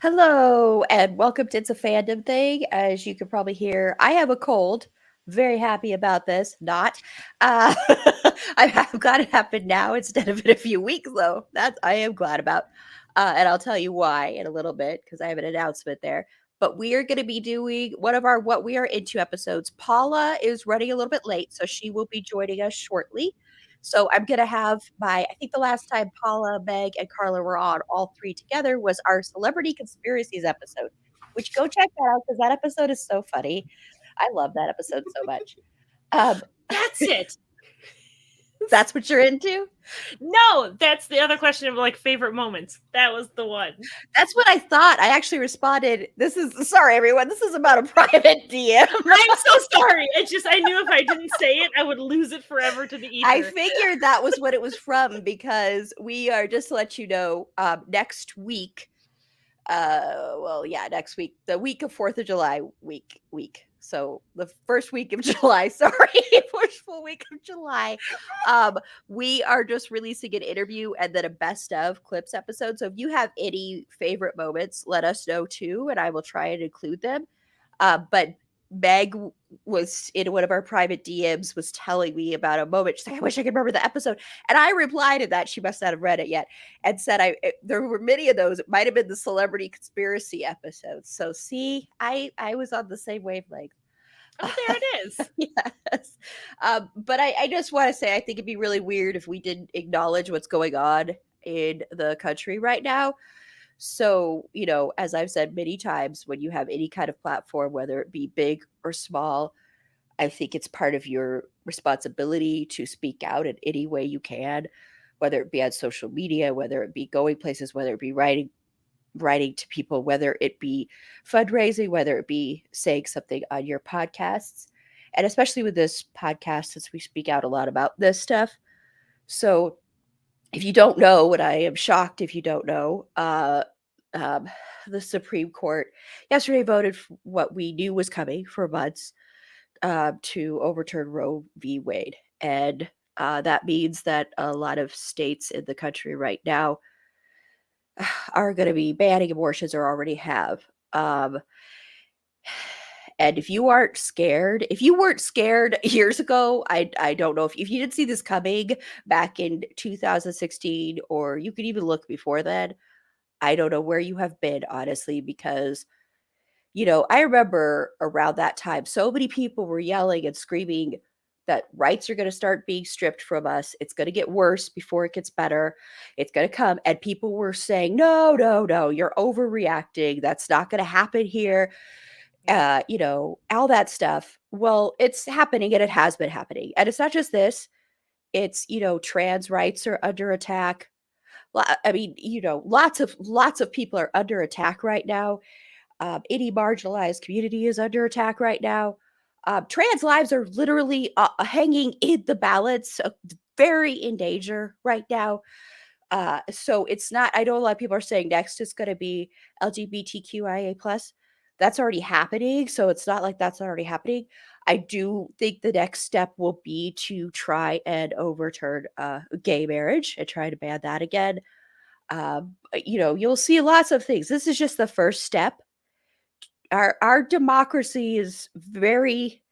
Hello, and welcome to It's a Fandom Thing. As you can probably hear, I have a cold. Very happy about this. Not. Uh, I'm glad it happened now instead of in a few weeks, though. That I am glad about. And I'll tell you why in a little bit because I have an announcement there. But we are going to be doing one of our What We Are Into episodes. Paula is running a little bit late, so she will be joining us shortly. So I'm gonna have I think the last time Paula, Meg, and Carla were on, all three together, was our celebrity conspiracies episode, which go check that out because that episode is so funny. I love that episode so much. Um, That's it. that's what you're into? No, that's the other question of like favorite moments. That was the one. That's what I thought. I actually responded, this is sorry everyone, this is about a private DM. I'm so sorry. I knew if I didn't say it, I would lose it forever to the ether. I figured that was what it was from because we are, just to let you know, next week, next week, the week of 4th of July week. So the first week of July, sorry, first full week of July, we are just releasing an interview and then a best of clips episode. So if you have any favorite moments, let us know too, and I will try and include them. But Meg was in one of our private DMs was telling me about a moment. She's like, I wish I could remember the episode. And I replied to that. She must not have read it yet and said there were many of those. It might have been the celebrity conspiracy episodes. So see, I was on the same wavelength. Oh, there it is. Yes. But I just want to say I think it'd be really weird if we didn't acknowledge what's going on in the country right now. So, as I've said many times, when you have any kind of platform, whether it be big or small, I think it's part of your responsibility to speak out in any way you can, whether it be on social media, whether it be going places, whether it be writing to people, whether it be fundraising, whether it be saying something on your podcasts. And especially with this podcast, since we speak out a lot about this stuff. So if you don't know, and I am shocked if you don't know, um, the Supreme Court yesterday voted for what we knew was coming for months, to overturn Roe v. Wade. And that means that a lot of states in the country right now are going to be banning abortions or already have. And if you weren't scared years ago, I don't know if you didn't see this coming back in 2016, or you could even look before then. I don't know where you have been, honestly, because I remember around that time, so many people were yelling and screaming that rights are going to start being stripped from us. It's going to get worse before it gets better. It's going to come. And people were saying, no, no, no, you're overreacting. That's not going to happen here. All that stuff. Well, it's happening and it has been happening. And it's not just this. It's, trans rights are under attack. I mean, lots of people are under attack right now. Any marginalized community is under attack right now. Trans lives are literally hanging in the balance, very in danger right now. So it's not. I know a lot of people are saying next is going to be LGBTQIA plus. That's already happening, so it's not like that's not already happening. I do think the next step will be to try and overturn gay marriage and try to ban that again. You'll see lots of things. This is just the first step. Our democracy is very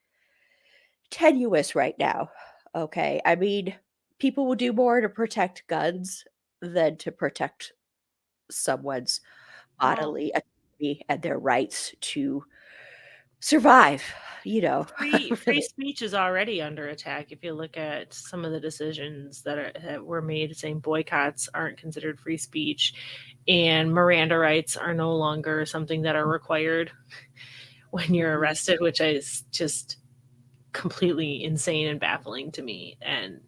tenuous right now. Okay. I mean, people will do more to protect guns than to protect someone's Oh, bodily autonomy and their rights to survive, free speech is already under attack. If you look at some of the decisions that were made, saying boycotts aren't considered free speech, and Miranda rights are no longer something that are required when you're arrested, which is just completely insane and baffling to me. And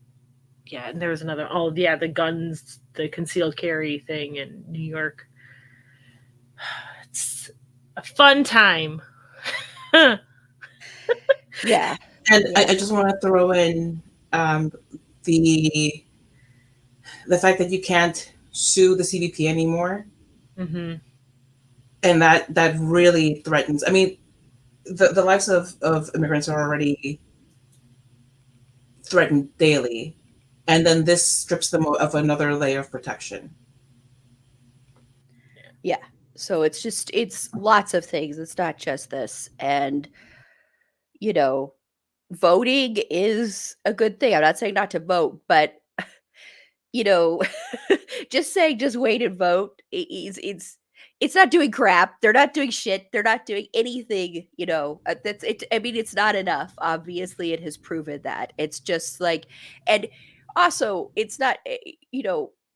yeah, and there was another. Oh yeah, the guns, the concealed carry thing in New York. It's a fun time. Yeah. And Yeah. I just want to throw in the fact that you can't sue the CBP anymore, Mm-hmm. and that really threatens. I mean, the lives of immigrants are already threatened daily, and then this strips them of another layer of protection. Yeah. So it's lots of things. It's not just this. And, you know, voting is a good thing. I'm not saying not to vote, but you know, just saying just wait and vote. It's not doing crap. They're not doing shit. They're not doing anything. That's it. I mean, it's not enough. Obviously, it has proven that. It's just like, and also, it's not.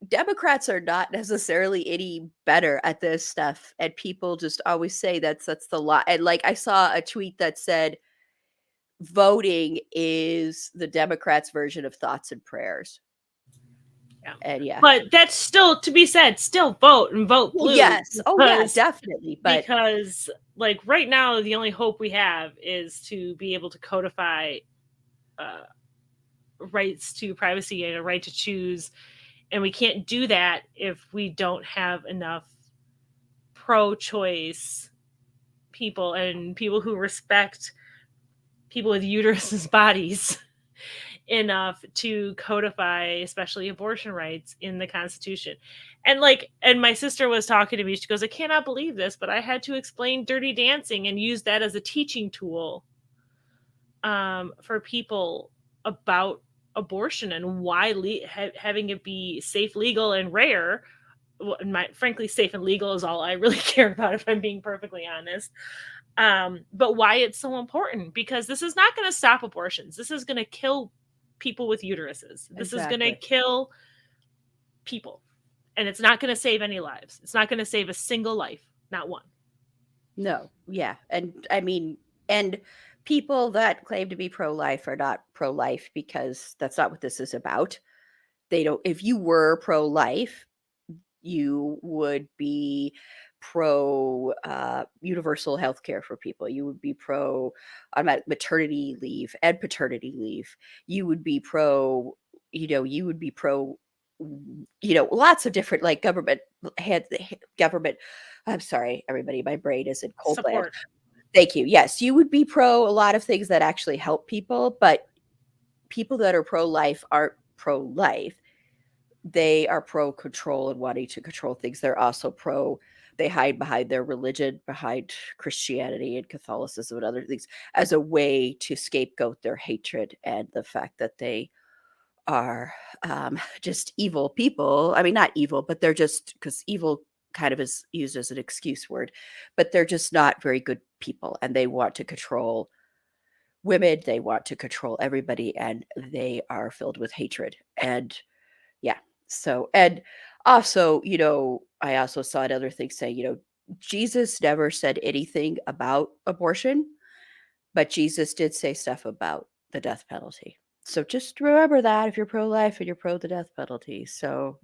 Democrats are not necessarily any better at this stuff, and people just always say that's the lot. And like, I saw a tweet that said, "Voting is the Democrats' version of thoughts and prayers." Yeah. And yeah. But that's still to be said, still vote and vote blue. Well, yes. Oh, yeah, definitely. But because like right now, the only hope we have is to be able to codify rights to privacy and a right to choose. And we can't do that if we don't have enough pro-choice people and people who respect people with uteruses bodies enough to codify especially abortion rights in the Constitution. And my sister was talking to me, she goes, I cannot believe this, but I had to explain Dirty Dancing and use that as a teaching tool for people about abortion and why having it be safe, legal, and rare. Frankly, safe and legal is all I really care about, if I'm being perfectly honest. But why it's so important, because this is not going to stop abortions. This is going to kill people with uteruses. This is going to kill people, and it's not going to save any lives. It's not going to save a single life, not one. No. Yeah. And I mean, and people that claim to be pro-life are not pro-life, because that's not what this is about. If you were pro-life, you would be pro universal health care for people. You would be pro maternity leave and paternity leave. You would be pro, lots of different, like, government. I'm sorry, everybody, my brain is in cold land. Thank you. Yes, you would be pro a lot of things that actually help people, but people that are pro-life aren't pro-life. They are pro-control and wanting to control things. They're also they hide behind their religion, behind Christianity and Catholicism and other things, as a way to scapegoat their hatred and the fact that they are just evil people. I mean, not evil, but they're just, because evil kind of is used as an excuse word, but they're just not very good people, and they want to control women. They want to control everybody, and they are filled with hatred. And yeah. So, and also, I also saw another thing saying, Jesus never said anything about abortion, but Jesus did say stuff about the death penalty. So just remember that if you're pro-life and you're pro the death penalty. So,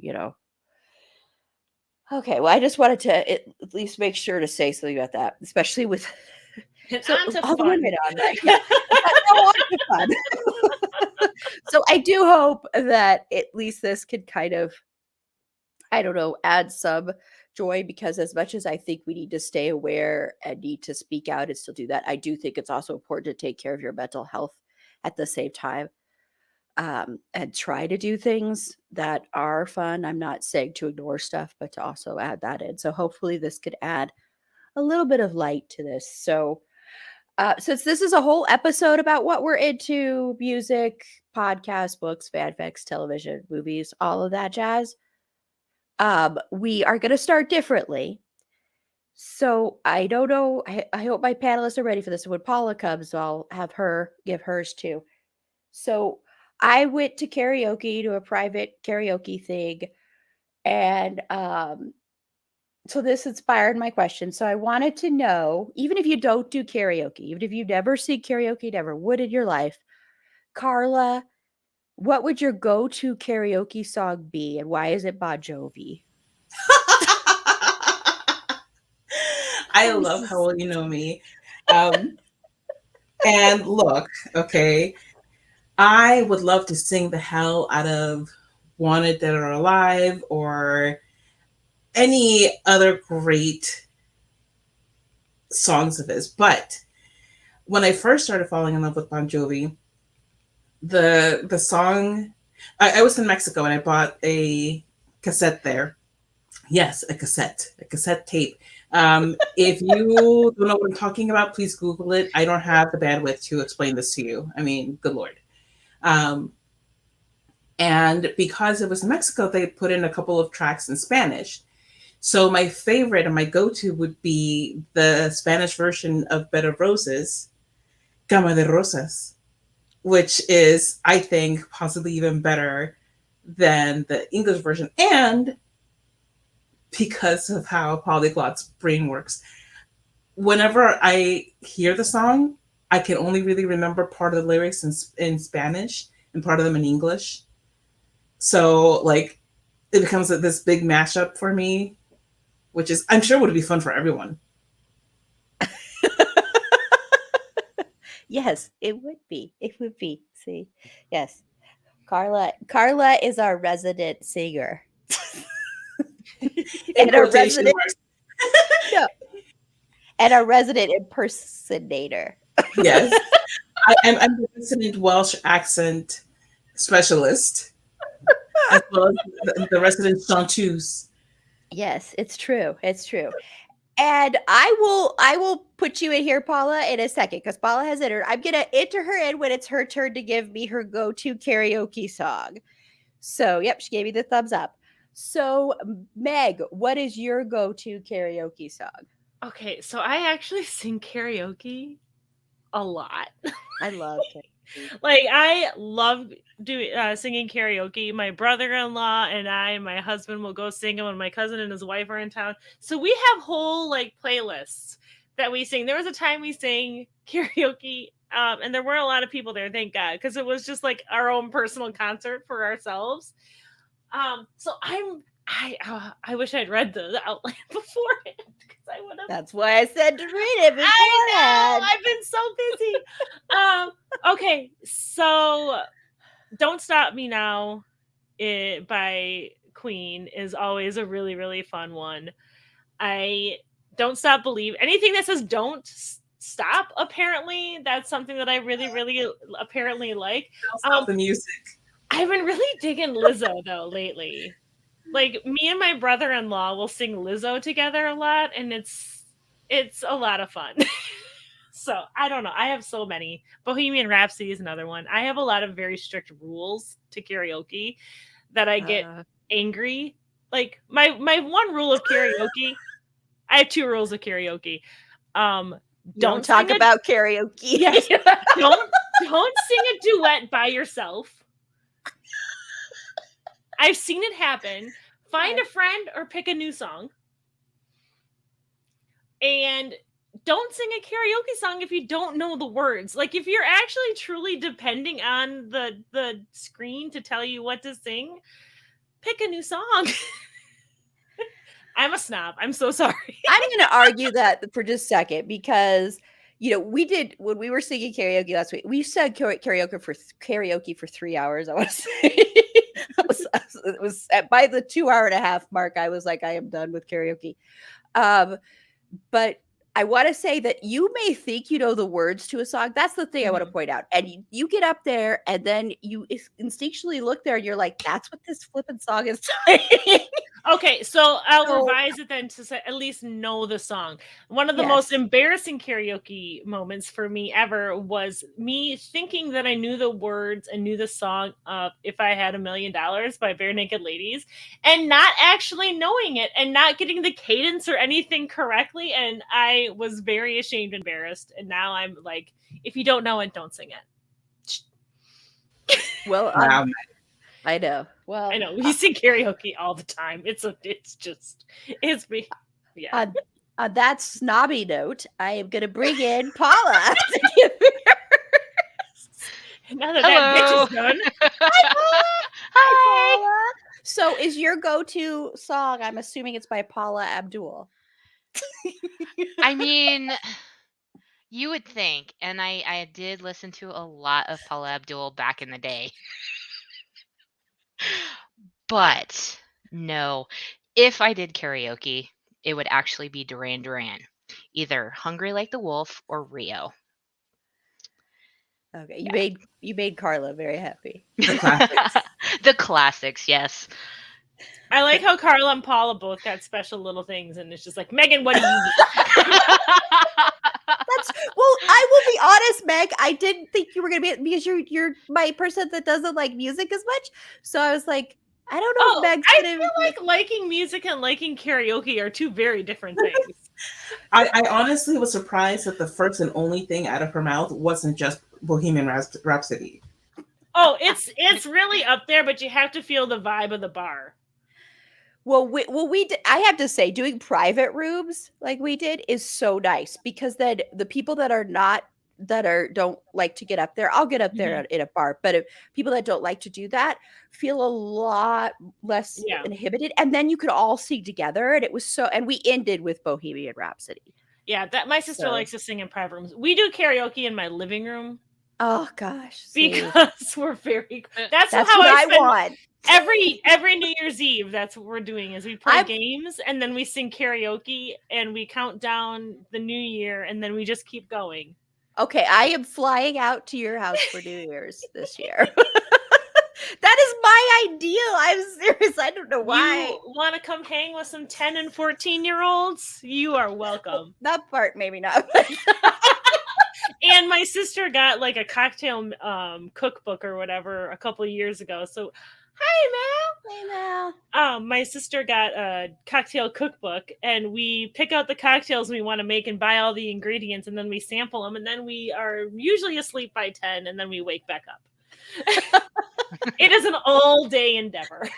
Okay, well, I just wanted to at least make sure to say something about that, especially with all the women on that. Yeah. On to fun. So I do hope that at least this could kind of, I don't know, add some joy, because as much as I think we need to stay aware and need to speak out and still do that, I do think it's also important to take care of your mental health at the same time, and try to do things that are fun. I'm not saying to ignore stuff, but to also add that in. So hopefully this could add a little bit of light to this. So since this is a whole episode about what we're into, music, podcasts, books, fanfics, television, movies, all of that jazz, we are going to start differently. So I don't know. I hope my panelists are ready for this. When Paula comes, I'll have her give hers too. So I went to karaoke, to a private karaoke thing. And so this inspired my question. So I wanted to know, even if you don't do karaoke, even if you never sing karaoke, never would in your life, Carla, what would your go-to karaoke song be, and why is it Bon Jovi? I love how well you know me. And look, okay, I would love to sing the hell out of Wanted Dead or Alive, or any other great songs of his. But when I first started falling in love with Bon Jovi, the song, I was in Mexico and I bought a cassette there. Yes, a cassette tape If you don't know what I'm talking about, please Google it. I don't have the bandwidth to explain this to you. I mean, good Lord. Um, and because it was Mexico, they put in a couple of tracks in Spanish. So my favorite and my go-to would be the Spanish version of Bed of Roses, Cama de Rosas, which is, I think, possibly even better than the English version. And because of how Polyglot's brain works, whenever I hear the song, I can only really remember part of the lyrics in Spanish and part of them in English. So, like, it becomes this big mashup for me, which is, I'm sure, would be fun for everyone. Yes, it would be. It would be. See, yes, Carla is our resident singer. In And our quotation resident marks. no, and our resident impersonator. Yes. I'm the resident Welsh accent specialist, as well as the resident chanteuse. Yes, it's true. It's true. And I will put you in here, Paula, in a second, because Paula has entered. I'm gonna enter her in when it's her turn to give me her go-to karaoke song. So, yep, she gave me the thumbs up. So, Meg, what is your go-to karaoke song? Okay, so I actually sing karaoke a lot. I love karaoke. Like, I love doing singing karaoke. My brother-in-law and I and my husband will go sing, and when my cousin and his wife are in town. So we have whole like playlists that we sing. There was a time we sang karaoke, and there weren't a lot of people there, thank God, because it was just like our own personal concert for ourselves. So I wish I'd read the outline beforehand, because I would have. That's why I said to read it beforehand. I know. I've been so busy. Okay, so "Don't Stop Me Now" by Queen is always a really, really fun one. I don't stop believe anything that says "don't stop." Apparently, that's something that I really, really apparently like. Stop the music. I've been really digging Lizzo though lately. Like, me and my brother-in-law will sing Lizzo together a lot, and it's a lot of fun. So I don't know. I have so many. Bohemian Rhapsody is another one. I have a lot of very strict rules to karaoke that I get angry. Like, my one rule of karaoke. I have two rules of karaoke. Don't talk about karaoke. Yes. Don't sing a duet by yourself. I've seen it happen. Find a friend or pick a new song. And don't sing a karaoke song if you don't know the words. Like, if you're actually truly depending on the screen to tell you what to sing, pick a new song. I'm a snob. I'm so sorry. I'm going to argue that for just a second, because we did, when we were singing karaoke last week, we said karaoke for 3 hours. I want to say it was by the 2.5 hour mark. I was like, I am done with karaoke. But I want to say that you may think you know the words to a song. That's the thing I want to point out. And you get up there, and then you instinctually look there, and you're like, that's what this flippin' song is saying. Okay, so I'll revise it then to say, at least know the song. One of the most embarrassing karaoke moments for me ever was me thinking that I knew the words and knew the song of "If I Had $1 Million" by Bare Naked Ladies, and not actually knowing it and not getting the cadence or anything correctly. And I was very ashamed and embarrassed. And now I'm like, if you don't know it, don't sing it. Well, I know. Well, I know we sing karaoke all the time. It's me. Yeah. On that snobby note, I am going to bring in Paula to give me now that bitch is done. Hi, Paula. Hi, Paula. So, is your go-to song? I'm assuming it's by Paula Abdul. I mean, you would think, and I did listen to a lot of Paula Abdul back in the day. But no, if I did karaoke, it would actually be Duran Duran, either Hungry Like the Wolf or Rio. Okay, you made Carla very happy. The classics. The classics, yes. I like how Carla and Paula both got special little things, and it's just like, Megan, what do you need? Well, I will be honest, Meg. I didn't think you were gonna be because you're my person that doesn't like music as much. So I was like, I don't know if Meg's I gonna feel like liking music and liking karaoke are two very different things. I honestly was surprised that the first and only thing out of her mouth wasn't just Bohemian Rhapsody. Oh, it's really up there, but you have to feel the vibe of the bar. Well, we did, I have to say, doing private rooms like we did is so nice because then the people that are not don't like to get up there, I'll get up there in a bar, but if people that don't like to do that feel a lot less inhibited, and then you could all sing together, and it was so. And we ended with Bohemian Rhapsody. Yeah, that my sister likes to sing in private rooms. We do karaoke in my living room. Oh gosh, because we're very. That's how what I want. Every New Year's Eve, that's what we're doing is we play games and then we sing karaoke and we count down the new year and then we just keep going. Okay, I am flying out to your house for New Year's this year. That is my ideal. I'm serious. I don't know why. You want to come hang with some 10 and 14-year-olds? You are welcome. That part, maybe not. And my sister got like a cocktail cookbook or whatever a couple of years ago. So, hi, Mel. Hey, Mel. My sister got a cocktail cookbook, and we pick out the cocktails we want to make and buy all the ingredients, and then we sample them, and then we are usually asleep by 10, and then we wake back up. It is an all-day endeavor.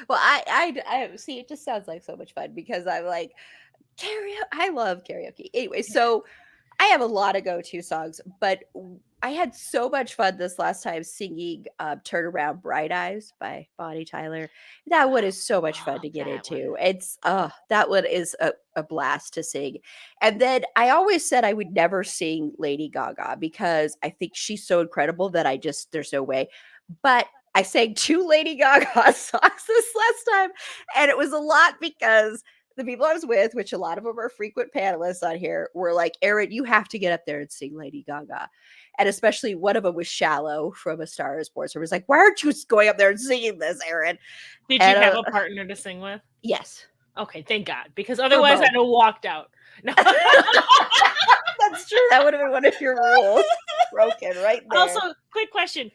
Well, I see. It just sounds like so much fun because I'm like karaoke. I love karaoke. Anyway, so I have a lot of go-to songs, but I had so much fun this last time singing "Turn Around, Bright Eyes" by Bonnie Tyler. That one is so much fun to get into. It's that one is a blast to sing. And then I always said I would never sing Lady Gaga because I think she's so incredible that there's no way. But I sang 2 Lady Gaga songs this last time, and it was a lot because the people I was with, which a lot of them are frequent panelists on here, were like, Erin, you have to get up there and sing Lady Gaga. And especially one of them was Shallow from A Star Is Born. So it was like, why aren't you going up there and singing this, Erin? Did you have a partner to sing with? Yes. Okay, thank God. Because otherwise I'd have walked out. No. That's true. That would have been one of your rules broken right there. Also, quick question.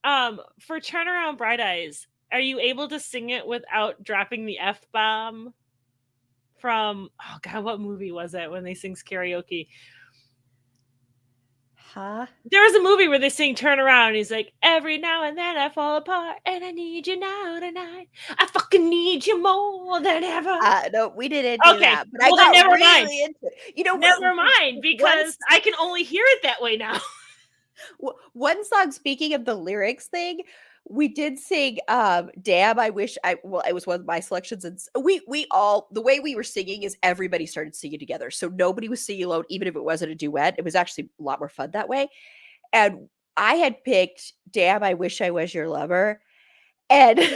For Turn Around Bright Eyes, are you able to sing it without dropping the F-bomb? From, oh God, what movie was that when they sings karaoke? Huh? There was a movie where they sing Turn Around and he's like, every now and then I fall apart and I need you now tonight. I fucking need you more than ever. No, we didn't do that. But well, I got never really mind. into it. You know, never mind, because I can only hear it that way now. One song, speaking of the lyrics thing, we did sing Damn, I Wish I Well, it was one of my selections, and we all, the way we were singing is everybody started singing together, so nobody was singing alone, even if it wasn't a duet. It was actually a lot more fun that way. And I had picked Damn, I Wish I Was Your Lover, and some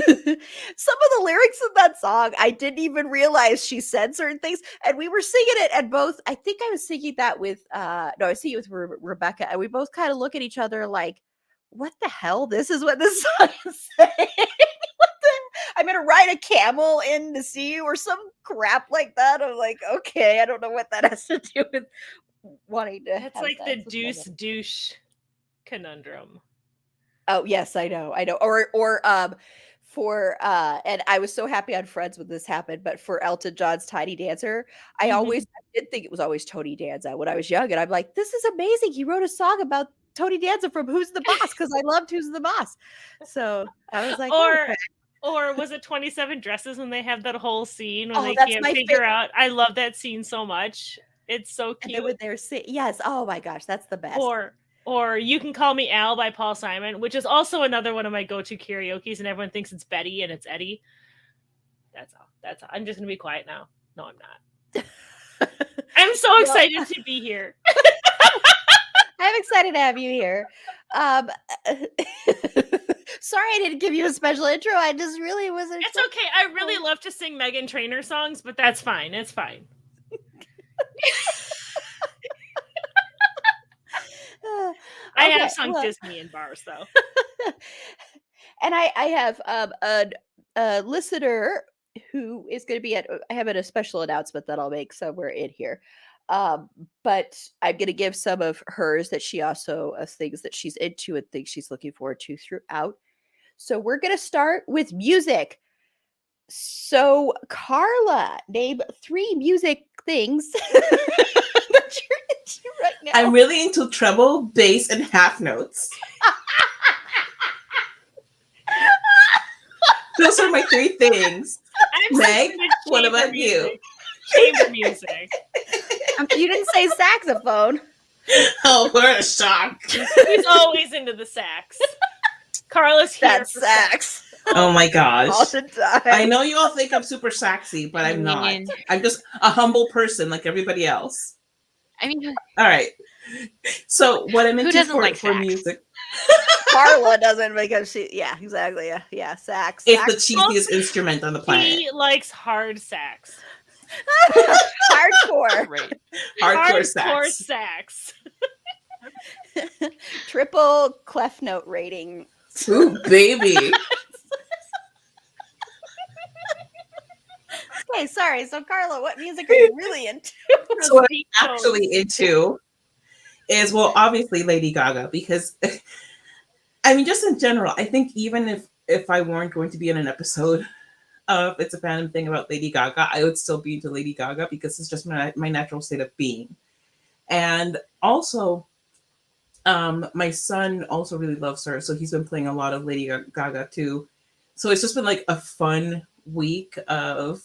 of the lyrics in that song, I didn't even realize she said certain things, and we were singing it, and both, I think I was singing that with no, I was singing it with Rebecca, and we both kind of look at each other like, what the hell? This is what this song is saying. I'm gonna ride a camel in the sea or some crap like that. I'm like, okay, I don't know what that has to do with wanting to. It's like the deuce douche conundrum. Oh yes, I know. Or for and I was so happy on Friends when this happened, but for Elton John's Tiny Dancer, I did think it was always Tony Danza when I was young, and I'm like, this is amazing. He wrote a song about Tony Danza from Who's the Boss, because I loved Who's the Boss. So I was like, or was it 27 Dresses when they have that whole scene when they can't figure out? I love that scene so much. It's so cute. And then when they're yes, oh my gosh, that's the best. Or You Can Call Me Al by Paul Simon, which is also another one of my go-to karaoke's, and everyone thinks it's Betty and it's Eddie. That's all. I'm just gonna be quiet now. No, I'm not. I'm so excited to be here. I'm excited to have you here. Sorry I didn't give you a special intro. I just really wasn't. It's okay. I really love to sing Meghan Trainor songs, but that's fine. It's fine. I have sung Disney in bars, though. And I have a listener who is going to be at. I have a special announcement that I'll make somewhere in here. But I'm going to give some of hers that she also things that she's into and things she's looking forward to throughout. So we're going to start with music. So Carla, name 3 music things that you're into right now. I'm really into treble, bass, and half notes. Those are my 3 things. I'm Meg, into what chamber about you? music. Chamber music. You didn't say saxophone. Oh, what a shock. He's always into the sax. Carla's here That's for sax. Oh my All gosh. the time. I know you all think I'm super sexy, but I'm not. mean- I'm just a humble person like everybody else. I mean, All right. So what I'm Who into doesn't like for sax? music, Carla doesn't because she, yeah, exactly. Yeah, sax. it's the Sax. cheesiest instrument on the planet. He likes hard sax. Hardcore. right. Hardcore Hardcore sax. sax. Triple clef note rating. Ooh, baby. Okay, sorry. So Carla, what music are you really into? So what Deep I'm actually into is, well, obviously Lady Gaga, because I mean, just in general, I think even if I weren't going to be in an episode of It's a Fandom Thing about Lady Gaga, I would still be into Lady Gaga because it's just my natural state of being. And also, my son also really loves her, so he's been playing a lot of Lady Gaga too. So it's just been like a fun week of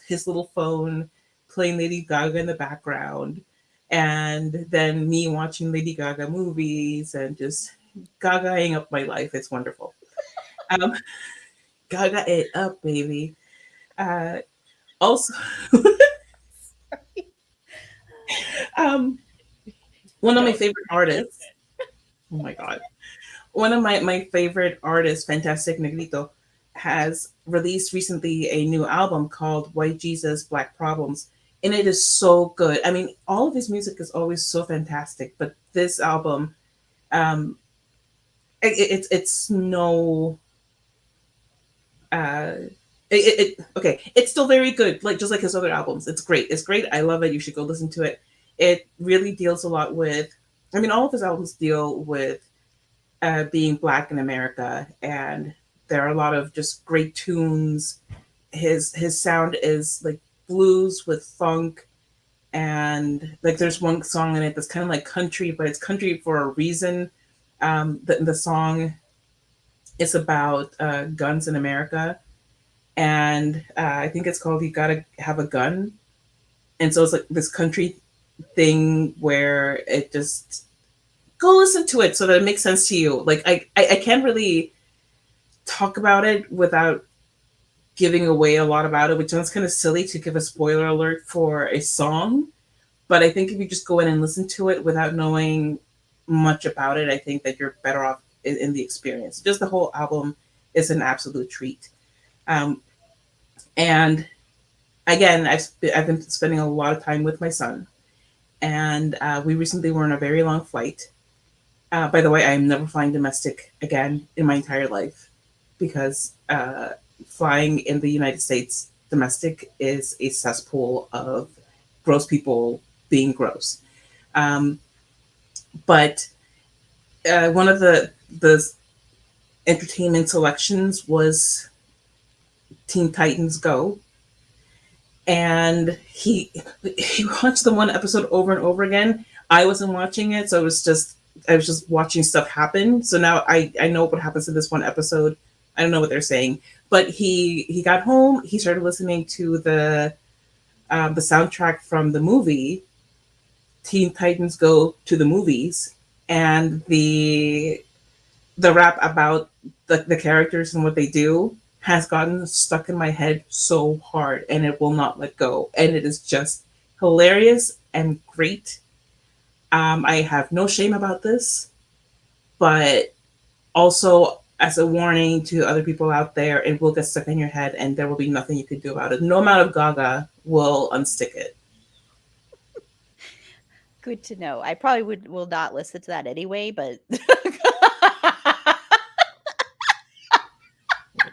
his little phone playing Lady Gaga in the background, and then me watching Lady Gaga movies and just Gagaing up my life. It's wonderful. Um, Gaga it up, baby. Also, one of my favorite artists. Oh my god. One of my favorite artists, Fantastic Negrito, has released recently a new album called White Jesus, Black Problems. And it is so good. I mean, all of his music is always so fantastic, but this album, um, it's no, okay, it's still very good, like just like his other albums. It's great. It's great. I love it. You should go listen to it. It really deals a lot with, I mean, all of his albums deal with being Black in America, and there are a lot of just great tunes. His sound is like blues with funk, and like there's one song in it that's kind of like country, but it's country for a reason. The song is about guns in America, and I think it's called "You Gotta Have a Gun," and so it's like this country thing where it just go listen to it so that it makes sense to you. Like I can't really talk about it without giving away a lot about it, which sounds kind of silly to give a spoiler alert for a song. But I think if you just go in and listen to it without knowing much about it, I think that you're better off in the experience. Just the whole album is an absolute treat. And again, I've been spending a lot of time with my son, and we recently were on a very long flight. By the way, I am never flying domestic again in my entire life because flying in the United States domestic is a cesspool of gross people being gross. But one of the entertainment selections was Teen Titans Go, and he watched the one episode over and over again. I wasn't watching it, so I was just watching stuff happen. So now I know what happens in this one episode. I don't know what they're saying, but he got home. He started listening to the soundtrack from the movie Teen Titans Go to the Movies, and the rap about the characters and what they do has gotten stuck in my head so hard, and it will not let go. And it is just hilarious and great. I have no shame about this, but also as a warning to other people out there, it will get stuck in your head and there will be nothing you can do about it. No amount of Gaga will unstick it. Good to know. I probably will not listen to that anyway, but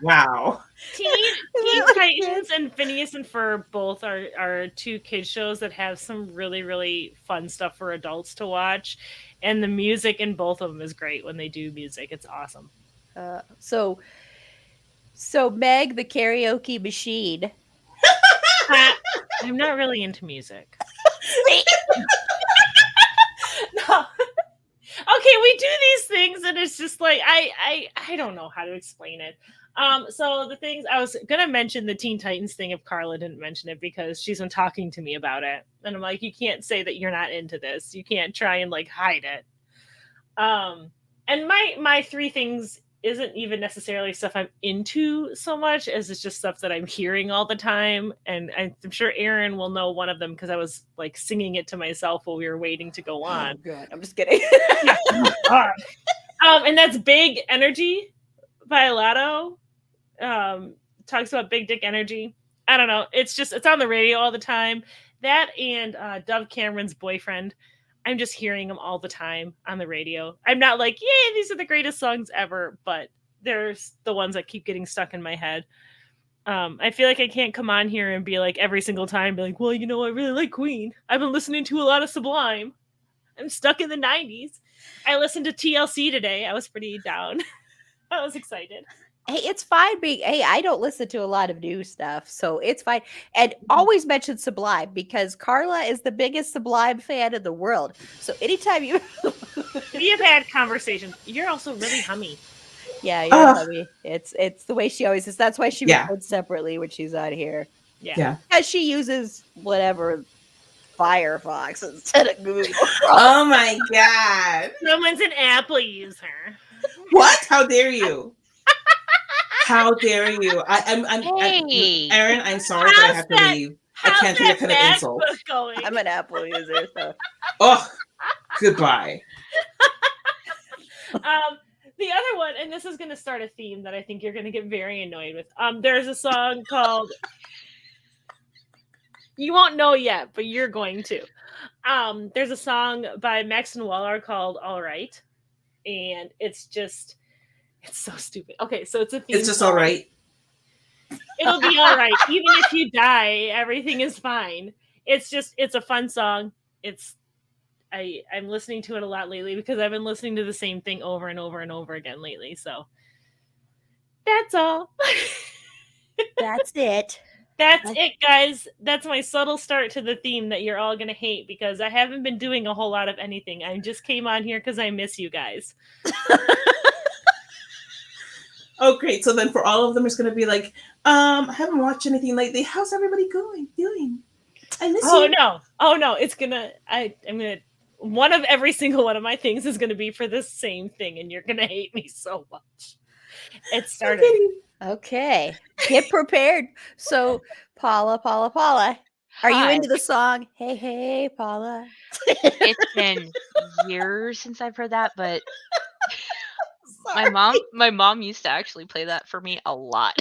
Wow. Teen like Titans and Phineas and Ferb both are two kids shows that have some really, really fun stuff for adults to watch. And the music in both of them is great when they do music. It's awesome. So Meg, the karaoke machine. I'm not really into music. See? No. Okay, we do these things and it's just like I don't know how to explain it. So the things I was gonna mention the Teen Titans thing if Carla didn't mention it because she's been talking to me about it. And I'm like, you can't say that you're not into this. You can't try and like hide it. And my three things isn't even necessarily stuff I'm into so much as it's just stuff that I'm hearing all the time. And I'm sure Aaron will know one of them because I was like singing it to myself while we were waiting to go on. Oh, good. I'm just kidding. Yeah. And that's Big Energy by Lotto. Talks about big dick energy. I don't know. It's on the radio all the time. That and Dove Cameron's Boyfriend. I'm just hearing them all the time on the radio. I'm not like, yay, these are the greatest songs ever, but there's the ones that keep getting stuck in my head. I feel like I can't come on here and be like every single time, be like, well, you know, I really like Queen. I've been listening to a lot of Sublime. I'm stuck in the 90s. I listened to TLC today. I was pretty down. I was excited. Hey, it's fine being. Hey, I don't listen to a lot of new stuff, so it's fine. And always mention Sublime because Carla is the biggest Sublime fan in the world. So anytime you, We have had conversations. You're also really hummy. yeah, you're funny. It's the way she always is. That's why she Yeah. records separately when she's out here. Yeah. Because she uses whatever Firefox instead of Google. Oh my God. Someone's an Apple user. What? How dare you? How dare you? I'm Hey. Aaron, I'm sorry, but I have to leave. I can't take that kind of insult. Going? I'm an Apple user, so Oh, goodbye. The other one, and this is going to start a theme that I think you're going to get very annoyed with. There's a song called. You won't know yet, but you're going to. There's a song by Max and Waller called "All Right," and it's so stupid. Okay, so it's a theme. It's just all right. It'll be all right. Even if you die, everything is fine. It's a fun song. I'm listening to it a lot lately because I've been listening to the same thing over and over and over again lately. So that's all. that's it. That's it, guys. That's my subtle start to the theme that you're all going to hate because I haven't been doing a whole lot of anything. I just came on here because I miss you guys. Oh, great. So then for all of them, it's going to be like, I haven't watched anything lately. How's everybody doing? I miss you. Oh, no. It's going to, I'm going to, one of every single one of my things is going to be for the same thing, and you're going to hate me so much. It started. Okay. Get prepared. So, Paula, are you into the song? Hey, hey, Paula. It's been years since I've heard that, but my mom used to actually play that for me a lot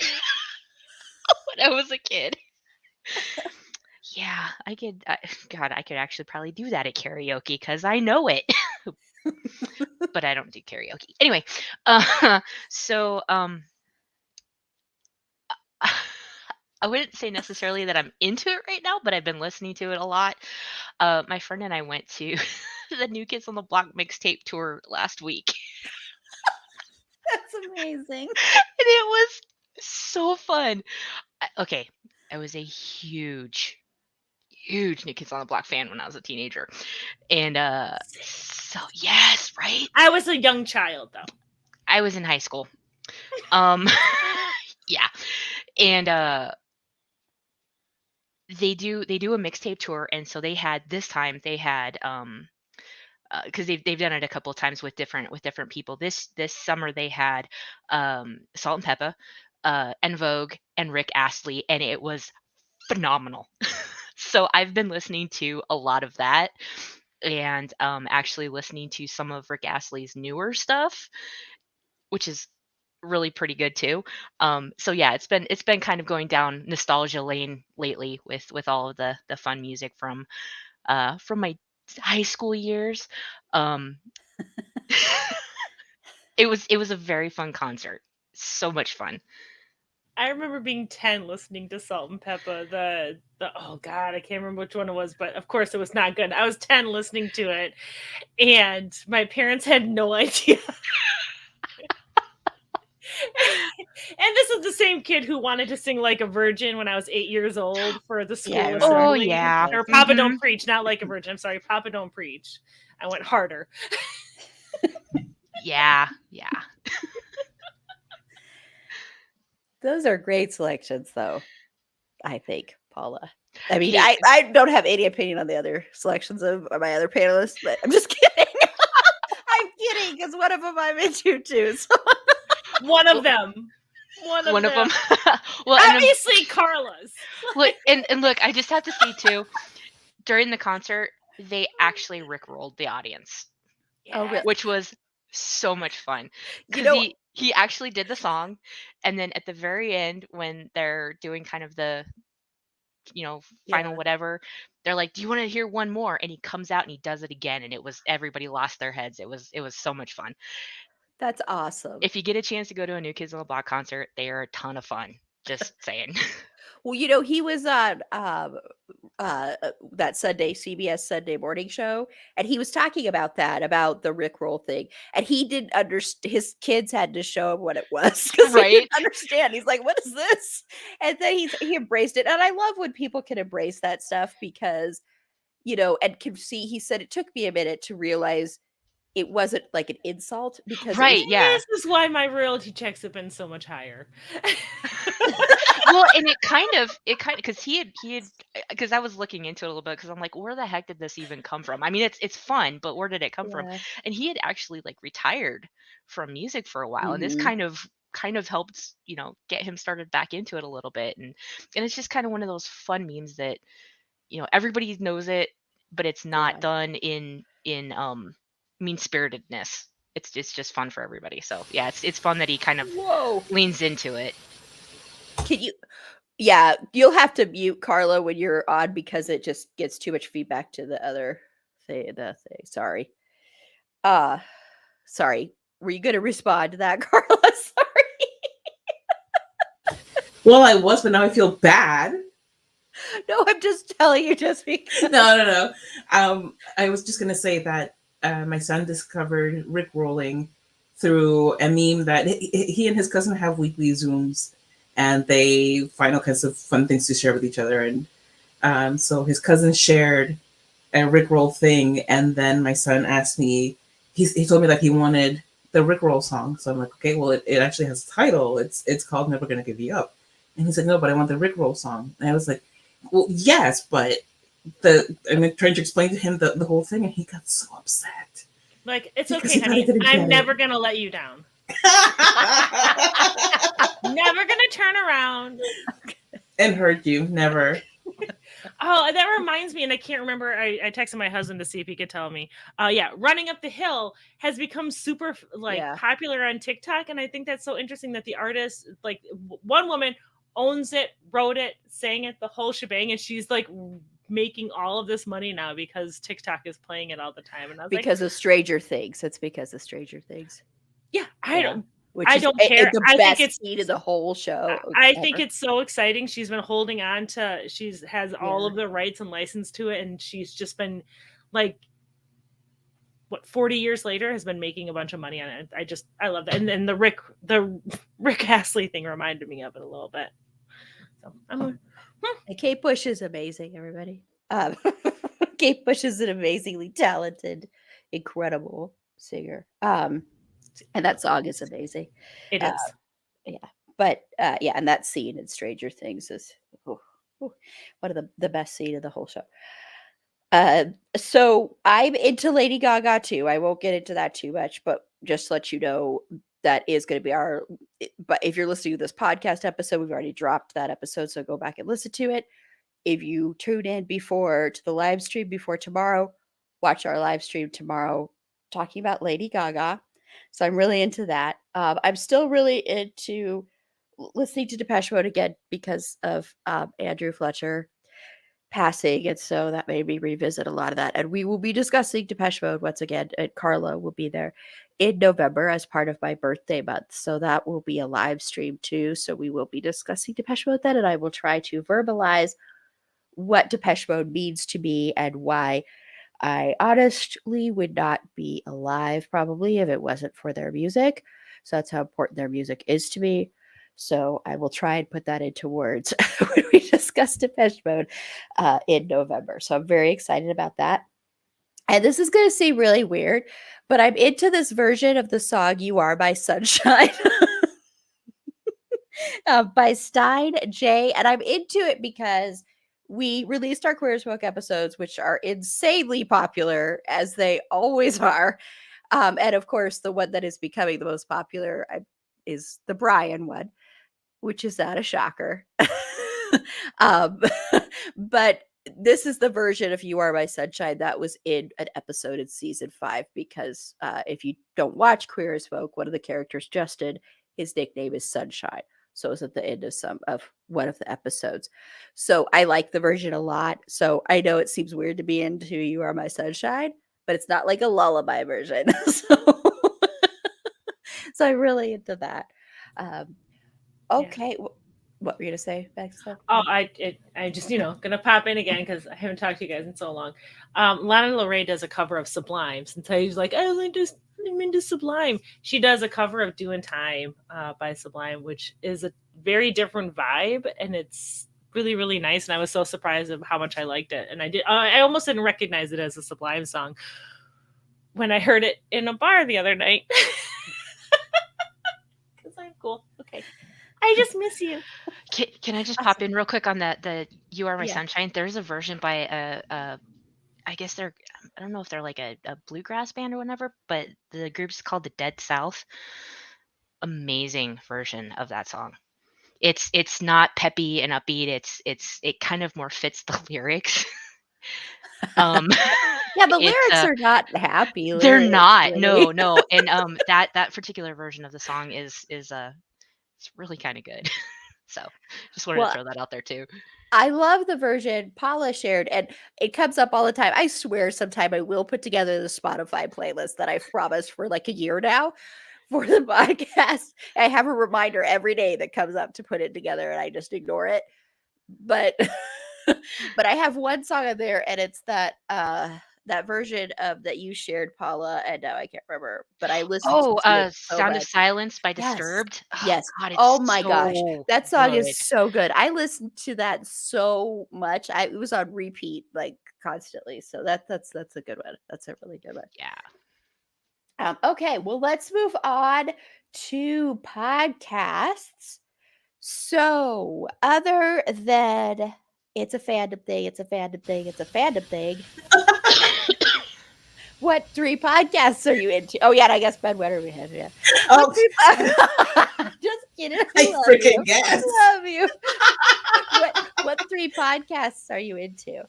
when I was a kid. Yeah, I could actually probably do that at karaoke because I know it. But I don't do karaoke. Anyway, so I wouldn't say necessarily that I'm into it right now, but I've been listening to it a lot. My friend and I went to the New Kids on the Block mixtape tour last week. That's amazing. And it was so fun. Okay, I was a huge New Kids on the Block fan when I was a teenager. And so yes, right? I was a young child though. I was in high school. Yeah. And they do a mixtape tour, and so they had because they've done it a couple of times with different people. This summer they had Salt and Peppa, En Vogue, and Rick Astley, and it was phenomenal. So I've been listening to a lot of that, and actually listening to some of Rick Astley's newer stuff, which is really pretty good too. So yeah, it's been kind of going down nostalgia lane lately with all of the fun music from my high school years. It was a very fun concert. So much fun. I remember being 10 listening to Salt and Pepper. The oh god, I can't remember which one it was, but of course it was not good. I was 10 listening to it, and my parents had no idea. And this is the same kid who wanted to sing Like a Virgin when I was 8 years old for the school I remember. assembly. yeah. Or Papa Mhm. Don't Preach, not Like a Virgin. I'm sorry, Papa Don't Preach. I went harder. Yeah. Those are great selections, though, I think, Paula. I mean, Hey, I don't have any opinion on the other selections of my other panelists, but I'm just kidding. I'm kidding, because one of them I'm into too. So. One of them. One one of of them. them. Well, and Obviously, Carla's. look, and look, I just have to say too, during the concert, they actually rickrolled the audience, Oh, really? which was so much fun. You Because know, he actually did the song, and then at the very end, when they're doing kind of the final Yeah. whatever, they're like, "Do you want to hear one more?" And he comes out and he does it again, and everybody lost their heads. It was so much fun. That's awesome. If you get a chance to go to a New Kids on the Block concert, they are a ton of fun. Just saying. Well, he was on that Sunday CBS Sunday morning show, and he was talking about the Rickroll thing, and he didn't understand. His kids had to show him what it was because he Right? didn't understand. He's like, "What is this?" And then he embraced it, and I love when people can embrace that stuff because and can see. He said it took me a minute to realize it wasn't like an insult because it was. Right, yeah. This is why my royalty checks have been so much higher. Well, and it kind of because he had because I was looking into it a little bit because I'm like, where the heck did this even come from? I mean, it's fun, but where did it come from? Yeah. And he had actually like retired from music for a while, and this Mhm. kind of helped get him started back into it a little bit, and it's just kind of one of those fun memes that everybody knows it, but it's not Yeah. done in mean spiritedness. It's just fun for everybody. So yeah, it's fun that he kind of Whoa. leans into it. Can you? Yeah, you'll have to mute Carla when you're on because it just gets too much feedback to the other thing. Sorry. Sorry. Were you going to respond to that, Carla? Sorry. Well, I was, but now I feel bad. No, I'm just telling you just because. No. I was just gonna say that my son discovered Rick rolling through a meme that he and his cousin have weekly Zooms, and they find all kinds of fun things to share with each other. And so his cousin shared a Rickroll thing, and then my son asked me. He told me that he wanted the Rickroll song. So I'm like, okay, well, it actually has a title. It's called "Never Gonna Give You Up," and he's like, no, but I want the Rickroll song. And I was like, well, yes, but I'm trying to explain to him the whole thing, and he got so upset. Like, it's Because okay, he thought I honey. didn't I'm get never it. gonna let you down. Never gonna turn around. And hurt you, never. Oh, that reminds me, and I can't remember. I texted my husband to see if he could tell me. Yeah, running up the hill has become super Yeah. popular on TikTok, and I think that's so interesting that the artist, like one woman, owns it, wrote it, sang it, the whole shebang, and she's like making all of this money now because TikTok is playing it all the time. And I was Because of Stranger Things. It's because of Stranger Things. yeah, I don't. Which I is don't care. the I think best it's scene of the whole show. I think it's so exciting. She's been holding on to. Has all Yeah. of the rights and license to it, and she's just been like, what, 40 years later has been making a bunch of money on it. I love that. And then the Rick Astley thing reminded me of it a little bit. So And Kate Bush is amazing, everybody. Kate Bush is an amazingly talented, incredible singer. And that song is amazing. it is. Yeah. But yeah, and that scene in Stranger Things is one of the best scene of the whole show. So I'm into Lady Gaga too. I won't get into that too much, but just let you know that is going to be but if you're listening to this podcast episode, we've already dropped that episode, so go back and listen to it. If you tune in to the live stream before tomorrow, watch our live stream tomorrow talking about Lady Gaga. So I'm really into that. I'm still really into listening to Depeche Mode again because of Andrew Fletcher. passing, and so that made me revisit a lot of that. And we will be discussing Depeche Mode once again, and Carla will be there in November as part of my birthday month. So that will be a live stream too. So we will be discussing Depeche Mode then, and I will try to verbalize what Depeche Mode means to me and why I honestly would not be alive probably if it wasn't for their music. So that's how important their music is to me. So I will try and put that into words when we discuss Depeche Mode in November. So I'm very excited about that. And this is going to seem really weird, but I'm into this version of the song You Are My Sunshine by Stein J. And I'm into it because we released our Queer as Folk episodes, which are insanely popular, as they always are. And of course, the one that is becoming the most popular is the Brian one, which is not a shocker. um, but this is the version of You Are My Sunshine that was in an episode in season 5, because if you don't watch Queer as Folk, one of the characters, Justin, his nickname is Sunshine. So it's at the end of one of the episodes. So I like the version a lot. So I know it seems weird to be into You Are My Sunshine, but it's not like a lullaby version. So I'm really into that. Okay. What were you gonna say, Baxter? Oh, I just gonna pop in again because I haven't talked to you guys in so long. Lana Del Rey does a cover of Sublime. Since I was like, I'm into Sublime. She does a cover of Doing Time by Sublime, which is a very different vibe, and it's really, really nice. And I was so surprised of how much I liked it. And I almost didn't recognize it as a Sublime song when I heard it in a bar the other night. Because I'm cool. Okay. I just miss you. Can I just pop in real quick on the You Are My Yeah. Sunshine? There's a version by I guess I don't know if they're like a bluegrass band or whatever, but the group's called the Dead South. Amazing version of that song. It's not peppy and upbeat. It kind of more fits the lyrics. Yeah, the lyrics are not happy. They're lyrics, not. really. No. And that particular version of the song is it's really kind of good. So just wanted to throw that out there too. I love the version Paula shared, and it comes up all the time. I swear sometime I will put together the Spotify playlist that I've promised for like a year now for the podcast. I have a reminder every day that comes up to put it together, and I just ignore it. But but I have one song on there, and it's that version of that you shared, Paula, and now I can't remember, but I listened to it so Sound of much. Silence by Yes. Disturbed. Yes. God, it's Oh my gosh. so That song good. is so good. I listened to that so much. It was on repeat like constantly. So that's a good one. That's a really good one. Yeah. Okay, well, let's move on to podcasts. So, other than it's a fandom thing, it's a fandom thing, it's a fandom thing. What 3 podcasts are you into? Oh, yeah, and I guess Bedwetter we have, yeah. Oh, Just kidding. I freaking guess. I love you. What 3 podcasts are you into?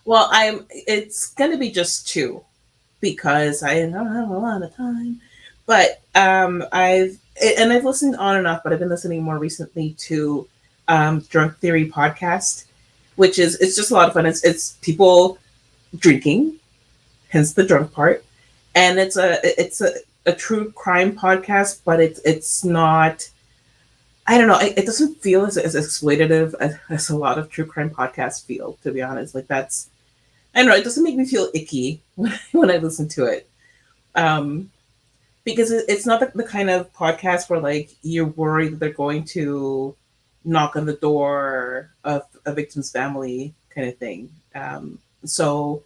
Well, it's going to be just 2 because I don't have a lot of time. But I've listened on and off, but I've been listening more recently to Drunk Theory podcast, which it's just a lot of fun. It's people drinking, hence the drunk part, and it's a true crime podcast, but it's not. I don't know. It doesn't feel as exploitative as a lot of true crime podcasts feel. To be honest, like that's. I don't know. It doesn't make me feel icky when I listen to it. Because it's not the kind of podcast where like you're worried that they're going to knock on the door of a victim's family kind of thing. So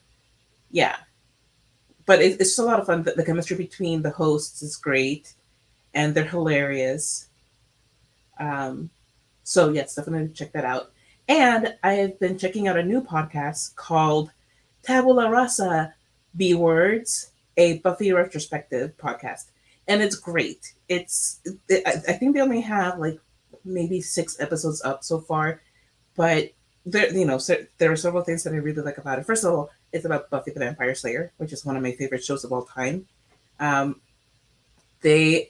yeah, but it's just a lot of fun. The chemistry between the hosts is great, and they're hilarious. So yes, definitely check that out. And I've been checking out a new podcast called Tabula Rasa B Words, a Buffy retrospective podcast, and it's great. I think they only have like maybe 6 episodes up so far, but there are several things that I really like about it. First of all, it's about Buffy the Vampire Slayer, which is one of my favorite shows of all time. The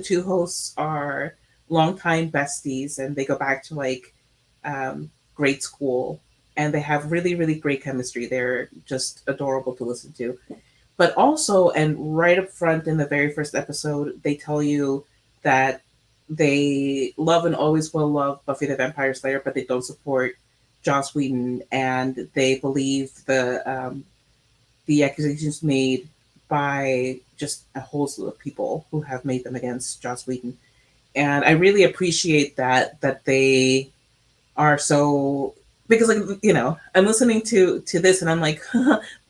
2 hosts are longtime besties, and they go back to like great school, and they have really, really great chemistry. They're just adorable to listen to. But also, and right up front in the very first episode, they tell you that they love and always will love Buffy the Vampire Slayer, but they don't support Joss Whedon, and they believe the accusations made by just a whole slew of people who have made them against Joss Whedon. And I really appreciate that they are so, because, like, I'm listening to this and I'm like,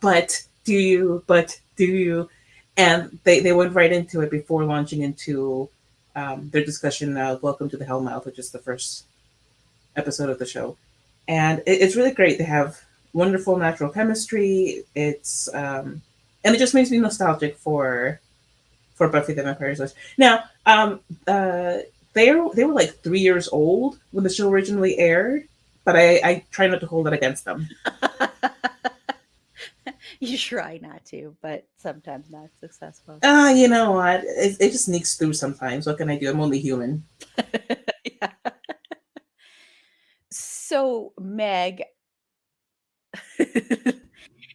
but do you, and they went right into it before launching into their discussion of Welcome to the Hellmouth, which is the first episode of the show. And it's really great. They have wonderful natural chemistry. It's and it just makes me nostalgic for Buffy the Vampire Slayer. Now, they were like 3 years old when the show originally aired, but I try not to hold it against them. You try not to, but sometimes not successful. You know what? It just sneaks through sometimes. What can I do? I'm only human. Yeah. So, Meg,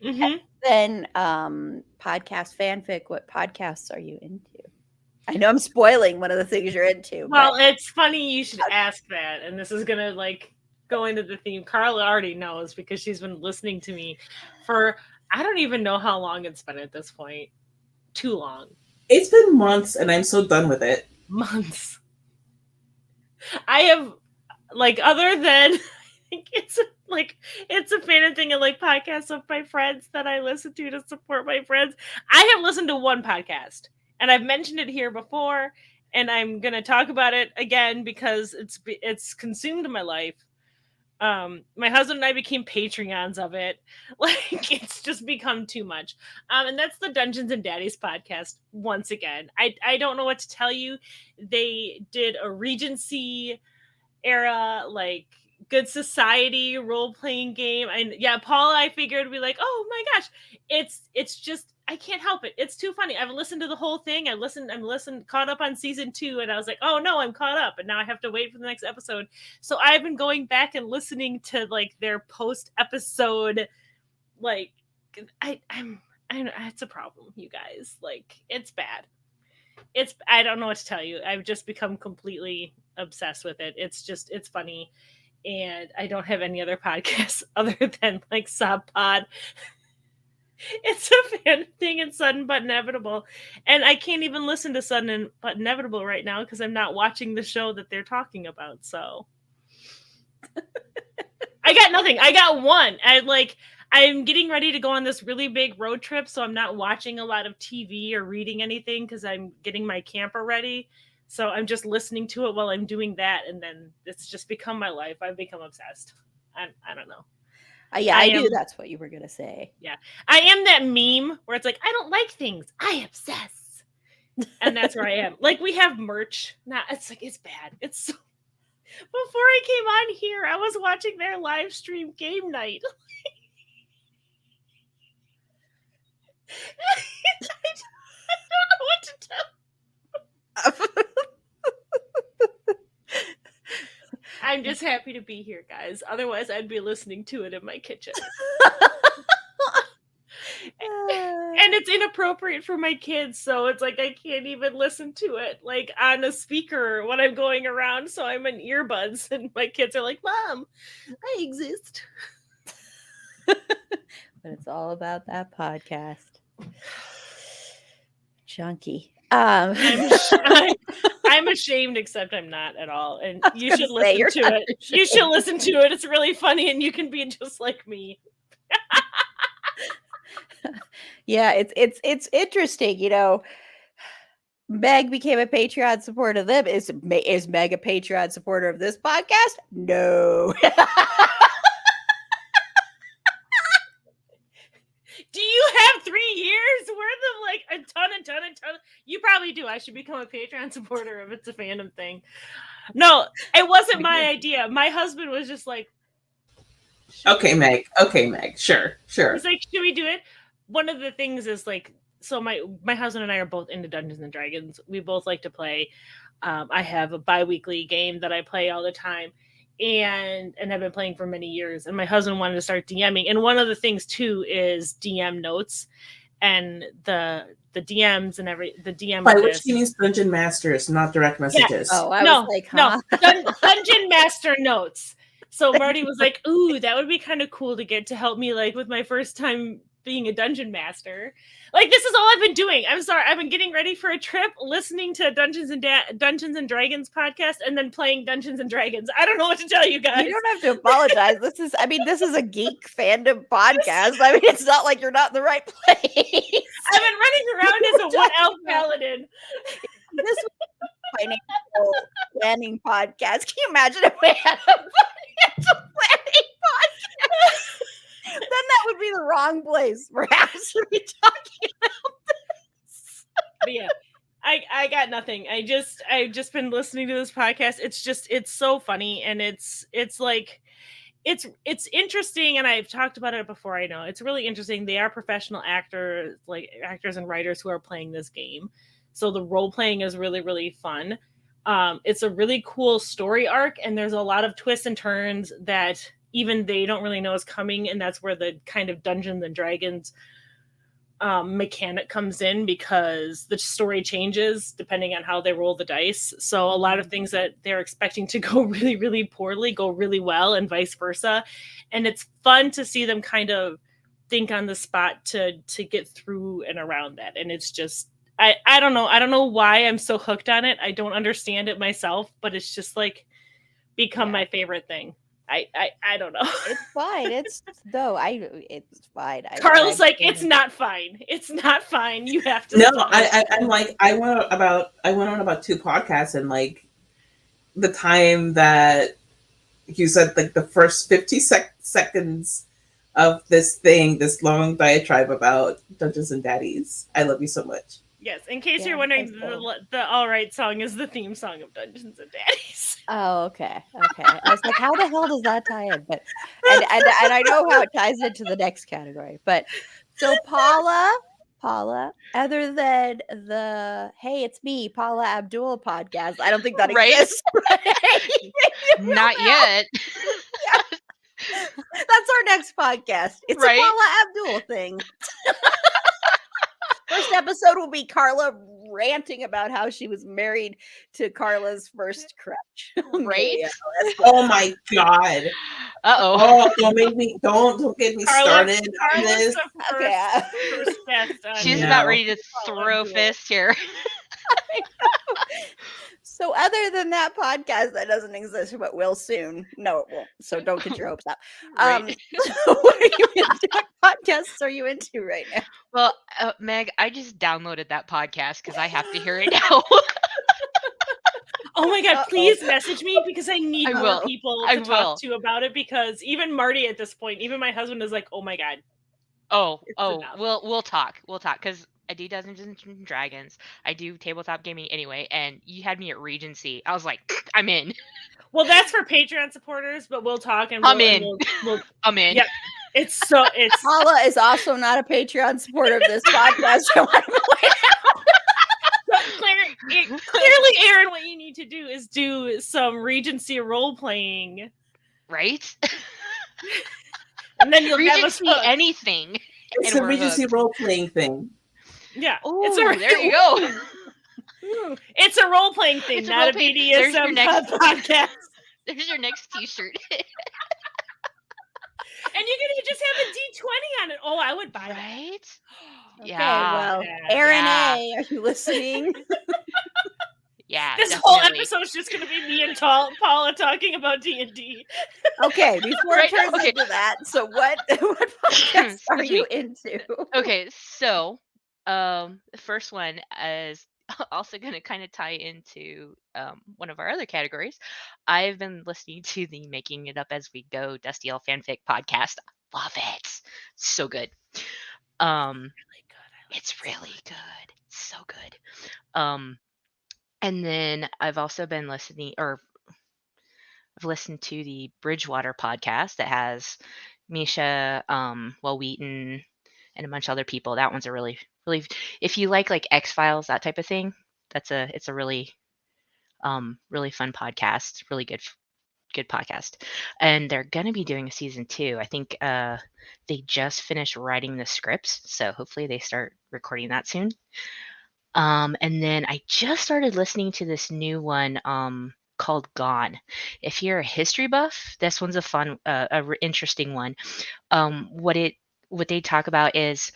Mm-hmm. then podcast fanfic, what podcasts are you into? I know I'm spoiling one of the things you're into. Well, it's funny you should ask that, and this is gonna like go into the theme. Carla already knows because she's been listening to me for I don't even know how long it's been at this point. Too long. It's been months, and I'm so done with it. Months. I have like other than I think it's a fan thing and like podcasts of my friends that I listen to support my friends. I have listened to one podcast. And I've mentioned it here before, and I'm going to talk about it again because it's consumed my life. My husband and I became Patreons of it. Like, it's just become too much. And that's the Dungeons and Daddies podcast once again. I don't know what to tell you. They did a Regency era, like, Good Society role-playing game. And yeah, Paul, I figured would be like, oh my gosh, it's just, I can't help it. It's too funny. I've listened to the whole thing. I'm caught up on season 2, and I was like, oh no, I'm caught up, and now I have to wait for the next episode. So I've been going back and listening to like their post episode. Like, I'm it's a problem, you guys. Like, it's bad. I don't know what to tell you. I've just become completely obsessed with it. It's funny. And I don't have any other podcasts other than like Sob Pod. It's a fan thing and Sudden But Inevitable. And I can't even listen to Sudden But Inevitable right now because I'm not watching the show that they're talking about. So I got nothing. I got one. I'm getting ready to go on this really big road trip, so I'm not watching a lot of TV or reading anything because I'm getting my camper ready. So I'm just listening to it while I'm doing that, and then it's just become my life. I've become obsessed. I don't know. Yeah, I knew that's what you were going to say. Yeah. I am that meme where it's like, I don't like things. I obsess. And that's where I am. Like, we have merch. Now, it's like, it's bad. It's so... Before I came on here, I was watching their live stream game night. I don't know what to tell. I'm just happy to be here, guys. Otherwise, I'd be listening to it in my kitchen. And it's inappropriate for my kids, so it's like I can't even listen to it like on a speaker when I'm going around, so I'm in earbuds, and my kids are like, Mom, I exist. But it's all about that podcast. Junkie. I'm ashamed, except I'm not at all. And you should listen to it. You should listen to it. It's really funny, and you can be just like me. Yeah, it's interesting, you know. Meg became a Patreon supporter of them. Is Meg a Patreon supporter of this podcast? No. Do you have 3 years worth of like a ton? You probably do. I should become a Patreon supporter if it's a fandom thing. No, it wasn't my idea. My husband was just like, Okay, Meg. Sure. He's like, should we do it? One of the things is like, so my husband and I are both into Dungeons and Dragons. We both like to play. I have a bi-weekly game that I play all the time. and have been playing for many years. And my husband wanted to start DMing. And one of the things too is DM notes and the DMs and the DM. By which he means Dungeon Masters, not direct messages. Oh, I was like, huh? Dungeon Master notes. So Marty was like, ooh, that would be kind of cool to get to help me like with my first time being a Dungeon Master. Like, this is all I've been doing. I'm sorry. I've been getting ready for a trip, listening to Dungeons and Dragons podcast, and then playing Dungeons and Dragons. I don't know what to tell you guys. You don't have to apologize. This is a geek fandom podcast. I mean, it's not like you're not in the right place. I've been running around as a one-elf paladin. This was a financial planning podcast. Can you imagine if we had a financial planning podcast? Then that would be the wrong place, perhaps, to be talking about this. But yeah, I got nothing. I've just been listening to this podcast. It's so funny, and it's like it's interesting, and I've talked about it before. I know it's really interesting. They are professional actors and writers who are playing this game, so the role playing is really, really fun. It's a really cool story arc, and there's a lot of twists and turns that even they don't really know is coming, and that's where the kind of Dungeons and Dragons mechanic comes in, because the story changes depending on how they roll the dice. So a lot of things that they're expecting to go really, really poorly go really well, and vice versa. And it's fun to see them kind of think on the spot to get through and around that. And it's just, I don't know. I don't know why I'm so hooked on it. I don't understand it myself, but it's just like become my favorite thing. I don't know. It's fine. It's fine. Carl's like, it's not fine. It's not fine. You have to. No, I'm like, I went on about 2 podcasts, and like the time that you said like the first 50 seconds of this long diatribe about Dungeons and Daddies. I love you so much. Yes, in case you're wondering, the All Right song is the theme song of Dungeons and Daddies. Oh, okay. I was like, how the hell does that tie in? But and I know how it ties into the next category. But so Paula, other than the Hey, It's Me, Paula Abdul podcast, I don't think that exists. Not yet. That's our next podcast. It's a Paula Abdul thing. First episode will be Carla ranting about how she was married to Carla's first crutch. Right? Oh my god. Uh-oh. Don't get me started on this. She's about ready to throw fists here. So other than that podcast that doesn't exist, but will soon. No, it won't. So don't get your hopes up. So what are you into? What podcasts are you into right now? Well, Meg, I just downloaded that podcast because I have to hear it now. Oh my god, please message me, because I need more people to talk to about it, because even Marty at this point, even my husband is like, oh my god. We'll talk because I do Dungeons and Dragons. I do tabletop gaming anyway, and you had me at Regency. I was like, I'm in. Well, that's for Patreon supporters, but we'll talk, and I'm in. I'm in. Yep. It's Paula is also not a Patreon supporter of this podcast. So clearly, Aaron, what you need to do is do some Regency role playing, right? And then you'll Regency have anything. It's a Regency role playing thing. Yeah. There you go. It's a role playing thing, not a BDSM podcast. There's your next t-shirt. And you're gonna just have a D20 on it. Oh, I would buy that. Right? Yeah. Well, Aaron A, are you listening? Yeah. This whole episode is just gonna be me and Paula talking about D&D. Okay, before it turns into that, so what podcasts are you into? Okay, so the first one is also going to kind of tie into one of our other categories. I've been listening to the Making It Up As We Go Dusty L fanfic podcast. Love it. So good. Really good. It's really good. So good. And then I've also been I've listened to the Bridgewater podcast that has Misha, Will Wheaton, and a bunch of other people. That one's a really, really, if you like X-Files, that type of thing, it's a really, really fun podcast. Really good good podcast. And they're going to be doing a season 2. I think they just finished writing the scripts, so hopefully they start recording that soon. And then I just started listening to this new one called Gone. If you're a history buff, this one's a fun, interesting one. What they talk about is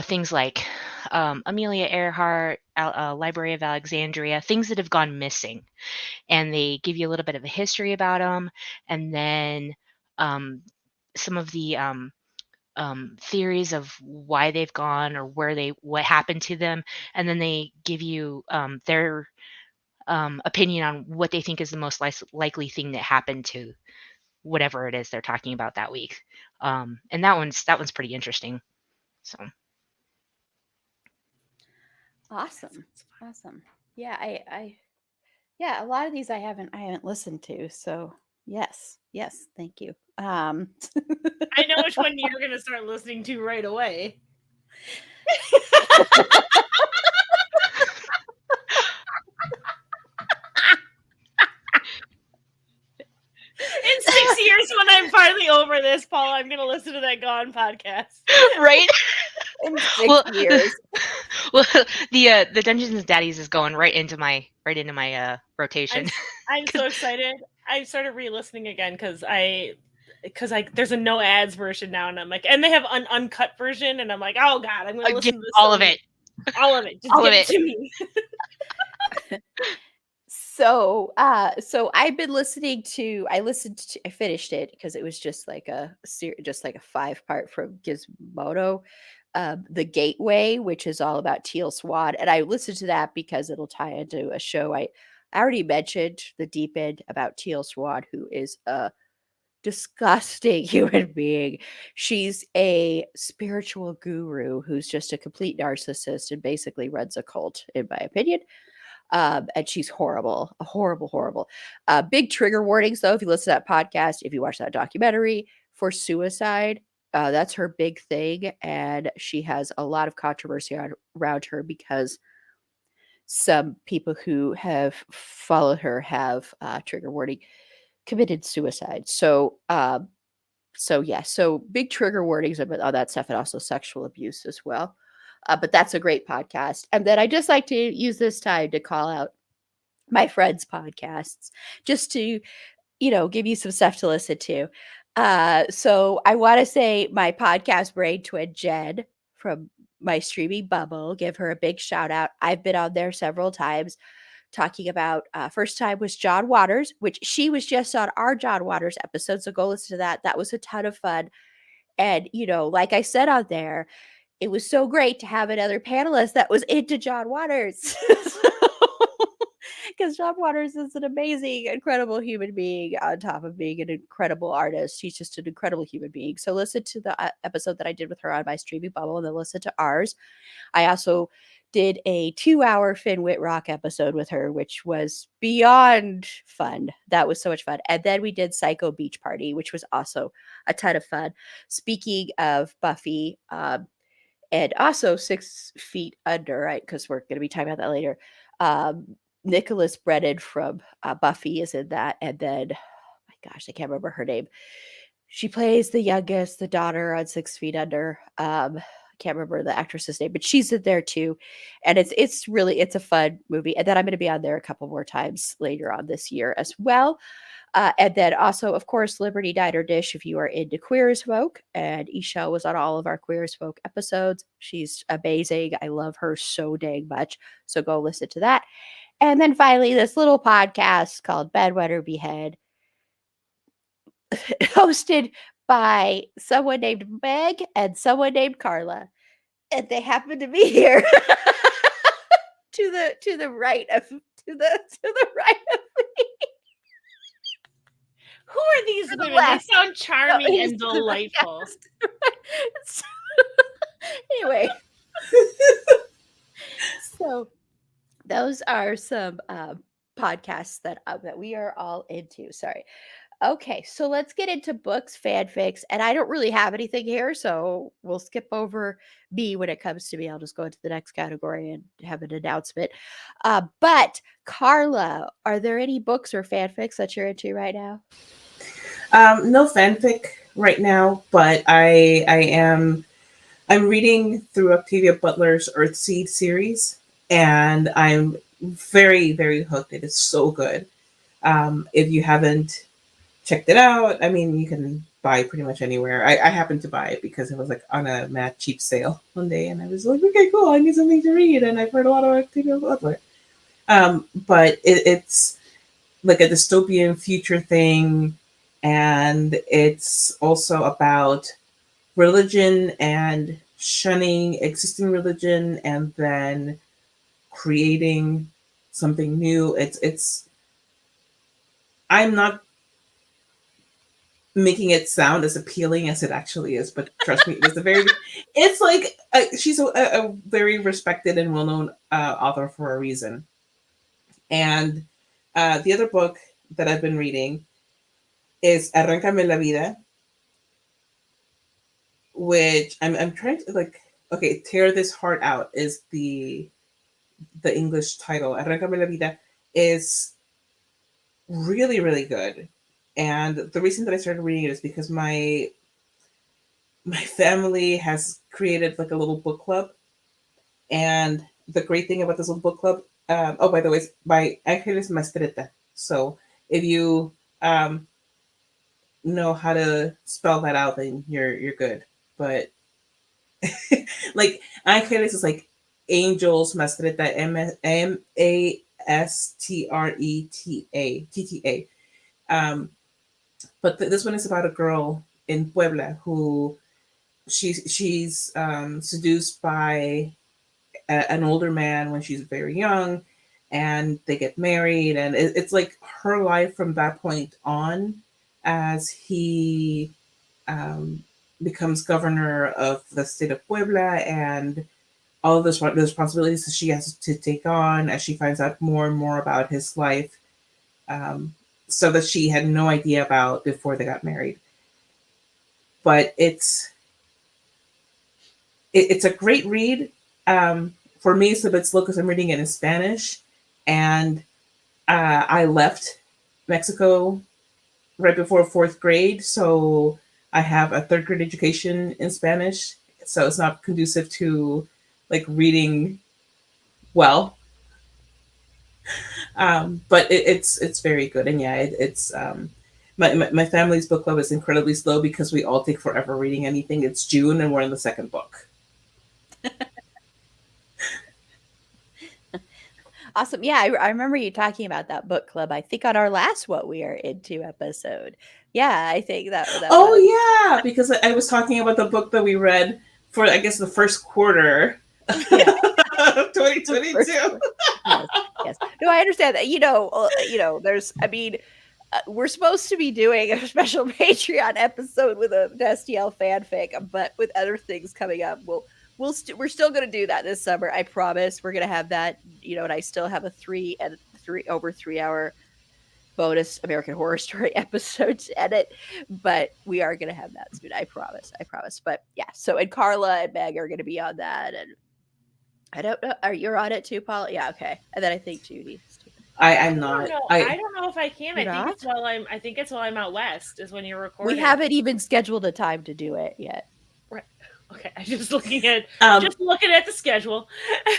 things like Amelia Earhart, Library of Alexandria, things that have gone missing, and they give you a little bit of a history about them, and then some of the theories of why they've gone or what happened to them, and then they give you their opinion on what they think is the most likely thing that happened to whatever it is they're talking about that week. And that one's pretty interesting. So Awesome. Yeah, yeah, a lot of these I haven't listened to. So yes, thank you. I know which one you're gonna start listening to right away. In 6 years, when I'm finally over this, Paul, I'm gonna listen to that Gone podcast. right. In 6 years. Well, the Dungeons and Daddies is going right into my rotation. I'm so excited. I started re-listening again because there's a no ads version now, and I'm like, and they have an uncut version, and I'm like, oh god, I'm gonna listen to this all of it. All of it. Just All give of it to me. So I've been listening to. I finished it because it was just like a 5-part from Gizmodo, The Gateway, which is all about teal swad, and I listened to that because it'll tie into a show I already mentioned, The Deep End, about teal swad, who is a disgusting human being. She's a spiritual guru who's just a complete narcissist and basically runs a cult, in my opinion. And she's horrible, horrible. Big trigger warnings, though, if you listen to that podcast, if you watch that documentary, for suicide. That's her big thing. And she has a lot of controversy around her because some people who have followed her have, trigger warning, committed suicide. So big trigger warnings on that stuff, and also sexual abuse as well. But that's a great podcast. And then I just like to use this time to call out my friends' podcasts, just to, give you some stuff to listen to. So I want to say my podcast brain twin, Jen, from my streaming bubble, give her a big shout out. I've been on there several times talking about, first time was John Waters, which she was just on our John Waters episode. So go listen to that. That was a ton of fun. And, like I said on there, it was so great to have another panelist that was into John Waters. Because John Waters is an amazing, incredible human being on top of being an incredible artist. He's just an incredible human being. So listen to the episode that I did with her on my streaming bubble, and then listen to ours. I also did a 2-hour Finn Whitrock episode with her, which was beyond fun. That was so much fun. And then we did Psycho Beach Party, which was also a ton of fun. Speaking of Buffy, and also 6 Feet Under, right? Because we're going to be talking about that later. Nicholas Brennan from Buffy is in that. And then, oh my gosh, I can't remember her name. She plays the daughter on 6 Feet Under. I can't remember the actress's name, but she's in there too. And it's a fun movie. And then I'm going to be on there a couple more times later on this year as well. And then also, of course, Liberty Diner Dish, if you are into Queer as Folk. And Isha was on all of our Queer as Folk episodes. She's amazing. I love her so dang much. So go listen to that. And then finally, this little podcast called Bedwetter Behead, hosted by someone named Meg and someone named Carla. And they happen to be here to the right of me. Who are these women? They sound charming and delightful. Anyway, so those are some podcasts that we are all into. Sorry. Okay, so let's get into books, fanfics, and I don't really have anything here, so we'll skip over B when it comes to me. I'll just go into the next category and have an announcement. But Carla, are there any books or fanfics that you're into right now? No fanfic right now, but I'm reading through Octavia Butler's Earthseed series, and I'm very, very hooked. It is so good. If you haven't checked it out, I mean, you can buy it pretty much anywhere. I happened to buy it because it was like on a mad cheap sale one day, and I was like, okay, cool, I need something to read, and I've heard a lot of Octavia Butler. But it's like a dystopian future thing, and it's also about religion and shunning existing religion and then creating something new. It's I'm not making it sound as appealing as it actually is, but trust me, it's like she's a very respected and well-known author for a reason. And the other book that I've been reading is Arráncame la Vida, which I'm trying to like, okay, Tear This Heart Out is the English title. Arráncame la Vida is really, really good. And the reason that I started reading it is because my family has created like a little book club. And the great thing about this little book club, oh, by the way, it's by Ángeles Mastretta. So if you know how to spell that out, then you're good. But like Ángeles is like angels, Mastretta, Mastretta. But this one is about a girl in Puebla who she's seduced by an older man when she's very young, and they get married, and it's like her life from that point on as he becomes governor of the state of Puebla, and all of the responsibilities that she has to take on as she finds out more and more about his life, so that she had no idea about before they got married. But it's a great read. For me, it's a bit slow because I'm reading it in Spanish, and I left Mexico right before fourth grade, so I have a third grade education in Spanish, so it's not conducive to like reading well. But it's very good, and yeah, it's my family's book club is incredibly slow because we all take forever reading anything. It's June, and we're in the second book. Awesome. Yeah, I remember you talking about that book club. I think on our last "What We Are Into" episode. Yeah, I think that Oh was. yeah, because I was talking about the book that we read for I guess the first quarter Yeah. of 2022. Yes, yes. No, I understand that. There's. I mean, we're supposed to be doing a special Patreon episode with a STL fanfic, but with other things coming up, we're still going to do that this summer. I promise. We're going to have that. And I still have a 3 hour bonus American Horror Story episode to edit, but we are going to have that soon. I promise. But yeah, so and Carla and Meg are going to be on that, and I don't know. Are you on it too, Paul? Yeah, okay. And then I think Judy. I'm not. I don't know if I can. You're I think not? it's while I'm out west is when you're recording. We haven't even scheduled a time to do it yet. Right. Okay, I'm just looking at the schedule.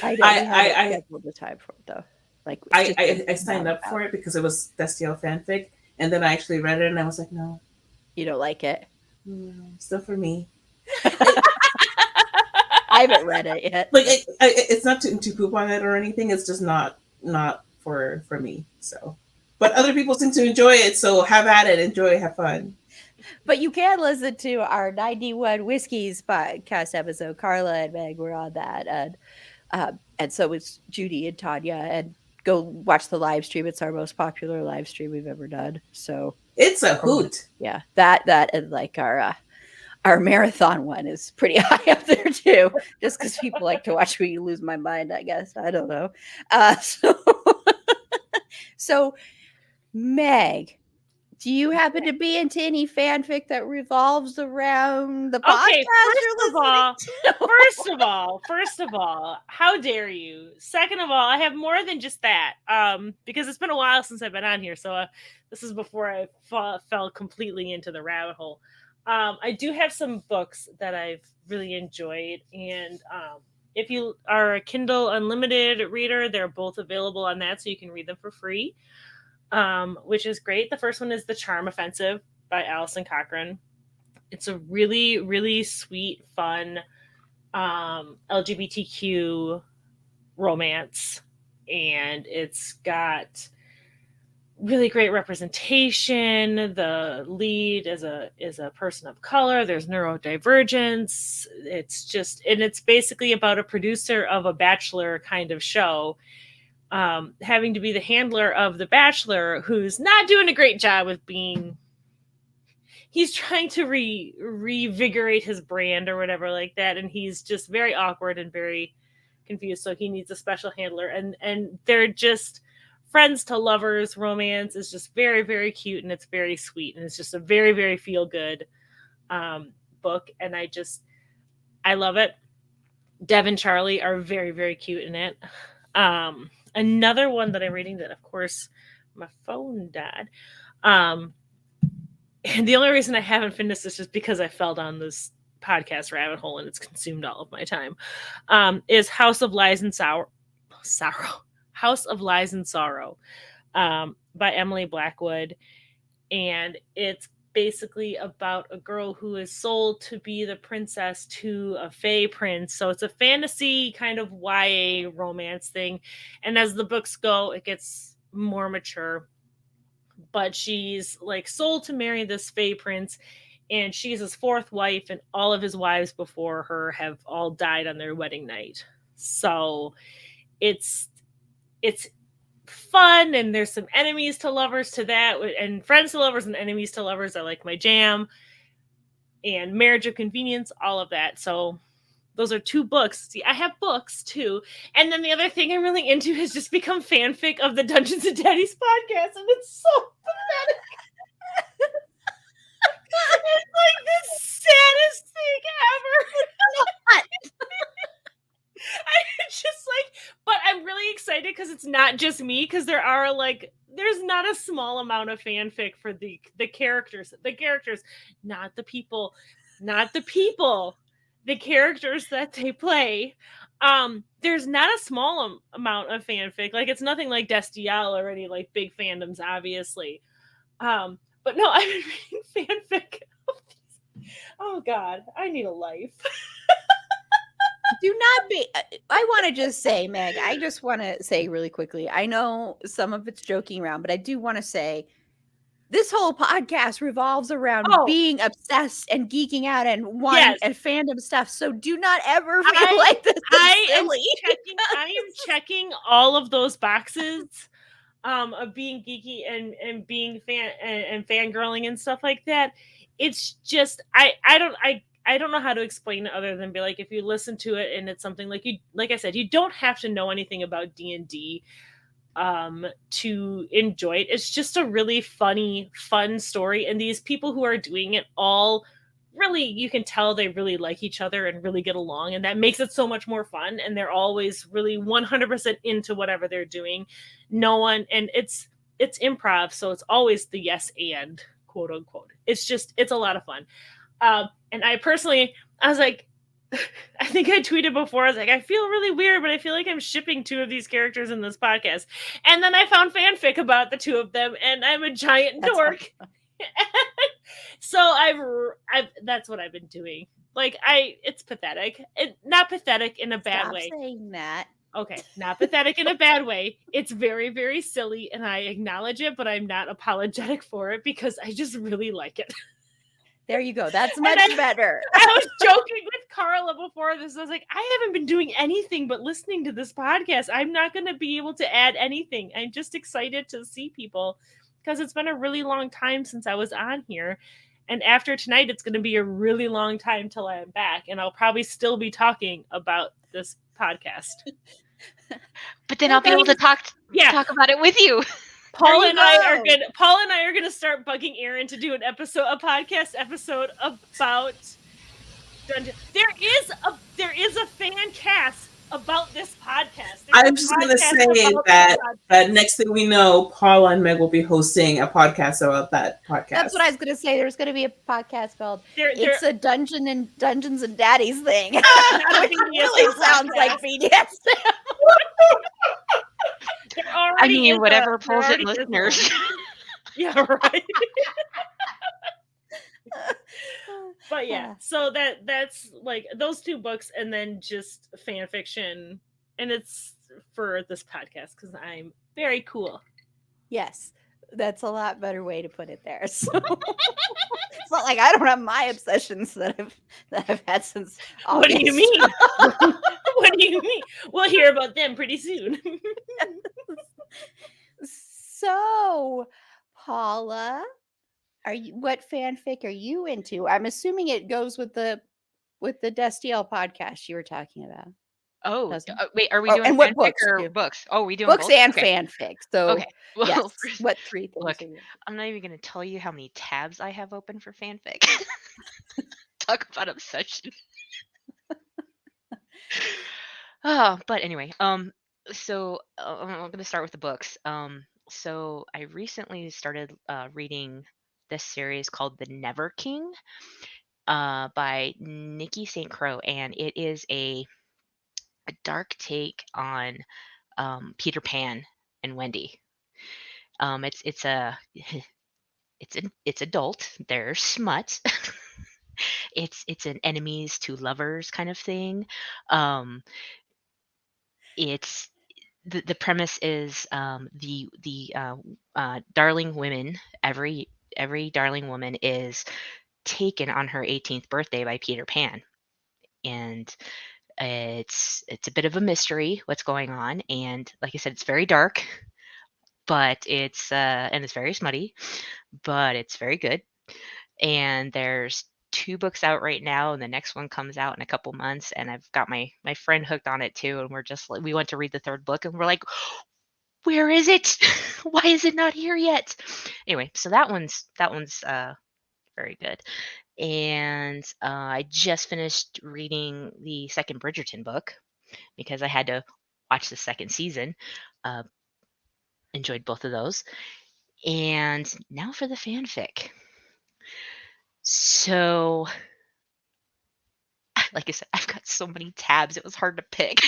I know we haven't scheduled the time for it though. Like I signed up for it because it was STL fanfic, and then I actually read it, and I was like, no, you don't like it. No, still for me. I haven't read it yet. Like it's not to poop on it or anything. It's just not for me. So, but other people seem to enjoy it. So have at it, enjoy, have fun. But you can listen to our 91 Whiskeys podcast episode. Carla and Meg were on that, and so was Judy and Tanya. And go watch the live stream. It's our most popular live stream we've ever done. So it's a hoot. Yeah, that and like our marathon one is pretty high up there too. Just because people like to watch me lose my mind, I guess. I don't know. So Meg, Do you happen to be into any fanfic that revolves around the podcast Okay, you're listening to? first of all, how dare you? Second of all, I have more than just that. Because it's been a while since I've been on here, so this is before I fell completely into the rabbit hole. I do have some books that I've really enjoyed, and if you are a Kindle Unlimited reader, they're both available on that, so you can read them for free, which is great. The first one is The Charm Offensive by Alison Cochran. It's a really, really sweet, fun LGBTQ romance, and it's got really great representation. The lead is a person of color. There's neurodivergence. It's basically about a producer of a Bachelor kind of show, having to be the handler of the Bachelor, who's not doing a great job with being. He's trying to revigorate his brand or whatever like that, and he's just very awkward and very confused. So he needs a special handler, and they're just friends to lovers romance. Is just very, very cute, and it's very sweet, and it's just a very, very feel good book, and I love it. Dev and Charlie are very, very cute in it. Another one that I'm reading that, of course, my phone died. And the only reason I haven't finished this is because I fell down this podcast rabbit hole and it's consumed all of my time. Is House of Lies and Sorrow. House of Lies and Sorrow by Emily Blackwood. And it's basically about a girl who is sold to be the princess to a fae prince. So it's a fantasy kind of YA romance thing. And as the books go, it gets more mature. But she's like sold to marry this fae prince, and she's his fourth wife, and all of his wives before her have all died on their wedding night. So it's fun, and there's some enemies to lovers to that, and friends to lovers and enemies to lovers are like my jam, and Marriage of Convenience, all of that. So those are two books. See, I have books too. And then the other thing I'm really into has just become fanfic of the Dungeons and Daddies podcast, and it's so pathetic. It's like the saddest thing ever. I just like, but I'm really excited because it's not just me, because there's not a small amount of fanfic for the characters, not the people, the characters that they play. There's not a small amount of fanfic. Like, it's nothing like Destiel or any like big fandoms, obviously. But no, I've been reading fanfic of these. Oh God, I need a life. Do not be. I want to just say, Meg, I just want to say really quickly, I know some of it's joking around, but I do want to say this whole podcast revolves around being obsessed and geeking out and wanting and fandom stuff. So do not ever feel like this is silly. I am checking all of those boxes of being geeky and being fangirling and stuff like that. It's just I don't know how to explain it other than be like, if you listen to it and it's something like I said, you don't have to know anything about D&D to enjoy it. It's just a really fun story, and these people who are doing it all really, you can tell they really like each other and really get along, and that makes it so much more fun, and they're always really 100% into whatever they're doing. And it's improv, so it's always the yes and quote unquote. It's a lot of fun. And I was like, I think I tweeted before, I was like, I feel really weird, but I feel like I'm shipping two of these characters in this podcast. And then I found fanfic about the two of them, and I'm a giant dork. So that's what I've been doing. Like, it's pathetic. Not pathetic in a bad way. Stop saying that. Okay, not pathetic in a bad way. It's very, very silly, and I acknowledge it, but I'm not apologetic for it because I just really like it. There you go. That's much better. I was joking with Carla before this. I was like, I haven't been doing anything but listening to this podcast. I'm not going to be able to add anything. I'm just excited to see people because it's been a really long time since I was on here. And after tonight, it's going to be a really long time till I'm back. And I'll probably still be talking about this podcast. But then I'll be able to talk about it with you. Paul and I are gonna start bugging Aaron to do a podcast episode about Dungeon. There is a fan cast about this podcast. I'm just going to say that next thing we know, Paul and Meg will be hosting a podcast about that podcast. That's what I was going to say. There's going to be a podcast called "It's a Dungeons and Daddies thing." Which really sounds like BDSM. I mean, whatever pulls in listeners. Yeah, right. But yeah, so that's like those two books, and then just fan fiction, and it's for this podcast because I'm very cool. Yes, that's a lot better way to put it there. So it's not like I don't have my obsessions that I've had since August. What do you mean? What do you mean? We'll hear about them pretty soon. So, Paula, what fanfic are you into? I'm assuming it goes with the Destiel podcast you were talking about. Oh, wait, are we doing and what fanfic or books? Oh, we doing books both? and Okay. fanfic. So, okay. Well, yes, what 3 things? Look, are you? I'm not even going to tell you how many tabs I have open for fanfic. Talk about obsession. But anyway, so I'm going to start with the books. So I recently started reading this series called The Never King by Nikki St. Croix, and it is a dark take on Peter Pan and Wendy. It's adult. There's smut. It's an enemies to lovers kind of thing. It's the premise is the darling women. Every darling woman is taken on her 18th birthday by Peter Pan, and it's a bit of a mystery what's going on. And like I said, it's very dark, but it's and it's very smutty, but it's very good. And there's 2 books out right now, and the next one comes out in a couple months, and I've got my friend hooked on it too, and we're just like, we went to read the 3rd book and we're like, where is it? Why is it not here yet? Anyway, so that one's very good. And I just finished reading the 2nd Bridgerton book because I had to watch the 2nd season. Enjoyed both of those. And now for the fanfic. So, like I said, I've got so many tabs, it was hard to pick.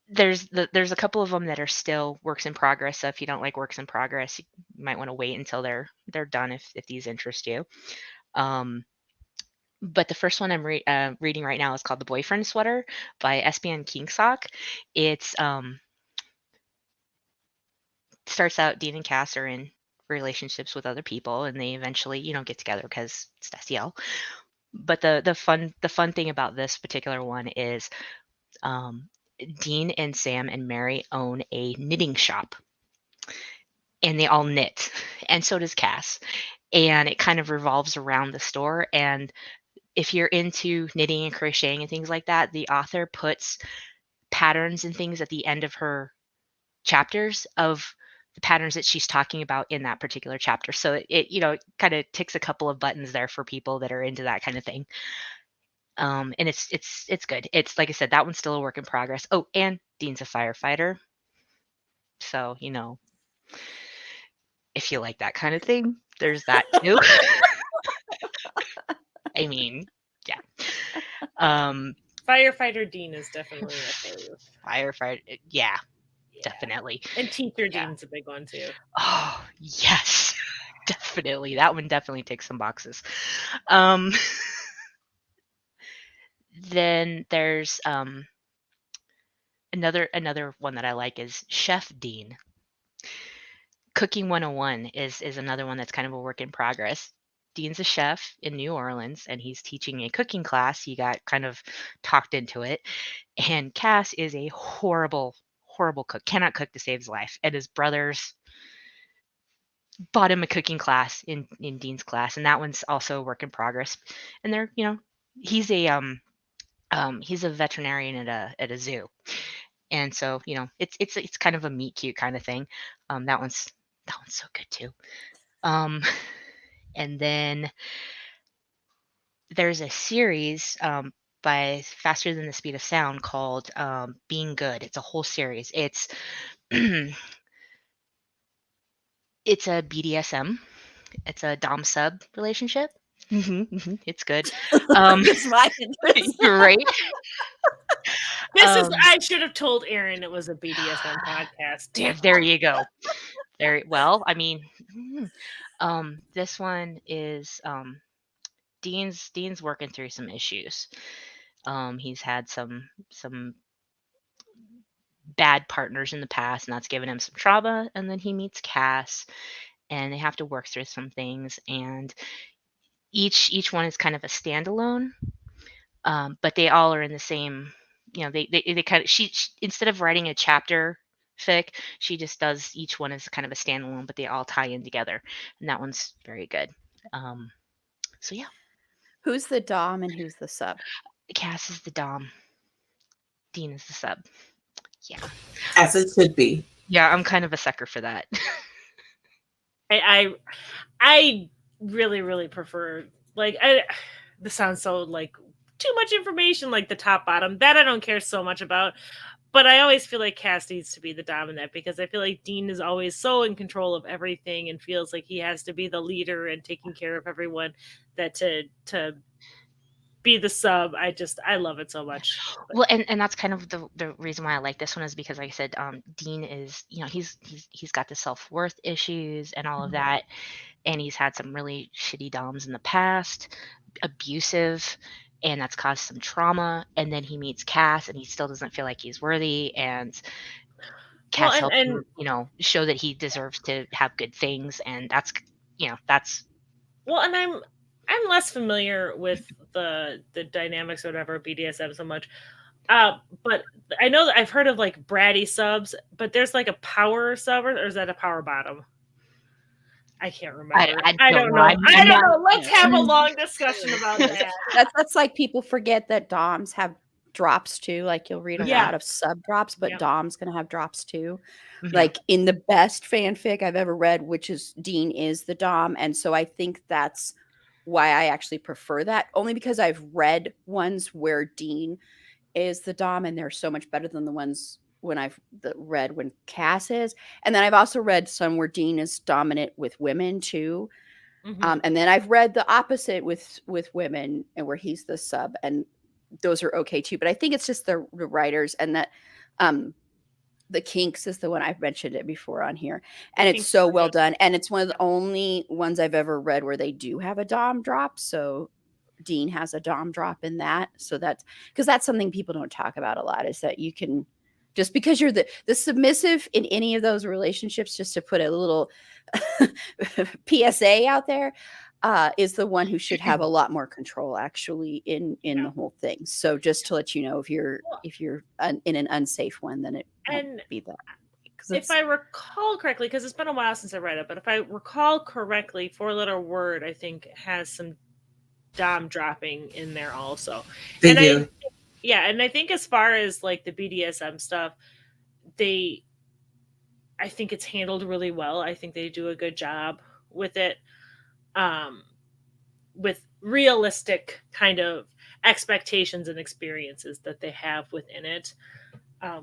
There's a couple of them that are still works in progress. So if you don't like works in progress, you might want to wait until they're done if these interest you. But the first one I'm reading right now is called The Boyfriend Sweater by SBN Kingsock. It's starts out Dean and Cass are in relationships with other people, and they eventually, get together because it's Destiel. But the fun thing about this particular one is Dean and Sam and Mary own a knitting shop, and they all knit, and so does Cass. And it kind of revolves around the store. And if you're into knitting and crocheting and things like that, the author puts patterns and things at the end of her chapters of the patterns that she's talking about in that particular chapter. So it kind of ticks a couple of buttons there for people that are into that kind of thing. And it's good. It's like I said, that one's still a work in progress. Oh, and Dean's a firefighter. So, if you like that kind of thing, there's that too. I mean, yeah. Firefighter Dean is definitely a favorite. Firefighter, yeah, definitely. And teacher Dean's a big one too. Oh, yes. Definitely. That one definitely ticks some boxes. Then there's another one that I like is Chef Dean. Cooking 101 is another one that's kind of a work in progress. Dean's a chef in New Orleans, and he's teaching a cooking class. He got kind of talked into it. And Cass is a horrible, horrible cook, cannot cook to save his life. And his brothers bought him a cooking class in Dean's class, and that one's also a work in progress. And they're, he's a veterinarian at a zoo. And so, it's kind of a meet cute kind of thing. That one's so good too. And then there's a series by Faster Than the Speed of Sound called Being Good. It's a whole series. It's it's a BDSM. It's a dom sub relationship. It's good. It's my interest. You're right. I should have told Aaron it was a BDSM podcast. Damn. There you go. Well, I mean, this one is Dean's working through some issues. He's had some bad partners in the past, and that's given him some trauma. And then he meets Cass, and they have to work through some things. And each one is kind of a standalone, but they all are in the same. They kind of she instead of writing a chapter fic, she just does each one as kind of a standalone, but they all tie in together, and that one's very good. So yeah. Who's the dom and who's the sub? Cass is the dom. Dean is the sub. Yeah. As it should be. Yeah, I'm kind of a sucker for that. I really, really prefer, like, this sounds so like too much information, like the top bottom. That I don't care so much about. But I always feel like Cass needs to be the dominant, because I feel like Dean is always so in control of everything and feels like he has to be the leader and taking care of everyone, that to be the sub, I love it so much. Well, and that's kind of the reason why I like this one, is because, like I said, Dean is, he's got the self-worth issues and all of that, and he's had some really shitty doms in the past, abusive, and that's caused some trauma. And then he meets Cass, and he still doesn't feel like he's worthy, and Cass helps him, show that he deserves to have good things, and that's. Well, and I'm less familiar with the dynamics or whatever BDSM so much, but I know that I've heard of like bratty subs, but there's like a power sub, or is that a power bottom? I can't remember. I don't know. I don't know. Let's have a long discussion about that. That's like, people forget that doms have drops too. Like, you'll read a lot of sub drops, but dom's gonna have drops too. Mm-hmm. Like in the best fanfic I've ever read, which is Dean is the dom, and so I think that's why I actually prefer that, only because I've read ones where Dean is the dom, and they're so much better than the ones when I've read when Cass is. And then I've also read some where Dean is dominant with women too. Mm-hmm. And then I've read the opposite with women, and where he's the sub, and those are okay too. But I think it's just the writers, and that the Kinks is the one I've mentioned it before on here, and it's so well done. And it's one of the only ones I've ever read where they do have a dom drop. So Dean has a dom drop in that. So that's because that's something people don't talk about a lot, is that you can, just because you're the submissive in any of those relationships, just to put a little PSA out there, is the one who should have a lot more control actually in the whole thing. So just to let you know, if you're in an unsafe one, then it won't be that. If I recall correctly, because it's been a while since I read it, but if I recall correctly, 4-letter word I think has some dom dropping in there also. They do. And I think as far as like the BDSM stuff, I think it's handled really well. I think they do a good job with it. With realistic kind of expectations and experiences that they have within it,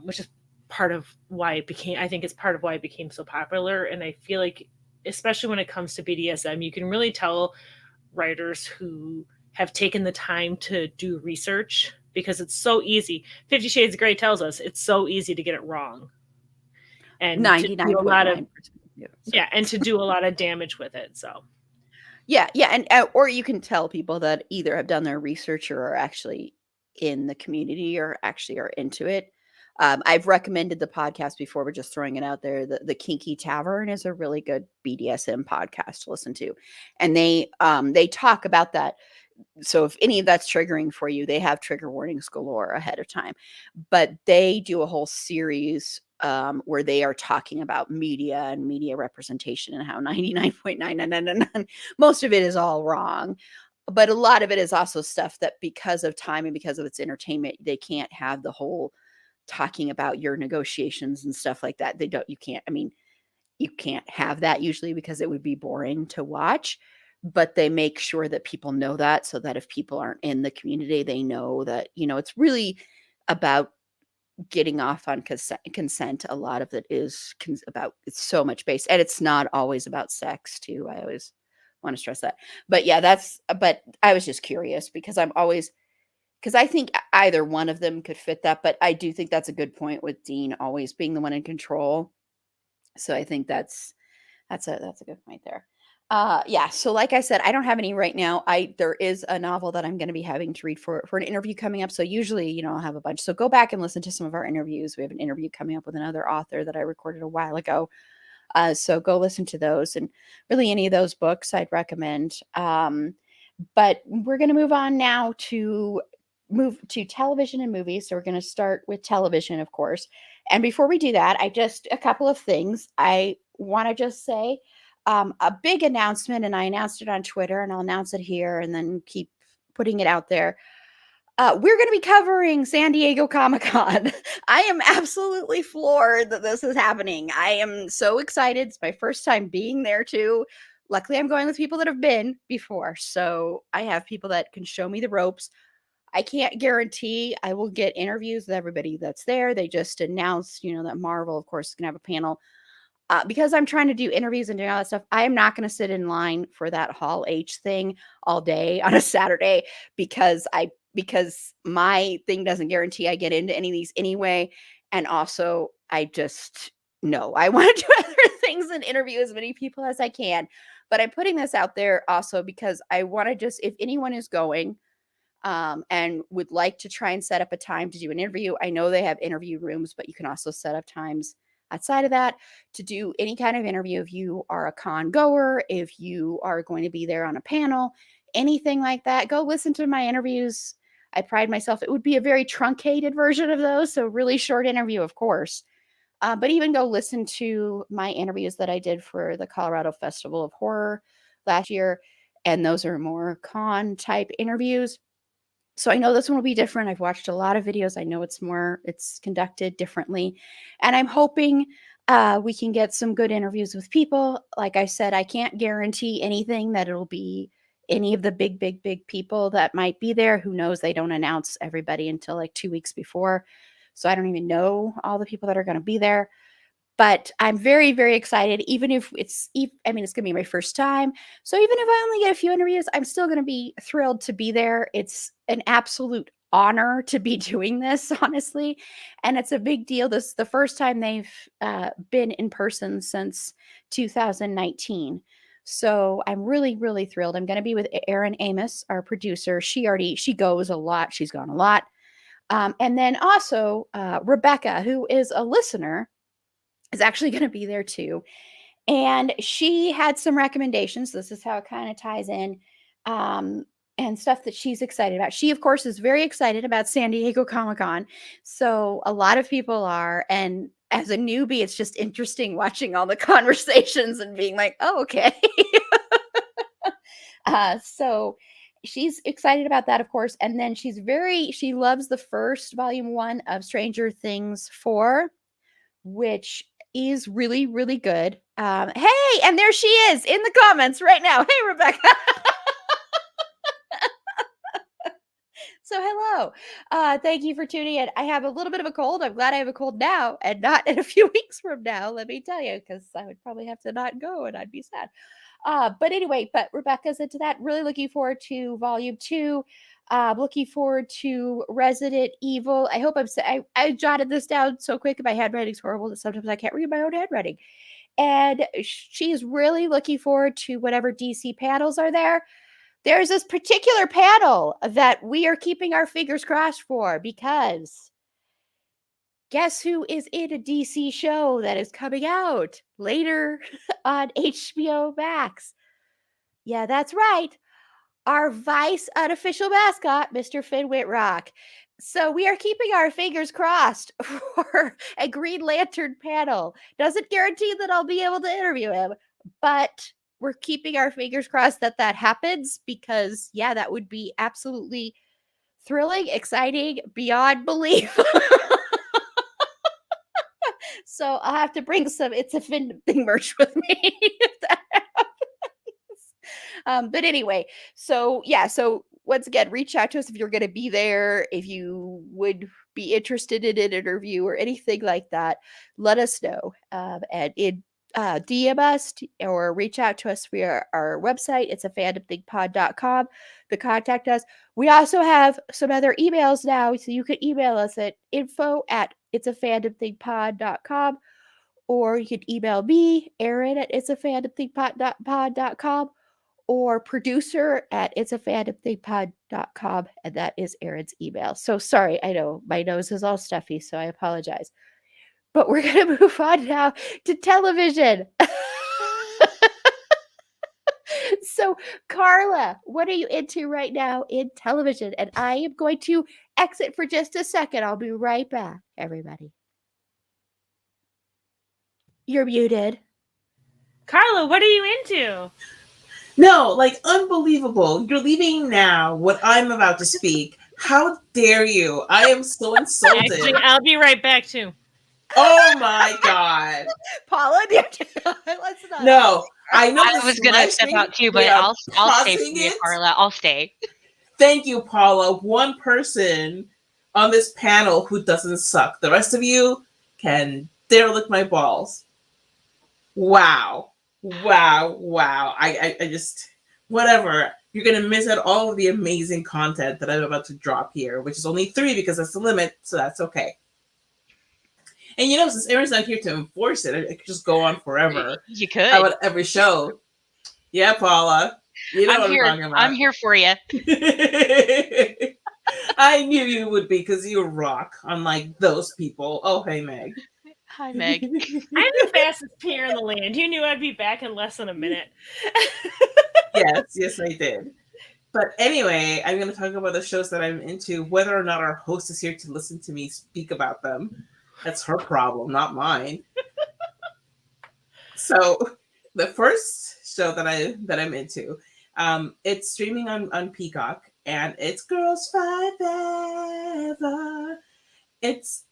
which is part of why it became so popular. And I feel like, especially when it comes to BDSM, you can really tell writers who have taken the time to do research, because it's so easy. 50 Shades of Grey tells us it's so easy to get it wrong. And 99.9%. And to do a lot of damage with it. So Yeah, and or you can tell people that either have done their research or are actually in the community or actually are into it. I've recommended the podcast before, but just throwing it out there. The Kinky Tavern is a really good BDSM podcast to listen to, and they talk about that. So if any of that's triggering for you, they have trigger warnings galore ahead of time. But they do a whole series where they are talking about media and media representation, and how 99.999 most of it is all wrong. But a lot of it is also stuff that, because of time and because of its entertainment, they can't have the whole talking about your negotiations and stuff like that. You can't have that usually because it would be boring to watch, but they make sure that people know that, so that if people aren't in the community, they know that, it's really about getting off on consent. A lot of it is it's so much based, and it's not always about sex too. I always want to stress that. But yeah, but I was just curious because I think either one of them could fit that, but I do think that's a good point with Dean always being the one in control. So I think that's a good point there. Yeah. So like I said, I don't have any right now. There is a novel that I'm going to be having to read for an interview coming up. So usually, I'll have a bunch. So go back and listen to some of our interviews. We have an interview coming up with another author that I recorded a while ago. So go listen to those, and really any of those books I'd recommend. But we're going to move on now to television and movies. So we're going to start with television, of course. And before we do that, a couple of things I want to just say. A big announcement, and I announced it on Twitter, and I'll announce it here and then keep putting it out there. We're going to be covering San Diego Comic-Con. I am absolutely floored that this is happening. I am so excited. It's my first time being there too. Luckily, I'm going with people that have been before, so I have people that can show me the ropes. I can't guarantee I will get interviews with everybody that's there. They just announced, that Marvel, of course, is going to have a panel. Because I'm trying to do interviews and doing all that stuff, I am not going to sit in line for that Hall H thing all day on a Saturday because my thing doesn't guarantee I get into any of these anyway. And also, I just no, I want to do other things and interview as many people as I can. But I'm putting this out there also because I want to if anyone is going and would like to try and set up a time to do an interview, I know they have interview rooms, but you can also set up times outside of that to do any kind of interview. If you are a con goer, if you are going to be there on a panel, anything like that, go listen to my interviews. I pride myself. It would be a very truncated version of those, so really short interview, of course. But even go listen to my interviews that I did for the Colorado Festival of Horror last year, and those are more con type interviews. So I know this one will be different. I've watched a lot of videos. I know it's conducted differently. And I'm hoping we can get some good interviews with people. Like I said, I can't guarantee anything that it'll be any of the big people that might be there. Who knows? They don't announce everybody until like 2 weeks before. So I don't even know all the people that are going to be there. But I'm very, very excited, even if it's going to be my first time. So even if I only get a few interviews, I'm still going to be thrilled to be there. It's an absolute honor to be doing this, honestly. And it's a big deal. This is the first time they've been in person since 2019. So I'm really, really thrilled. I'm going to be with Erin Amos, our producer. She goes a lot. She's gone a lot. And then also Rebecca, who is a listener, is actually going to be there too. And she had some recommendations. This is how it kind of ties in and stuff that she's excited about. She, of course, is very excited about San Diego Comic-Con. So a lot of people are. And as a newbie, it's just interesting watching all the conversations and being like, oh, okay. So she's excited about that, of course. And then she loves the first volume 1 of Stranger Things 4, which is really, really good. Hey, and there she is in the comments right now. Hey, Rebecca. So hello. Thank you for tuning in. I have a little bit of a cold. I'm glad I have a cold now and not in a few weeks from now, let me tell you, because I would probably have to not go and I'd be sad. But anyway, Rebecca's into that. Really looking forward to volume 2. Looking forward to Resident Evil. I hope I jotted this down so quick. My handwriting's horrible that sometimes I can't read my own handwriting. And she's really looking forward to whatever DC panels are there. There's this particular panel that we are keeping our fingers crossed for, because guess who is in a DC show that is coming out later on HBO Max? Yeah, that's right. Our Vice unofficial mascot, Mr. Finn Whitrock. So we are keeping our fingers crossed for a Green Lantern panel. Doesn't guarantee that I'll be able to interview him, but we're keeping our fingers crossed that happens, because, yeah, that would be absolutely thrilling, exciting, beyond belief. So I'll have to bring some It's a Fin thing merch with me if that happens. But anyway, so yeah, so once again, reach out to us if you're going to be there, if you would be interested in an interview or anything like that. Let us know, and DM us or reach out to us via our website. It's a fandomthingpod.com to contact us. We also have some other emails now, so you can email us at info@itsafandomthingpod.com, or you can email me, Erin, at itsafandomthingpod.com, or producer at itsafandomthingpod.com, and that is Erin's email. So sorry, I know my nose is all stuffy, so I apologize. But we're going to move on now to television. So, Carla, what are you into right now in television? And I am going to exit for just a second. I'll be right back, everybody. You're muted. Carla, what are you into? No, like unbelievable. You're leaving now what I'm about to speak. How dare you? I am so insulted. Actually, I'll be right back too. Oh my God. Paula, let's not. No, I know I was gonna step out too, but I'll stay for you, Carla. I'll stay. Thank you, Paula. One person on this panel who doesn't suck. The rest of you can derelict my balls. Wow. I just, whatever. You're going to miss out all of the amazing content that I'm about to drop here, which is only 3 because that's the limit. So that's okay. And since Erin's not here to enforce it, I could just go on forever. You could. About every show. Yeah, Paula. You know what I'm talking about. I'm here for you. I knew you would be because you rock, unlike those people. Oh, hey, Meg. Hi, Meg. I'm the fastest peer in the land. You knew I'd be back in less than a minute. Yes, I did. But anyway, I'm going to talk about the shows that I'm into, whether or not our host is here to listen to me speak about them. That's her problem, not mine. So the first show that I'm into, it's streaming on Peacock, and it's Girls Five Ever. It's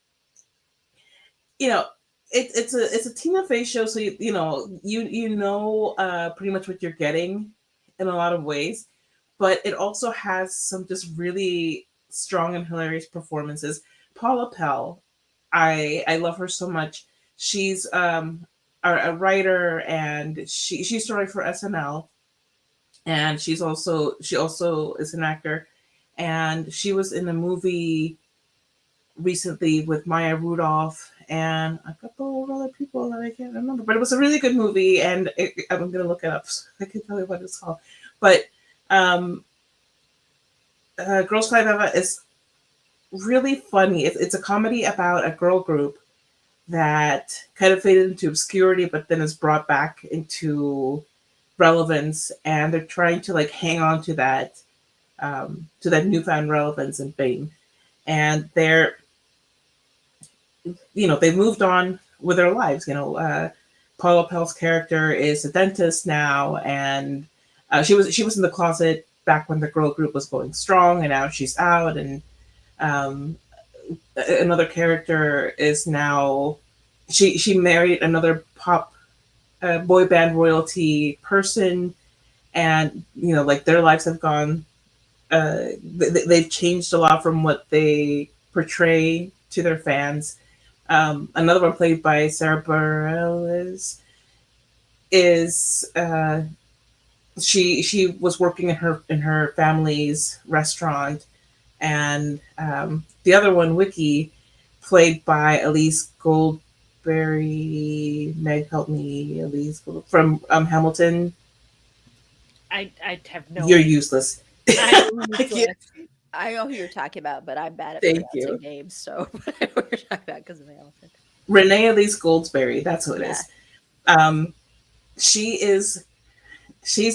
it's a Tina Fey show, so you know pretty much what you're getting in a lot of ways, but it also has some just really strong and hilarious performances. Paula Pell, I love her so much. She's a writer, and she started for SNL, and she also is an actor, and she was in a movie recently with Maya Rudolph and a couple of other people that I can't remember, but it was a really good movie, and I'm going to look it up so I can tell you what it's called. But Girls Five Eva is really funny. It's a comedy about a girl group that kind of faded into obscurity, but then is brought back into relevance, and they're trying to like hang on to that newfound relevance and fame. And they've moved on with their lives. Paula Pell's character is a dentist now, and she was in the closet back when the girl group was going strong, and now she's out. And another character is now she married another pop boy band royalty person, and their lives have gone. They've changed a lot from what they portray to their fans. Another one played by Sarah Bareilles is she was working in her family's restaurant, and the other one, Wiki, played by Elise Goldberry. Meg, help me, Elise from Hamilton. I have no. You're useless. I know who you're talking about, but I'm bad at Thank pronouncing names, so I know what you're talking about because of Hamilton. Renee Elise Goldsberry, that's who it is. She's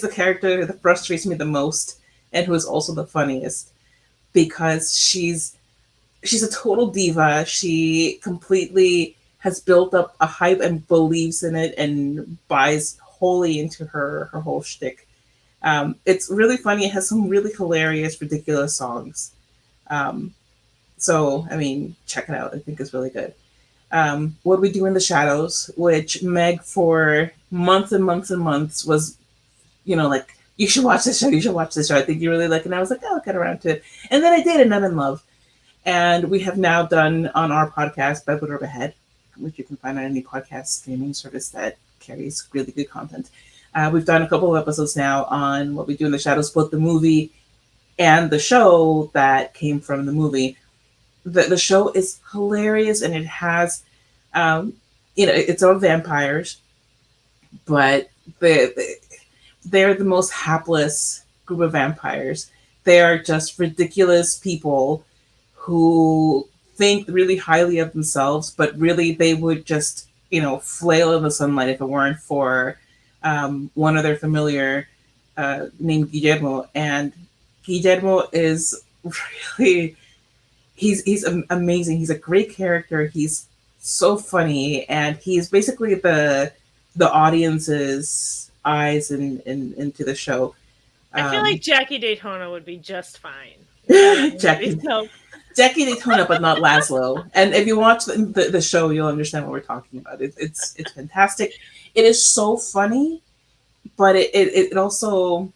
the character that frustrates me the most, and who is also the funniest, because she's a total diva. She completely has built up a hype and believes in it and buys wholly into her whole shtick. It's really funny. It has some really hilarious, ridiculous songs. So, I mean, check it out. I think it's really good. What We Do in the Shadows, which Meg for months and months and months was, like, you should watch this show. You should watch this show. I think you really like it. And I was like, oh, I'll get around to it. And then I did, and I'm in love. And we have now done on our podcast, Bedwood or Behead, which you can find on any podcast streaming service that carries really good content. We've done a couple of episodes now on What We Do in the Shadows, both the movie and the show that came from the movie. The show is hilarious, and it has, it's all vampires, but they're the most hapless group of vampires. They are just ridiculous people who think really highly of themselves, but really they would just, flail in the sunlight if it weren't for one of their familiar named Guillermo. And Guillermo is really, he's amazing. He's a great character. He's so funny, and he's basically the audience's eyes into the show. I feel like Jackie Daytona would be just fine. Jackie Daytona, but not Laszlo. And if you watch the show, you'll understand what we're talking about. It's fantastic. It is so funny, but it also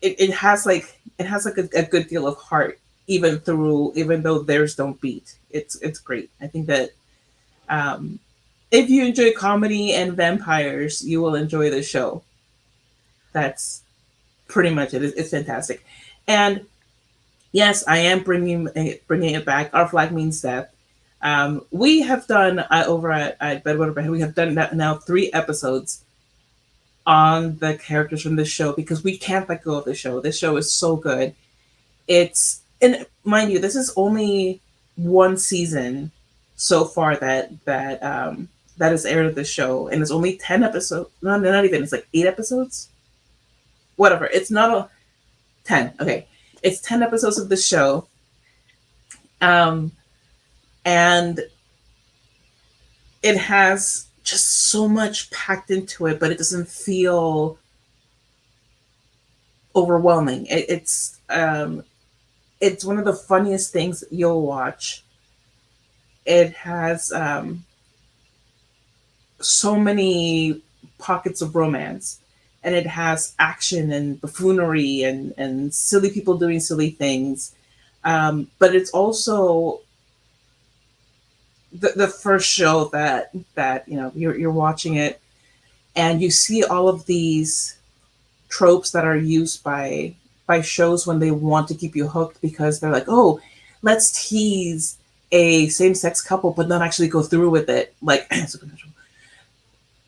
it has like a good deal of heart, even though theirs don't beat. It's great. I think that if you enjoy comedy and vampires, you will enjoy the show. That's pretty much it. It's fantastic. And yes, I am bringing it back. Our Flag Means Death. We have done over at Bedwater Behead, we have done now 3 episodes on the characters from this show because we can't let go of the show. This show is so good. And mind you, this is only one season so far that has aired of the show, and it's only 10 episodes. No, not even. It's like 8 episodes. Whatever. It's not a 10. Okay, it's 10 episodes of the show, and it has just so much packed into it, but it doesn't feel overwhelming. It's one of the funniest things you'll watch. It has so many pockets of romance, and it has action and buffoonery and silly people doing silly things. But it's also the first show that you're watching it, and you see all of these tropes that are used by shows when they want to keep you hooked, because they're like, oh, let's tease a same-sex couple but not actually go through with it, like Supernatural.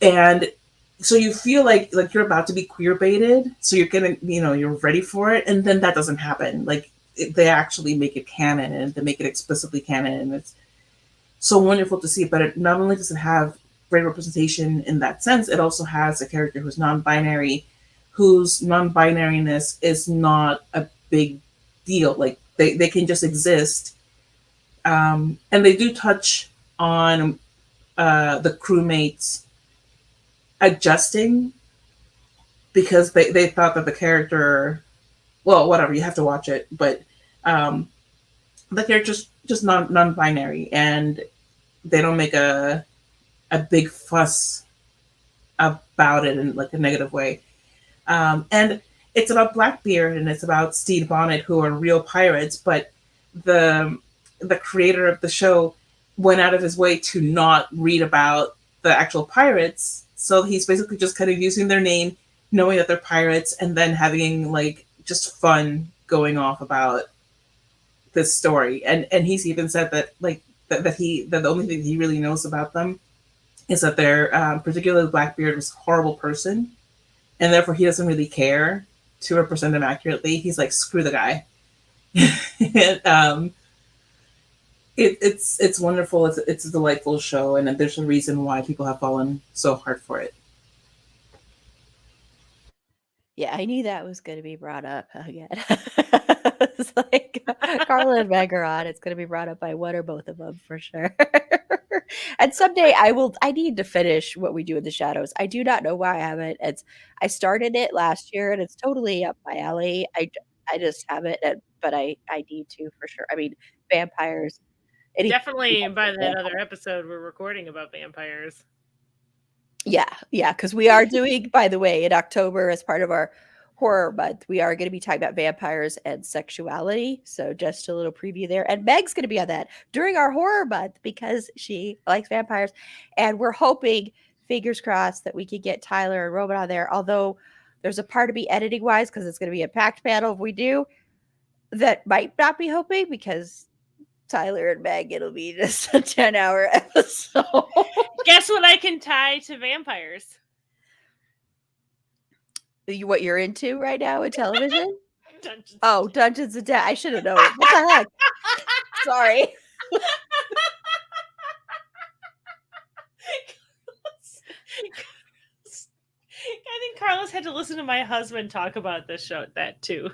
And so you feel like you're about to be queer baited, so you're gonna, you're ready for it, and then that doesn't happen. Like they actually make it canon, and they make it explicitly canon, and it's so wonderful to see. But it not only does it have great representation in that sense, it also has a character who's non-binary, whose non-binariness is not a big deal. Like they can just exist. And they do touch on the crewmates adjusting, because they thought that the character, well, whatever, you have to watch it, but the character's just non-binary, and they don't make a big fuss about it in like a negative way. And it's about Blackbeard, and it's about Stede Bonnet, who are real pirates, but the creator of the show went out of his way to not read about the actual pirates. So he's basically just kind of using their name, knowing that they're pirates, and then having like just fun going off about this story. And he's even said that that the only thing he really knows about them is that they're particularly Blackbeard was a horrible person, and therefore he doesn't really care to represent him accurately. He's like, screw the guy. And, it's wonderful. It's a delightful show, and there's a reason why people have fallen so hard for it. Yeah, I knew that was going to be brought up again. It's like Carla and Meg are on. It's going to be brought up by one or both of them for sure. And someday I need to finish What We Do in the Shadows. I do not know why I haven't. I started it last year, and it's totally up my alley. I just haven't, but I need to for sure. I mean, vampires. Definitely by that other episode we're recording about vampires. Yeah, because we are doing, by the way, in October as part of our horror month, we are going to be talking about vampires and sexuality. So just a little preview there. And Meg's going to be on that during our horror month because she likes vampires. And we're hoping, fingers crossed, that we could get Tyler and Roman on there. Although there's a part of me editing wise, because it's going to be a packed panel if we do, that might not be hoping because Tyler and Meg, it'll be just a 10-hour episode. Guess what I can tie to vampires? What you're into right now in television? Dungeons. Oh, Dungeons and Dragons. I should have known. What the heck? Sorry. I think Carlos had to listen to my husband talk about this show, that too.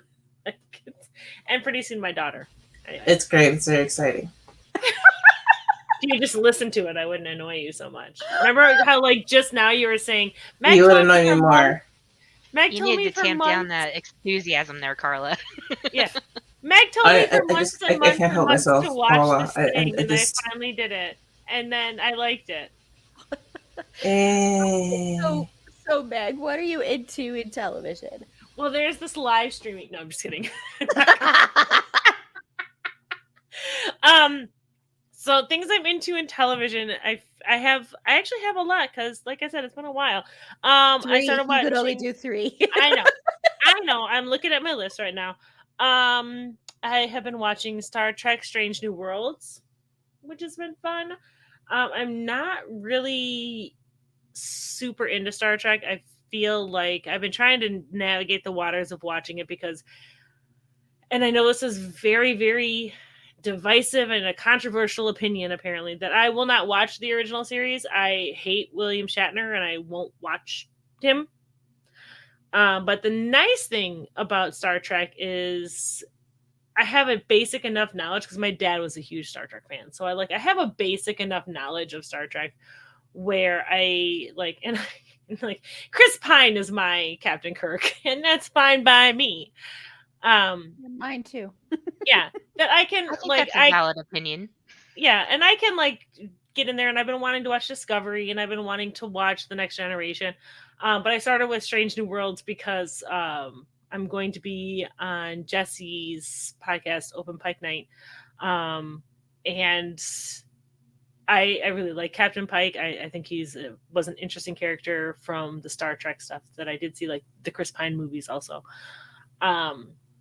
And pretty soon my daughter. Anyway. It's great. It's very exciting. If you just listen to it, I wouldn't annoy you so much. Remember how, like, just now you were saying, Meg You would told annoy me more. Meg You told me need to for tamp months. down that enthusiasm there, Carla. Yeah. Meg told me for months I and months can't and help months myself, to watch Paula. this thing, and just- I finally did it. And then I liked it. So Meg, what are you into in television? Well, there's this live streaming. No, I'm just kidding. So things I'm into in television, I actually have a lot because, like I said, it's been a while. I started watching. You could only do 3. I know. I'm looking at my list right now. I have been watching Star Trek: Strange New Worlds, which has been fun. I'm not really super into Star Trek. I feel like I've been trying to navigate the waters of watching it because, and I know this is very, very divisive and a controversial opinion, apparently, that I will not watch the original series. I hate William Shatner and I won't watch him. But the nice thing about Star Trek is I have a basic enough knowledge because my dad was a huge Star Trek fan. So I have a basic enough knowledge of Star Trek where I like, and like Chris Pine is my Captain Kirk, and that's fine by me. Mine too. Yeah, that I can I think like that's a valid opinion. Yeah, and I can like get in there, and I've been wanting to watch Discovery, and I've been wanting to watch The Next Generation. But I started with Strange New Worlds because I'm going to be on Jesse's podcast, Open Pike Night, and I really like Captain Pike. I think was an interesting character from the Star Trek stuff that I did see, like the Chris Pine movies also.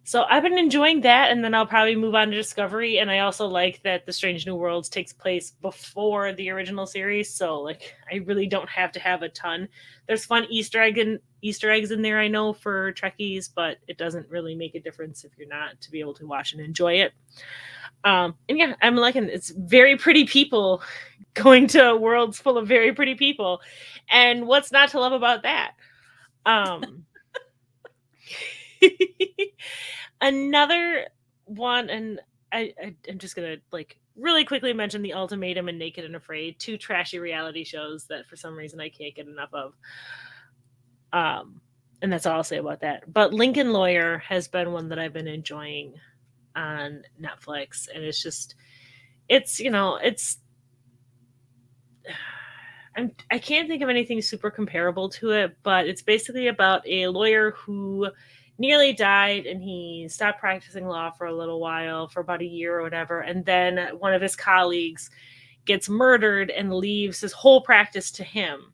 So I've been enjoying that, and then I'll probably move on to Discovery. And I also like that the Strange New Worlds takes place before the original series, so like I really don't have to have a ton. There's fun Easter eggs in there, I know, for Trekkies, but it doesn't really make a difference if you're not to be able to watch and enjoy it. And yeah, I'm liking it. It's very pretty people going to worlds full of very pretty people, and what's not to love about that? Another one, and I'm just gonna like really quickly mention The Ultimatum and Naked and Afraid, 2 trashy reality shows that for some reason I can't get enough of. And that's all I'll say about that. But Lincoln Lawyer has been one that I've been enjoying on Netflix, and I can't think of anything super comparable to it, but it's basically about a lawyer who nearly died, and he stopped practicing law for a little while, for about a year or whatever, and then one of his colleagues gets murdered and leaves his whole practice to him.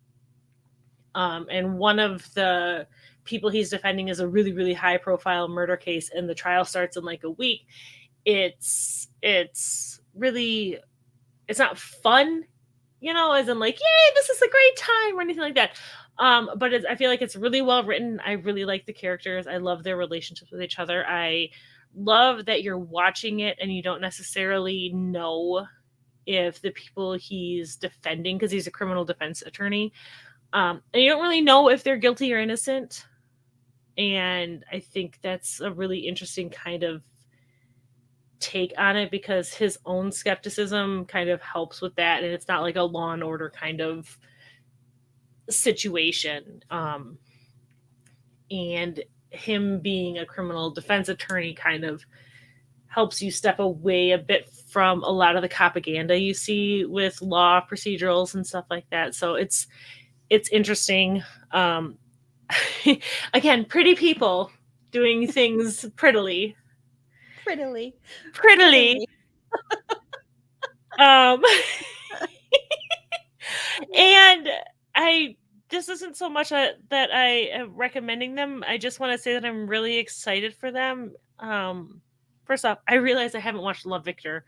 And one of the people he's defending is a really, really high profile murder case, and the trial starts in like a week. It's not fun, as in like, yay, this is a great time or anything like that. But I feel like it's really well written. I really like the characters. I love their relationships with each other. I love that you're watching it and you don't necessarily know if the people he's defending, because he's a criminal defense attorney, and you don't really know if they're guilty or innocent. And I think that's a really interesting kind of take on it, because his own skepticism kind of helps with that, and it's not like a Law and Order kind of situation. And him being a criminal defense attorney kind of helps you step away a bit from a lot of the propaganda you see with law procedurals and stuff like that. So it's interesting. Again, pretty people doing things prettily. Um, and this isn't so much that I am recommending them. I just want to say that I'm really excited for them. First off, I realize I haven't watched Love Victor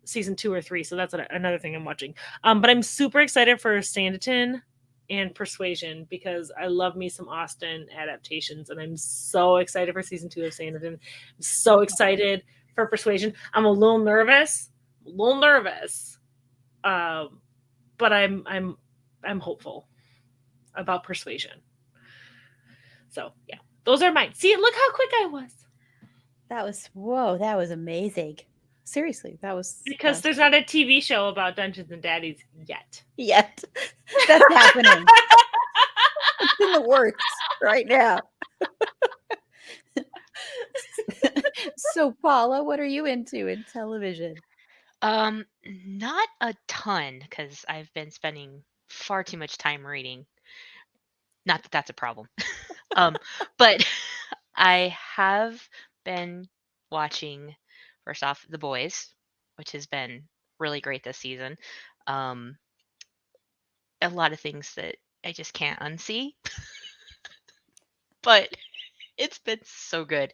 season 2 or 3, so that's another thing I'm watching. But I'm super excited for Sanditon and Persuasion because I love me some Austen adaptations, and I'm so excited for season 2 of Sanditon. I'm so excited for Persuasion. I'm a little nervous, but I'm hopeful about Persuasion. So yeah, those are mine. See, look how quick I was. That was amazing. Seriously, that was because there's not a TV show about Dungeons and Daddies yet. That's happening. It's in the works right now. So, Paula, what are you into in television? Not a ton, because I've been spending far too much time reading. Not that that's a problem. But I have been watching, first off, The Boys, which has been really great this season. A lot of things that I just can't unsee. But it's been so good.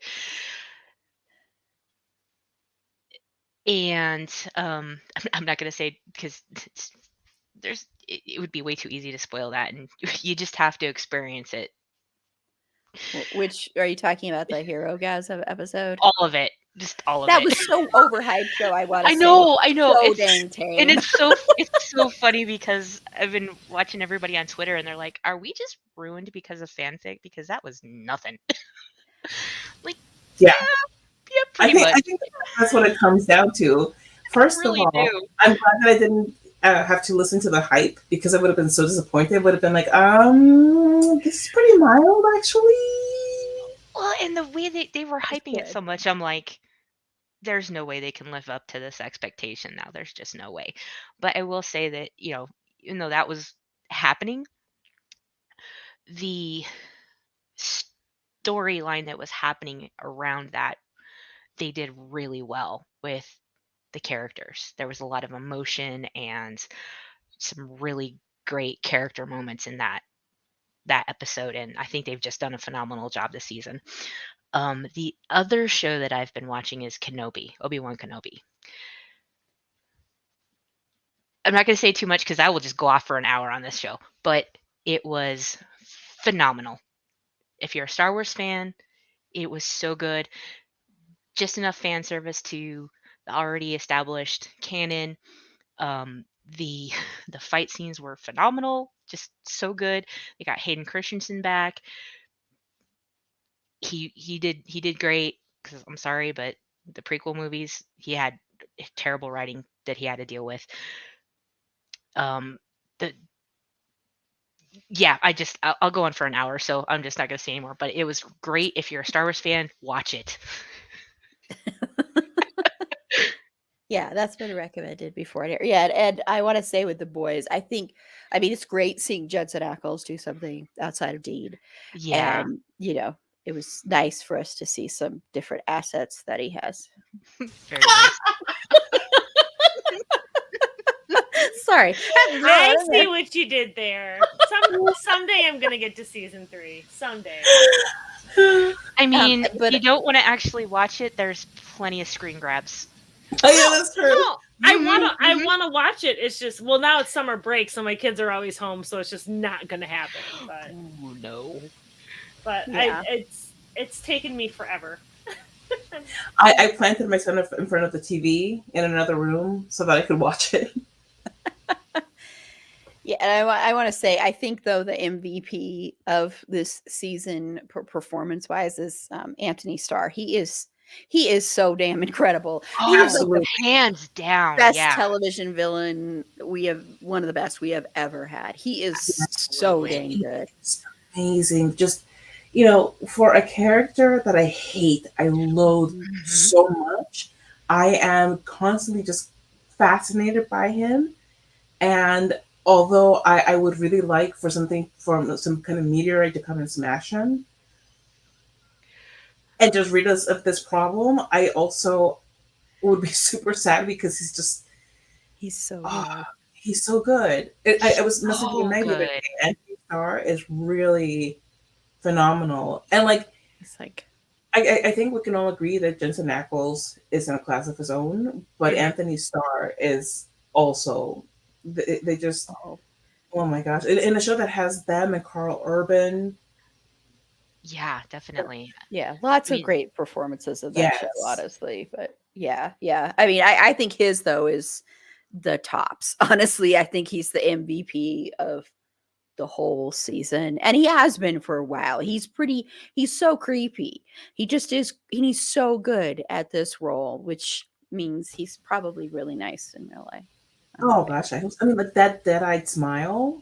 And I'm not going to say, because it would be way too easy to spoil that, and you just have to experience it. Which are you talking about? The Hero Gasm episode? All of it. Just all of it. That was so overhyped, though. I know. So it's dang tame. And it's so funny because I've been watching everybody on Twitter, and they're like, "Are we just ruined because of fanfic? Because that was nothing." Like, yeah, pretty much. I think that's what it comes down to. First of all, I'm glad that I didn't have to listen to the hype, because I would have been so disappointed. I would have been like, this is pretty mild, actually. Well, and the way they were hyping it so much, I'm like, there's no way they can live up to this expectation now. There's just no way. But I will say that, even though that was happening, the storyline that was happening around that, they did really well with the characters. There was a lot of emotion and some really great character moments in that episode, and I think they've just done a phenomenal job this season. The other show that I've been watching is Obi-Wan Kenobi. I'm not going to say too much because I will just go off for an hour on this show, but it was phenomenal. If you're a Star Wars fan, it was so good. Just enough fan service to the already established canon. The fight scenes were phenomenal, just so good. They got Hayden Christensen back. He did great, because I'm sorry, but the prequel movies, he had terrible writing that he had to deal with. I'll go on for an hour, so I'm just not going to say anymore. But it was great. If you're a Star Wars fan, watch it. Yeah, that's been recommended before. Yeah, and I want to say with The Boys, I mean, it's great seeing Jensen Ackles do something outside of Dean. Yeah. And, it was nice for us to see some different assets that he has. Very nice. Sorry. I see what you did there. Someday I'm going to get to season 3. Someday. I mean, if you don't want to actually watch it, there's plenty of screen grabs. Oh yeah, that's true. No, I want to watch it. It's just, well, now it's summer break, so my kids are always home, so it's just not going to happen. But ooh, no. But yeah. It's taken me forever. I planted my son in front of the TV in another room so that I could watch it. Yeah, and I want to say, I think, though, the MVP of this season, performance-wise, is Anthony Starr. He is so damn incredible. Oh, absolutely, hands down. Best television villain one of the best we have ever had. He is so dang good. It's amazing. Just, for a character that I hate, I loathe so much. I am constantly just fascinated by him. And although I would really like for something from some kind of meteorite to come and smash him and just rid us of this problem, I also would be super sad because He's so ah, good. he's so good. I was messaging him So the other day, good. and his star is really phenomenal. And like, He's like, I think we can all agree that Jensen Ackles is in a class of his own, but Mhm. Anthony Starr is also. They just, oh, oh my gosh, in a show that has them and Carl Urban. Yeah, definitely. yeah, lots I of mean, great performances of that show, Yes. honestly. But yeah. I mean, I think his though is the tops. Honestly, I think he's the MVP of the whole season, and he has been for a while. He's so creepy. He just is, and he's so good at this role, which means he's probably really nice in real life. Oh gosh, I mean, like that dead-eyed smile.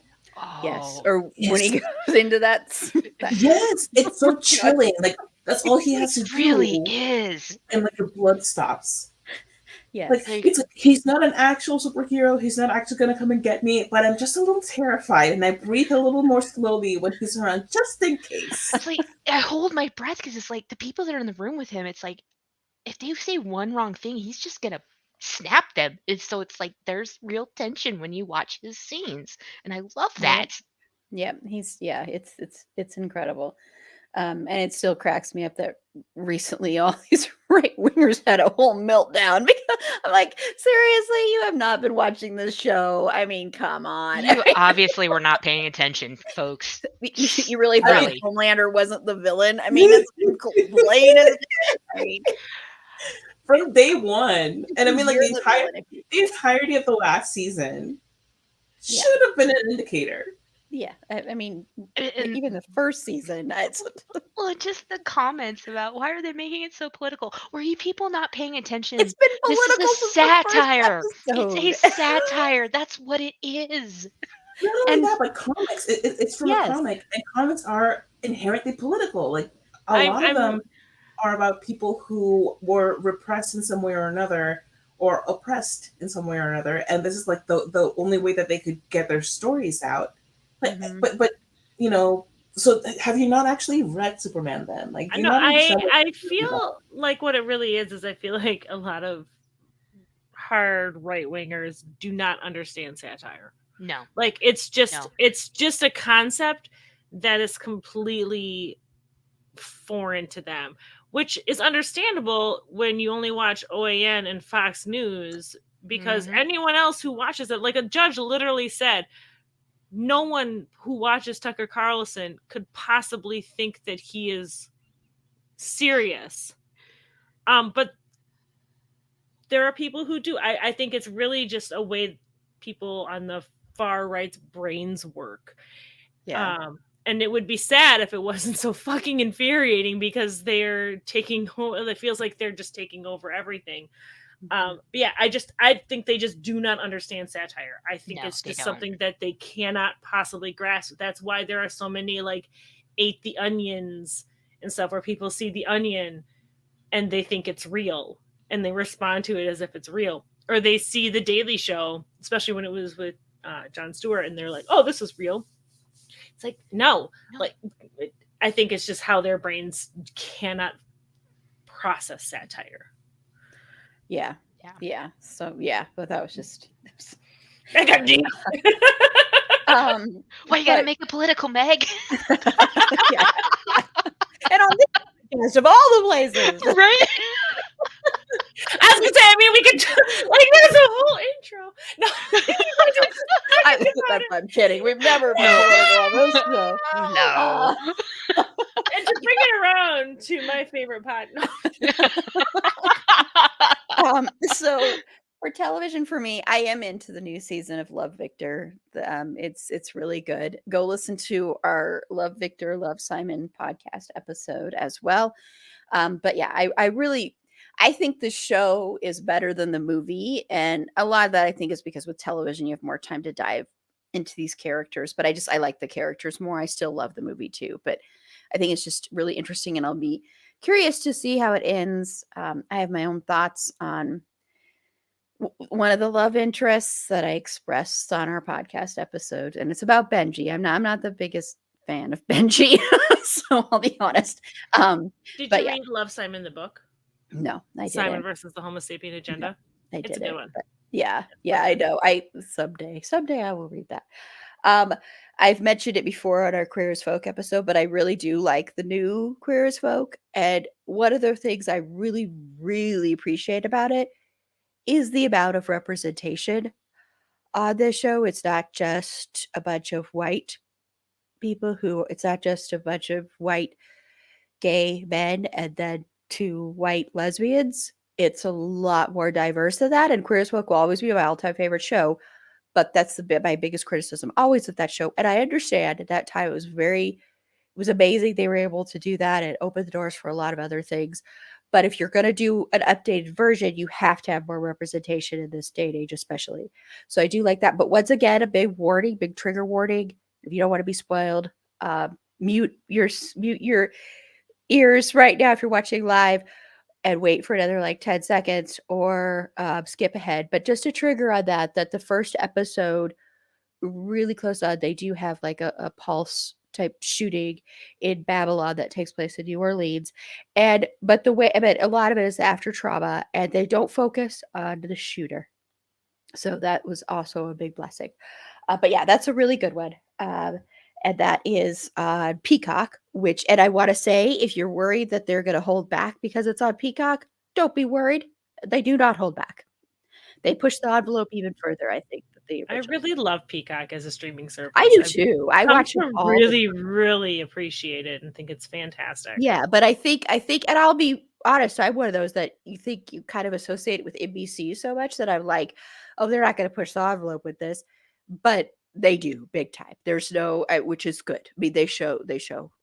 Yes, oh, or when Yes, he goes into that yes, it's so chilling. Like that's all he it has to really do, is. and like your blood stops. Like yes, Like, it's like he's not an actual superhero. He's not actually gonna come and get me, but I'm just a little terrified, and I breathe a little more slowly when he's around, just in case. it's like I hold my breath because it's like the people that are in the room with him, it's like if they say one wrong thing, he's just gonna snap them. And so it's like there's real tension when you watch his scenes. And I love yep, that. yep. It's incredible. And it still cracks me up that recently all these right wingers had a whole meltdown because I'm like, seriously, you have not been watching this show. I mean, come on. You obviously were not paying attention, folks. You really I thought mean, Really. Homelander wasn't the villain? I mean, it's plain as I mean, from day one, and I mean, like you're the villain if you the entirety of the last season yeah. should have been an indicator. Yeah. I mean, And even the first season, it's well, just the comments about why are they making it so political? Were you people not paying attention? been This is a political since the satire. It's a first episode. satire. That's what it is. Not only And that, but comics. It's from a Yes. comic, and comics are inherently political. Like a I'm lot of them are about people who were repressed in some way or another, or oppressed in some way or another, and this is like the only way that they could get their stories out. But Mhm. but you know, so have you not actually read Superman then? Like, I do you know not understand what I you're talking feel about? like what it really is I feel like a lot of hard right wingers do not understand satire. no, Like no. it's just a concept that is completely foreign to them, which is understandable when you only watch OAN and Fox News because Mhm. anyone else who watches it, like a judge literally said, no one who watches Tucker Carlson could possibly think that he is serious. But there are people who do. I think it's really just a way people on the far right's brains work. Yeah. And it would be sad if it wasn't so fucking infuriating because they're taking it feels like they're just taking over everything. Mhm. But yeah, I think they just do not understand satire. I think No, it's they just don't. something that they cannot possibly grasp. That's why there are so many like ate the onions and stuff where people see the onion and they think it's real and they respond to it as if it's real. Or they see the Daily Show, especially when it was with Jon Stewart, and they're like, "Oh, this is real." It's like, no, No. like I think it's just how their brains cannot process satire. Yeah. Yeah. Yeah. So yeah, but that was just I got deep. um Why you gotta but make it political, Meg? yeah. And on this podcast of all the places. Right? I was gonna say, I mean, we could like there's a whole intro. No, we're just talking about it. I'm kidding. We've never been No. political on this show. No. And to bring it around to my favorite pod. No. So for television for me, I am into the new season of Love Victor. It's really good. Go listen to our Love Victor, Love Simon podcast episode as well. But yeah, I think the show is better than the movie, and a lot of that I think is because with television you have more time to dive into these characters. But I like the characters more. I still love the movie too, but I think it's just really interesting, and I'll be curious to see how it ends. I have my own thoughts on one of the love interests that I expressed on our podcast episode, and it's about Benji. I'm not the biggest fan of Benji, so I'll be honest. Did but you yeah, read Love, Simon the book? no, I Simon didn't. versus the Homo sapien agenda? I It's a didn't. good one. But yeah, I know. Someday I will read that. I've mentioned it before on our Queer as Folk episode, but I really do like the new Queer as Folk. And one of the things I really, really appreciate about it is the amount of representation on this show. It's not just a bunch of white people it's not just a bunch of white gay men and then 2 white lesbians. It's a lot more diverse than that. And Queer as Folk will always be my all-time favorite show. But that's my biggest criticism always of that show. And I understand at that time it was amazing they were able to do that and open the doors for a lot of other things. But if you're going to do an updated version, you have to have more representation in this day and age, especially. So I do like that. But once again, a big warning, big trigger warning. If you don't want to be spoiled, mute your ears right now if you're watching live and wait for another like 10 seconds or skip ahead. But just a trigger on that the first episode, really close on, they do have like a pulse type shooting in Babylon that takes place in New Orleans. But a lot of it is after trauma and they don't focus on the shooter. So that was also a big blessing. But yeah, that's a really good one. And that is on Peacock, and I want to say, if you're worried that they're going to hold back because it's on Peacock, don't be worried. They do not hold back. They push the envelope even further, I think. I really love Peacock as a streaming service. I do too. I watch it all. Really appreciate it and think it's fantastic. Yeah, but I think, and I'll be honest, I'm one of those that you think you kind of associate it with NBC so much that I'm like, oh, they're not going to push the envelope with this, but they do big time. There's no, which is good. I mean, they show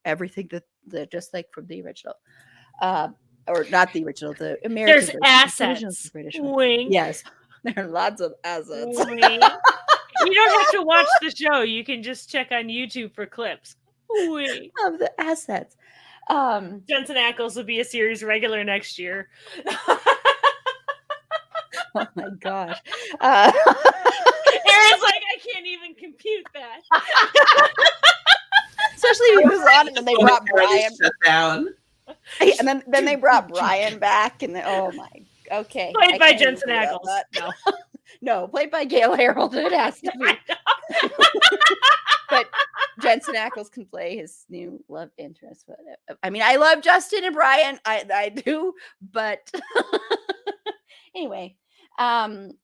everything that just like from the original, or not the original, the American. There's version. assets. The British Wink. Yes, there are lots of assets. Wink. You don't have to watch the show. You can just check on YouTube for clips. Wink. Of the assets. Jensen Ackles will be a series regular next year. Oh my gosh. Aaron's like, I can't even compute that. Especially if he was on and then they brought Brian. Shut down. And then they brought Brian back and oh my, okay. Played by Jensen Ackles. No. No, played by Gail Harold. It has to be. But Jensen Ackles can play his new love interest. But I mean, I love Justin and Brian. I do, but anyway. And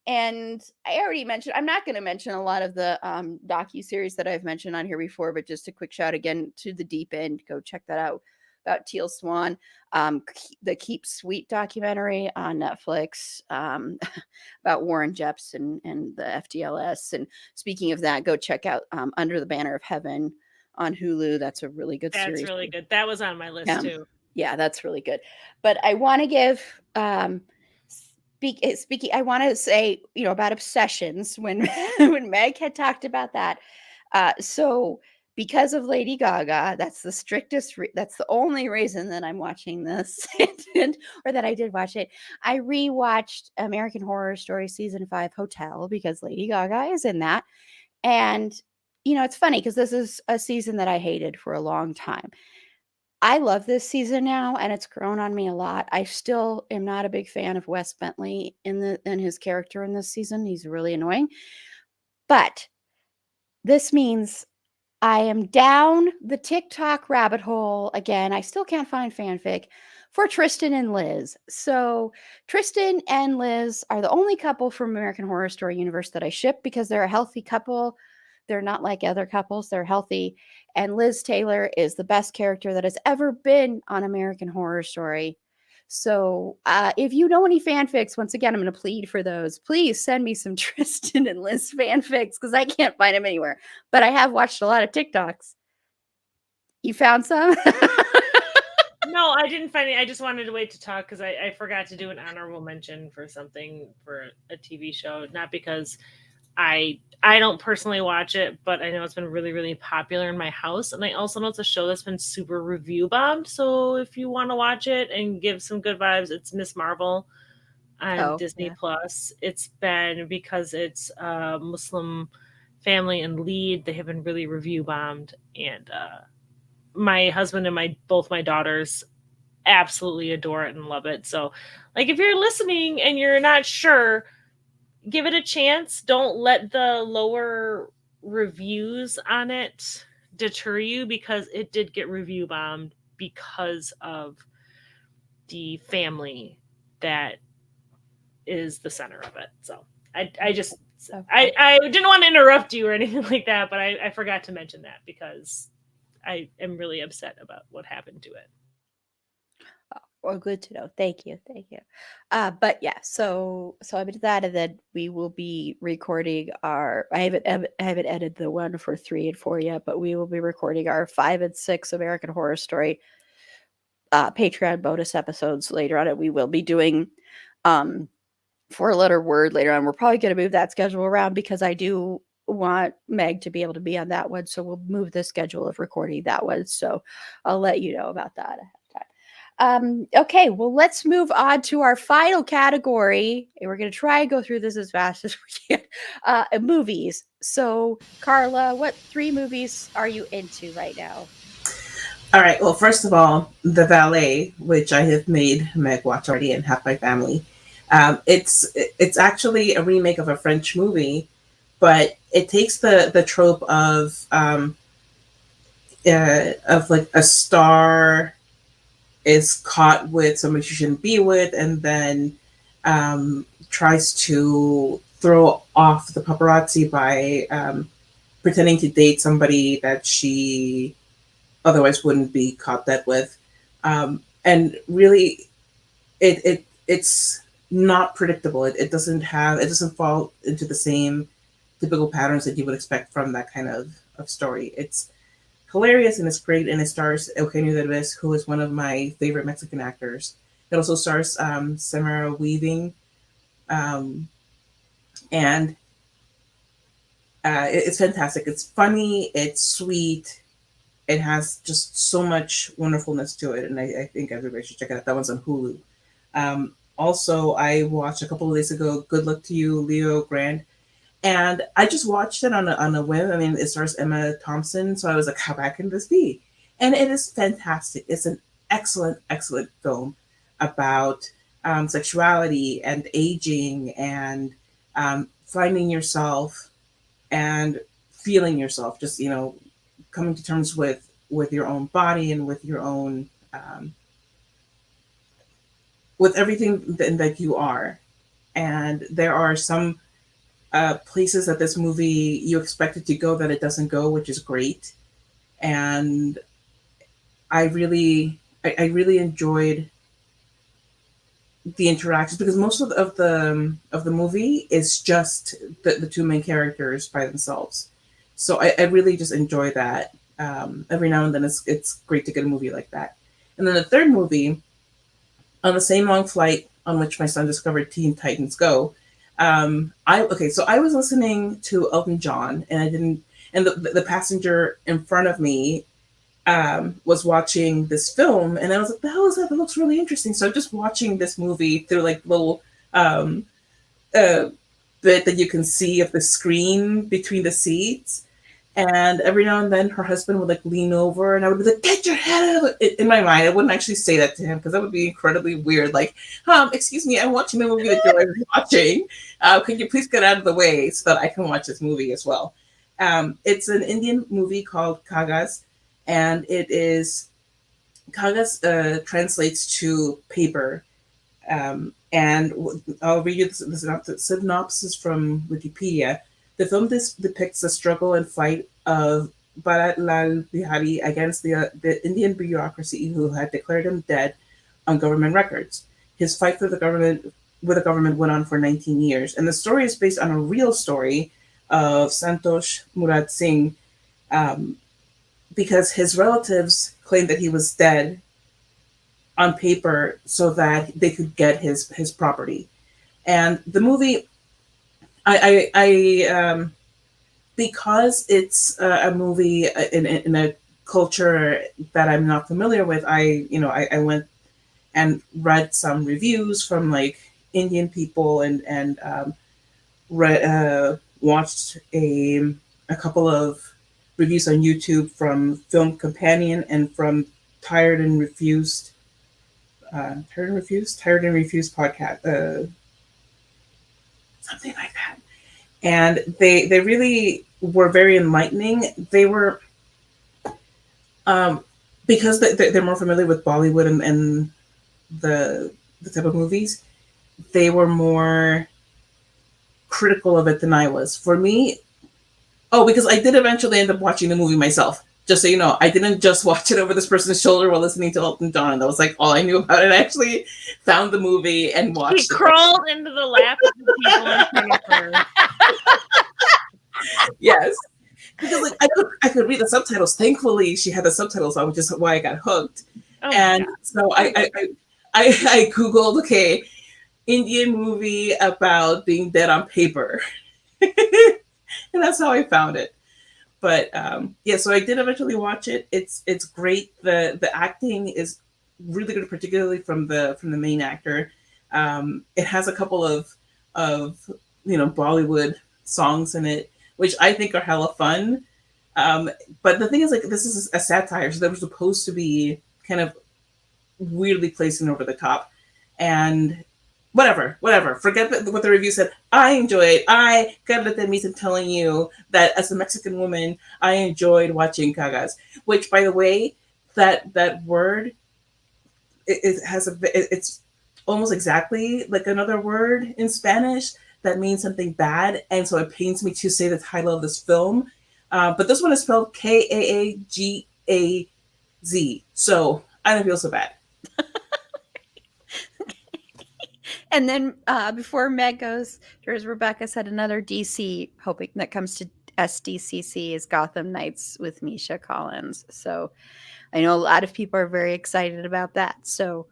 I already mentioned, I'm not going to mention a lot of the docu-series that I've mentioned on here before, but just a quick shout again to The Deep End. Go check that out about Teal Swan. The Keep Sweet documentary on Netflix about Warren Jeffs and the FDLS. And speaking of that, go check out Under the Banner of Heaven on Hulu. That's a really good series. That's really good. That was on my list too. Yeah, that's really good. But I want to give speaking, I want to say, about obsessions when when Meg had talked about that. So because of Lady Gaga, that's the strictest, that's the only reason that I'm watching this or that I did watch it. I rewatched American Horror Story season 5 Hotel because Lady Gaga is in that. And, it's funny because this is a season that I hated for a long time. I love this season now, and it's grown on me a lot. I still am not a big fan of Wes Bentley in his character in this season. He's really annoying. But this means I am down the TikTok rabbit hole again. I still can't find fanfic for Tristan and Liz. So Tristan and Liz are the only couple from American Horror Story universe that I ship because they're a healthy couple. They're not like other couples. They're healthy. And Liz Taylor is the best character that has ever been on American Horror Story. So if you know any fanfics, once again, I'm going to plead for those. Please send me some Tristan and Liz fanfics because I can't find them anywhere. But I have watched a lot of TikToks. You found some? No, I didn't find it. I just wanted to wait to talk because I forgot to do an honorable mention for something for a TV show. Not because I don't personally watch it, but I know it's been really, really popular in my house. And I also know it's a show that's been super review bombed. So if you want to watch it and give some good vibes, it's Miss Marvel on Disney Plus. It's been, because it's a Muslim family and lead, they have been really review bombed. And my husband and both my daughters absolutely adore it and love it. So, like, if you're listening and you're not sure, give it a chance. Don't let the lower reviews on it deter you, because it did get review bombed because of the family that is the center of it. So I didn't want to interrupt you or anything like that, but I forgot to mention that because I am really upset about what happened to it. Well, good to know. Thank you. But yeah, so I'm into that, and then we will be recording our. I haven't edited the one for 3 and 4 yet, but we will be recording our 5 and 6 American Horror Story Patreon bonus episodes later on. And we will be doing 4-letter word later on. We're probably going to move that schedule around because I do want Meg to be able to be on that one, so we'll move the schedule of recording that one. So I'll let you know about that ahead of time. Okay, well, let's move on to our final category. And we're going to try and go through this as fast as we can. Movies. So, Carla, what 3 movies are you into right now? All right. Well, first of all, The Valet, which I have made Meg watch already and half my family. It's actually a remake of a French movie, but it takes the trope of like a star is caught with somebody she shouldn't be with, and then tries to throw off the paparazzi by pretending to date somebody that she otherwise wouldn't be caught dead with. And really, it's not predictable. It doesn't fall into the same typical patterns that you would expect from that kind of story. It's hilarious and it's great, and it stars Eugenio Derbez, who is one of my favorite Mexican actors. It also stars Samara Weaving, and it's fantastic. It's funny, it's sweet, it has just so much wonderfulness to it, and I think everybody should check it out. That one's on Hulu. Also, I watched a couple of days ago Good Luck to You, Leo Grande. And I just watched it on a whim. I mean, it stars Emma Thompson, so I was like, how bad can this be? And it is fantastic. It's an excellent, excellent film about sexuality and aging and finding yourself and feeling yourself. Just, coming to terms with your own body and with your own with everything that you are. And there are some places that this movie you expect it to go that it doesn't go, which is great. And I really enjoyed the interactions, because most of the movie is just the 2 main characters by themselves. So I really just enjoy that. Every now and then it's great to get a movie like that. And then the third movie, on the same long flight on which my son discovered Teen Titans Go, so I was listening to Elton John, and the passenger in front of me was watching this film, and I was like, the hell is that? That looks really interesting. So I'm just watching this movie through like little bit that you can see of the screen between the seats. And every now and then her husband would like lean over, and I would be like, get your head out of it. In my mind, I wouldn't actually say that to him because that would be incredibly weird. Like, excuse me, I'm watching the movie that you're watching. Could you please get out of the way so that I can watch this movie as well? It's an Indian movie called Kagas, and it is Kagas translates to paper. And I'll read you the synopsis from Wikipedia. The film depicts the struggle and fight of Bharat Lal Bihari against the Indian bureaucracy who had declared him dead on government records. His fight with the government went on for 19 years. And the story is based on a real story of Santosh Murad Singh, because his relatives claimed that he was dead on paper so that they could get his property. And the movie I because it's a movie in a culture that I'm not familiar with. I went and read some reviews from like Indian people and watched a couple of reviews on YouTube from Film Companion and from Tired and Refused, Tired and Refused podcast, something like that. And they really were very enlightening. They were um, because they're more familiar with Bollywood and the the type of movies. They were more critical of it than I was. For me, oh, because I did eventually end up watching the movie myself. Just so you know, I didn't just watch it over this person's shoulder while listening to Elton John. That was like all I knew about it. I actually found the movie and watched She it. crawled into the lap of the people in front of her. Yes. Because like I could read the subtitles. Thankfully, she had the subtitles on, which is why I got hooked. Oh my And God. so I googled, okay, Indian movie about being dead on paper, and that's how I found it. But yeah, so I did eventually watch it. It's great. The acting is really good, particularly from the main actor. It has a couple of Bollywood songs in it, which I think are hella fun. But the thing is, like, this is a satire, so they were supposed to be kind of weirdly placing over the top, and whatever. Forget what the review said. I enjoy it. I gotta let that means I'm telling you that as a Mexican woman, I enjoyed watching Cagas. Which, by the way, that word it's almost exactly like another word in Spanish that means something bad, and so it pains me to say the title of this film. But this one is spelled Kaagaz. So I don't feel so bad. And then before Meg goes, there's Rebecca said another DC hoping that comes to SDCC is Gotham Knights with Misha Collins. So I know a lot of people are very excited about that. So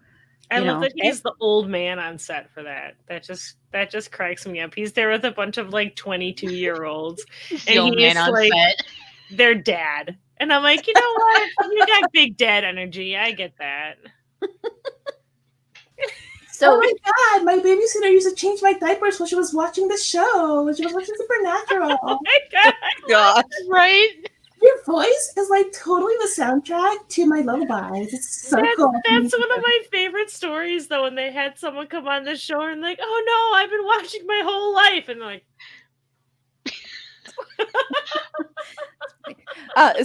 I love that he's the old man on set for that. That just cracks me up. He's there with a bunch of like 22-year-olds, The old man on like set. their dad. And I'm like, you know what? You got big dad energy. I get that. So, oh my God, my babysitter used to change my diapers when she was watching the show. When she was watching Supernatural. Oh my God. Right? Your voice is like totally the soundtrack to my lullabies. It's so cool. That's one of my favorite stories, though, when they had someone come on the show and like, oh no, I've been watching my whole life. And like,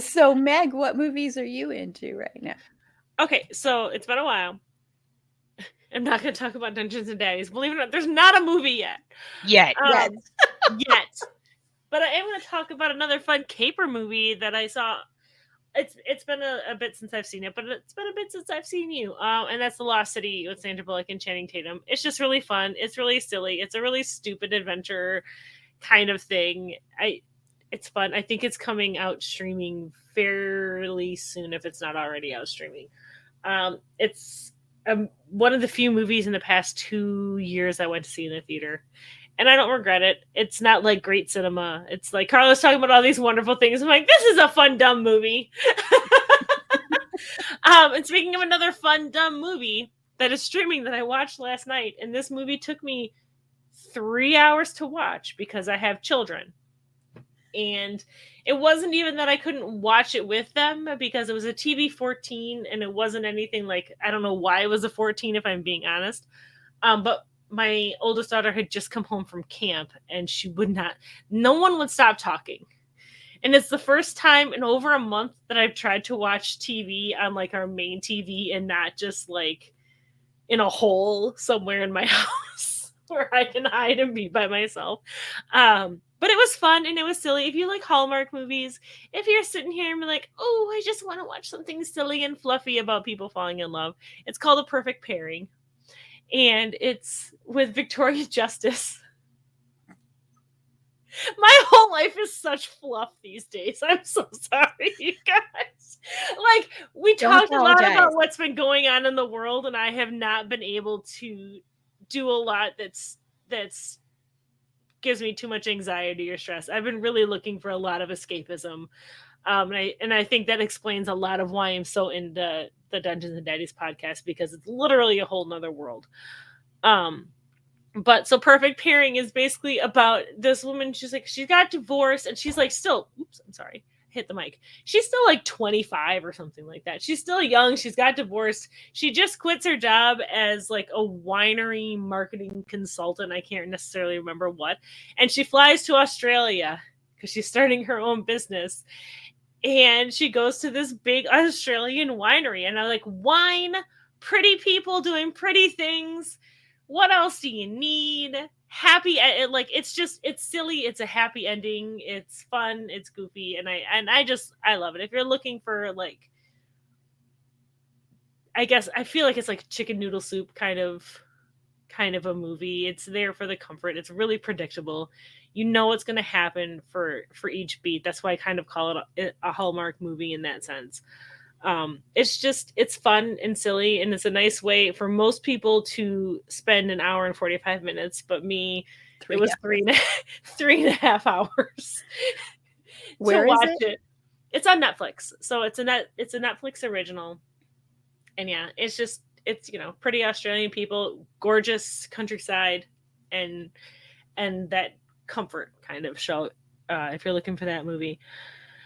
so Meg, what movies are you into right now? Okay, so it's been a while. I'm not going to talk about Dungeons and Daddies. Believe it or not, there's not a movie yet. Yet. Yet. But I am going to talk about another fun caper movie that I saw. It's been a bit since I've seen it, but it's been a bit since I've seen you. And that's The Lost City with Sandra Bullock and Channing Tatum. It's just really fun. It's really silly. It's a really stupid adventure kind of thing. It's fun. I think it's coming out streaming fairly soon if it's not already out streaming. It's one of the few movies in the past 2 years I went to see in the theater. And I don't regret it. It's not like great cinema. It's like Carlos talking about all these wonderful things. I'm like, this is a fun, dumb movie. And speaking of another fun, dumb movie that is streaming that I watched last night, and this movie took me 3 hours to watch because I have children. And it wasn't even that I couldn't watch it with them because it was a TV 14 and it wasn't anything like, I don't know why it was a 14 if I'm being honest. But my oldest daughter had just come home from camp and no one would stop talking. And it's the first time in over a month that I've tried to watch TV on like our main TV and not just like in a hole somewhere in my house where I can hide and be by myself. But it was fun and it was silly. If you like Hallmark movies, if you're sitting here and be like, oh, I just want to watch something silly and fluffy about people falling in love, it's called A Perfect Pairing. And it's with Victoria Justice. My whole life is such fluff these days. I'm so sorry, you guys. Like, we talked a lot about what's been going on in the world, and I have not been able to do a lot that's gives me too much anxiety or stress. I've been really looking for a lot of escapism. And I think that explains a lot of why I'm so into the Dungeons and Daddies podcast, because it's literally a whole nother world. But so Perfect Pairing is basically about this woman. She's like, she got divorced and she's like still, oops, I'm sorry, hit the mic. She's still like 25 or something like that. She's still young. She's got divorced. She just quits her job as like a winery marketing consultant. I can't necessarily remember what. And she flies to Australia because she's starting her own business. And she goes to this big Australian winery. And I'm like, wine, pretty people doing pretty things. What else do you need? Happy, like, it's silly. It's a happy ending. It's fun. It's goofy. And I love it. If you're looking for, like, I guess I feel like it's like chicken noodle soup kind of a movie. It's there for the comfort. It's really predictable. You know what's going to happen for each beat. That's why I kind of call it a Hallmark movie in that sense. It's fun and silly, and it's a nice way for most people to spend an hour and 45 minutes, but me, it was 3.5 hours. Where to is watch it? It's on Netflix, so it's a Netflix original, and yeah, it's pretty Australian people, gorgeous countryside, and that comfort kind of show. If you're looking for that movie.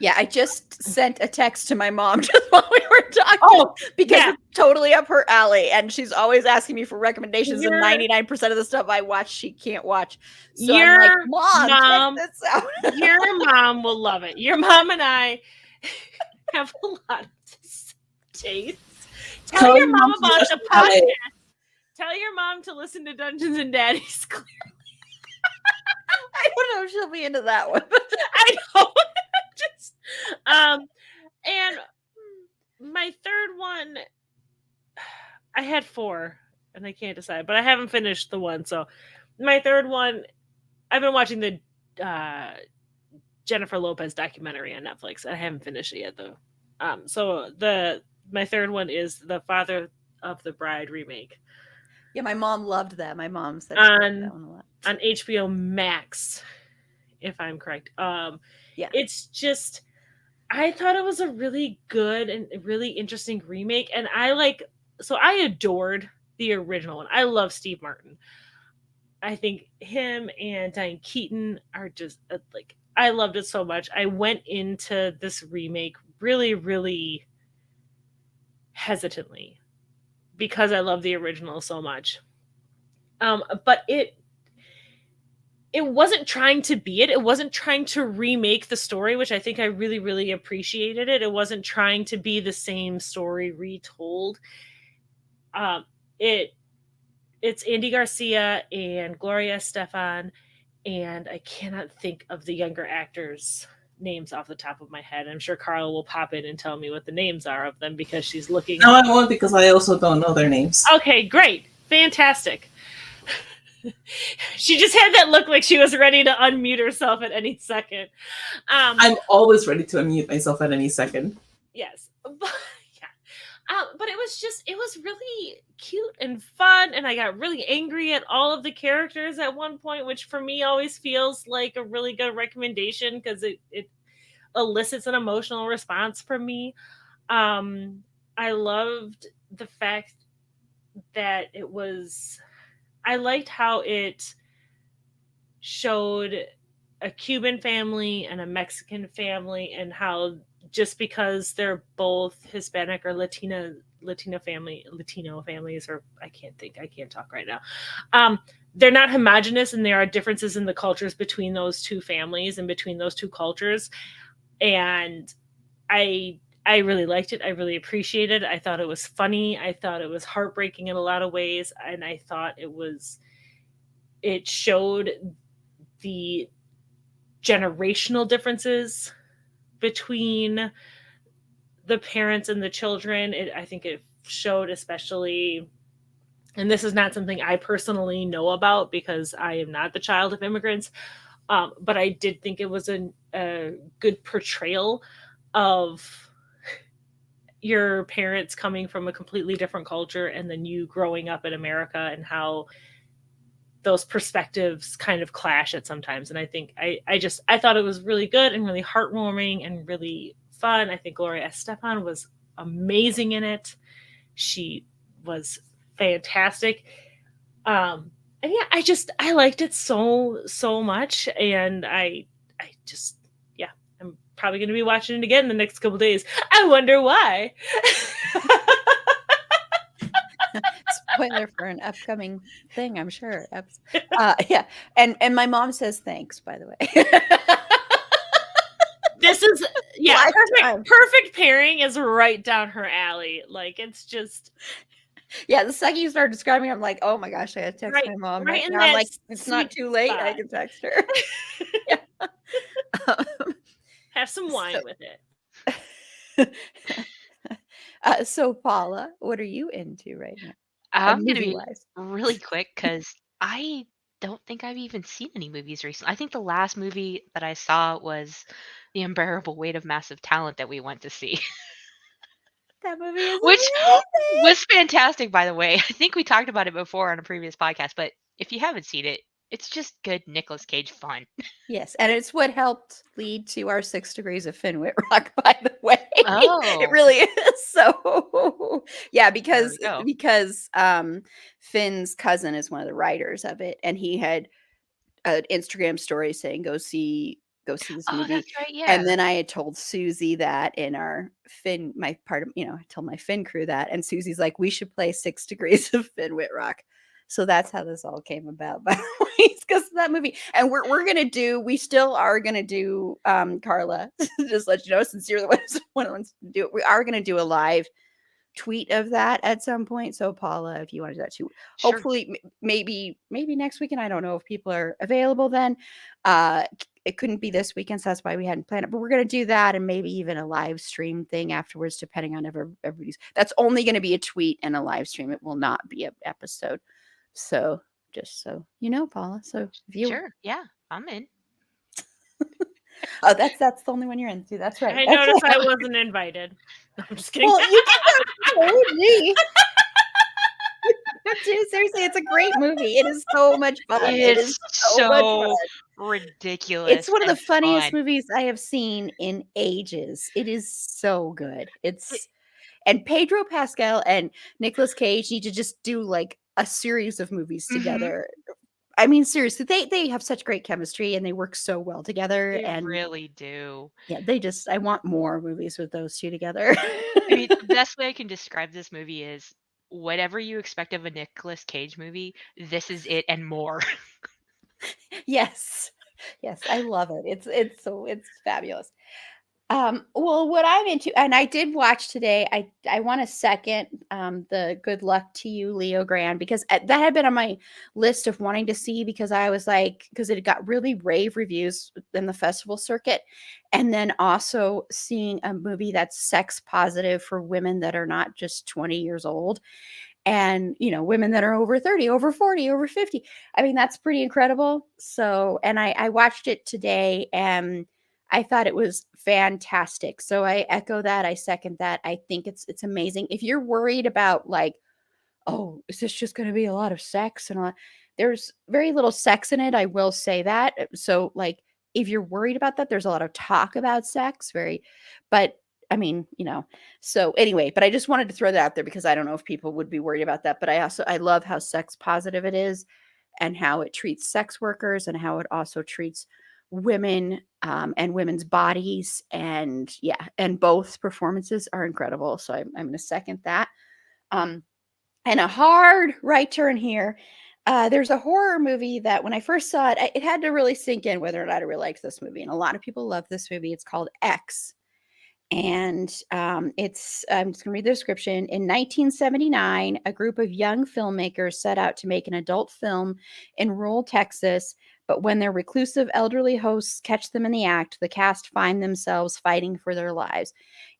Yeah, I just sent a text to my mom just while we were talking because it's totally up her alley, and she's always asking me for recommendations. And 99% of the stuff I watch, she can't watch. So I'm like, Mom, check this out. Your mom will love it. Your mom and I have a lot of tastes. Tell your mom about the podcast. Tell your mom to listen to Dungeons and Daddies. Clearly, I don't know if she'll be into that one. I know. And my third one, I had 4 and I can't decide, but I haven't finished the one. So my third one, I've been watching the Jennifer Lopez documentary on Netflix. I haven't finished it yet though. So my third one is the Father of the Bride remake. Yeah, my mom loved that. My mom said she loved that one a lot. On HBO Max, if I'm correct. Yeah. It's just, I thought it was a really good and really interesting remake. And I adored the original one. I love Steve Martin. I think him and Diane Keaton are just I loved it so much. I went into this remake really, really hesitantly because I love the original so much. But it wasn't trying to be it. It wasn't trying to remake the story, which I think I really, really appreciated it. It wasn't trying to be the same story retold. It's Andy Garcia and Gloria Estefan, and I cannot think of the younger actors' names off the top of my head. I'm sure Carla will pop in and tell me what the names are of them because she's looking. No, I won't, because I also don't know their names. Okay, great. Fantastic. She just had that look like she was ready to unmute herself at any second. I'm always ready to unmute myself at any second. Yes. But it was really cute and fun, and I got really angry at all of the characters at one point, which for me always feels like a really good recommendation because it elicits an emotional response from me. I loved the fact that I liked how it showed a Cuban family and a Mexican family, and how just because they're both Hispanic or Latino families, or I can't talk right now. They're not homogenous, and there are differences in the cultures between those two families and between those two cultures. And I really liked it. I really appreciated it. I thought it was funny. I thought it was heartbreaking in a lot of ways. And I thought it showed the generational differences between the parents and the children. I think it showed especially, and this is not something I personally know about because I am not the child of immigrants, but I did think it was a good portrayal of your parents coming from a completely different culture and then you growing up in America, and how those perspectives kind of clash at sometimes. And I think I thought it was really good and really heartwarming and really fun. I think Gloria Estefan was amazing in it. She was fantastic. And yeah, I liked it so much. And I'm probably going to be watching it again in the next couple days. I wonder why. Spoiler for an upcoming thing, I'm sure. Yeah. And my mom says thanks, by the way. This is perfect pairing is right down her alley. Like, it's just, yeah, the second you start describing it, I'm like, oh my gosh, I gotta text my mom right now. I'm like, it's not too late. spot. I can text her. Yeah. Have some wine with it. So Paula, what are you into right now? I'm going to be Movie-wise. really quick because I don't think I've even seen any movies recently. I think the last movie that I saw was The Unbearable Weight of Massive Talent that we went to see, That movie is which amazing. was fantastic, by the way. I think we talked about it before on a previous podcast, but if you haven't seen it, it's just good Nicolas Cage fun. Yes, and it's what helped lead to our 6 Degrees of Finn Whitrock, by the way. Oh. It really is. So yeah, There we go. because Finn's cousin is one of the writers of it, and he had an Instagram story saying go see this Oh, movie. that's right. Yeah. And then I had told Susie that in our Finn, my part of, I told my Finn crew that, and Susie's like, we should play 6 Degrees of Finn Whitrock. So that's how this all came about, by the way. It's because of that movie. And we still are gonna do Carla, just let you know, since you're the one who wants to do it. We are gonna do a live tweet of that at some point. So Paula, if you want to do that too, Sure. hopefully maybe next weekend. I don't know if people are available then. It couldn't be this weekend, so that's why we hadn't planned it. But we're gonna do that, and maybe even a live stream thing afterwards, depending on everybody's. That's only going to be a tweet and a live stream. It will not be an episode. So just so you know, Paula. So if you Sure. Yeah, I'm in. oh, that's the only one you're into. That's right. I noticed I wasn't invited. No, I'm just kidding. Well, you can go with me. Dude, seriously, it's a great movie. It is so much fun. It is so much fun. Ridiculous. It's one of the and funniest fun. movies I have seen in ages. It is so good. And Pedro Pascal and Nicolas Cage need to just do like a series of movies together. I mean, seriously, they have such great chemistry and they work so well together. They And really do. yeah, I want more movies with those two together. I mean, the best way I can describe this movie is whatever you expect of a Nicolas Cage movie, this is it and more. Yes, I love it. It's fabulous. Well, what I'm into, and I did watch today. I want to second the Good Luck to You, Leo Grand, because that had been on my list of wanting to see, because I was like, because it got really rave reviews in the festival circuit, and then also seeing a movie that's sex positive for women that are not just 20 years old. And women that are over 30, over 40, over 50. I mean, that's pretty incredible. So, and I watched it today and I thought it was fantastic. So I echo that. I second that. I think it's amazing. If you're worried about like, oh, is this just going to be a lot of sex and a lot, there's very little sex in it. I will say that. So like, if you're worried about that, there's a lot of talk about sex, but I mean, so anyway, but I just wanted to throw that out there because I don't know if people would be worried about that. But I love how sex positive it is and how it treats sex workers and how it also treats women and women's bodies. And yeah, and both performances are incredible. So I'm going to second that. And a hard right turn here. There's a horror movie that when I first saw it, it had to really sink in whether or not I really liked this movie. And a lot of people love this movie. It's called X. And I'm just going to read the description. In 1979, a group of young filmmakers set out to make an adult film in rural Texas. But when their reclusive elderly hosts catch them in the act, the cast find themselves fighting for their lives.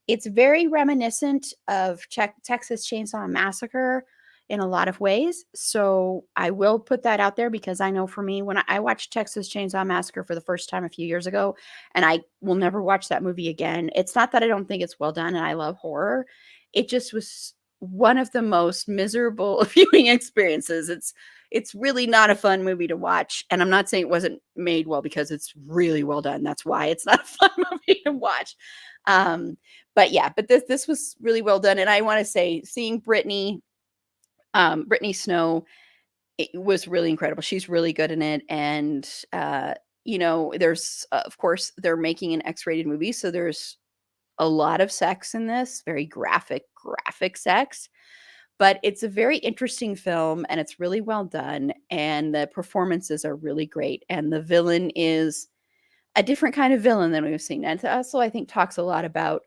It's very reminiscent of Texas Chainsaw Massacre in a lot of ways. So I will put that out there because I know for me, when I watched Texas Chainsaw Massacre for the first time a few years ago, and I will never watch that movie again. It's not that I don't think it's well done and I love horror. It just was one of the most miserable viewing experiences. it's really not a fun movie to watch. And I'm not saying it wasn't made well, because it's really well done. That's why it's not a fun movie to watch. But this was really well done. And I want to say, seeing Brittany Snow, it was really incredible. She's really good in it. And there's of course they're making an X-rated movie, so there's a lot of sex in this, very graphic sex. But it's a very interesting film, and it's really well done, and the performances are really great. And the villain is a different kind of villain than we've seen. And it also, I think, talks a lot about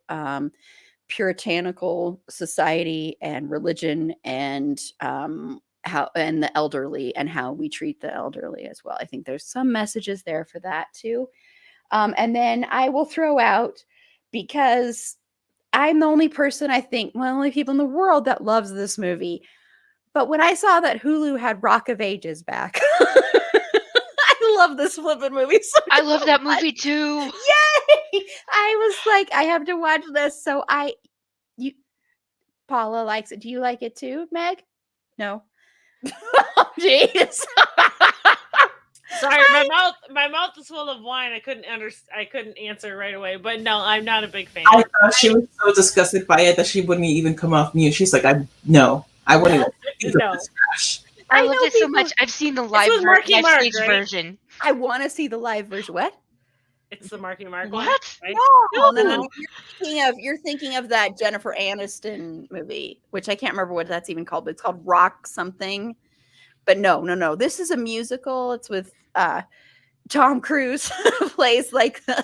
puritanical society and religion, and the elderly, and how we treat the elderly as well. I think there's some messages there for that too. And then I will throw out, because I'm the only person, I think, one of the only people in the world that loves this movie. But when I saw that Hulu had Rock of Ages back, I love this flippin' movie so I love that much. movie too. Yay! I was like, I have to watch this. So Paula likes it. Do you like it too, Meg? No. Oh, jeez. Sorry, my mouth is full of wine. I couldn't answer right away. But no, I'm not a big fan. I thought she was so disgusted by it that she wouldn't even come off mute. She's like, I wouldn't even No. I loved it so much. I've seen the live stage right? version. I want to see the live version. What? It's the Marky Mark What? one. Right? No. You're thinking of that Jennifer Aniston movie, which I can't remember what that's even called, but it's called Rock something. But no. This is a musical. It's with Tom Cruise plays like Yeah,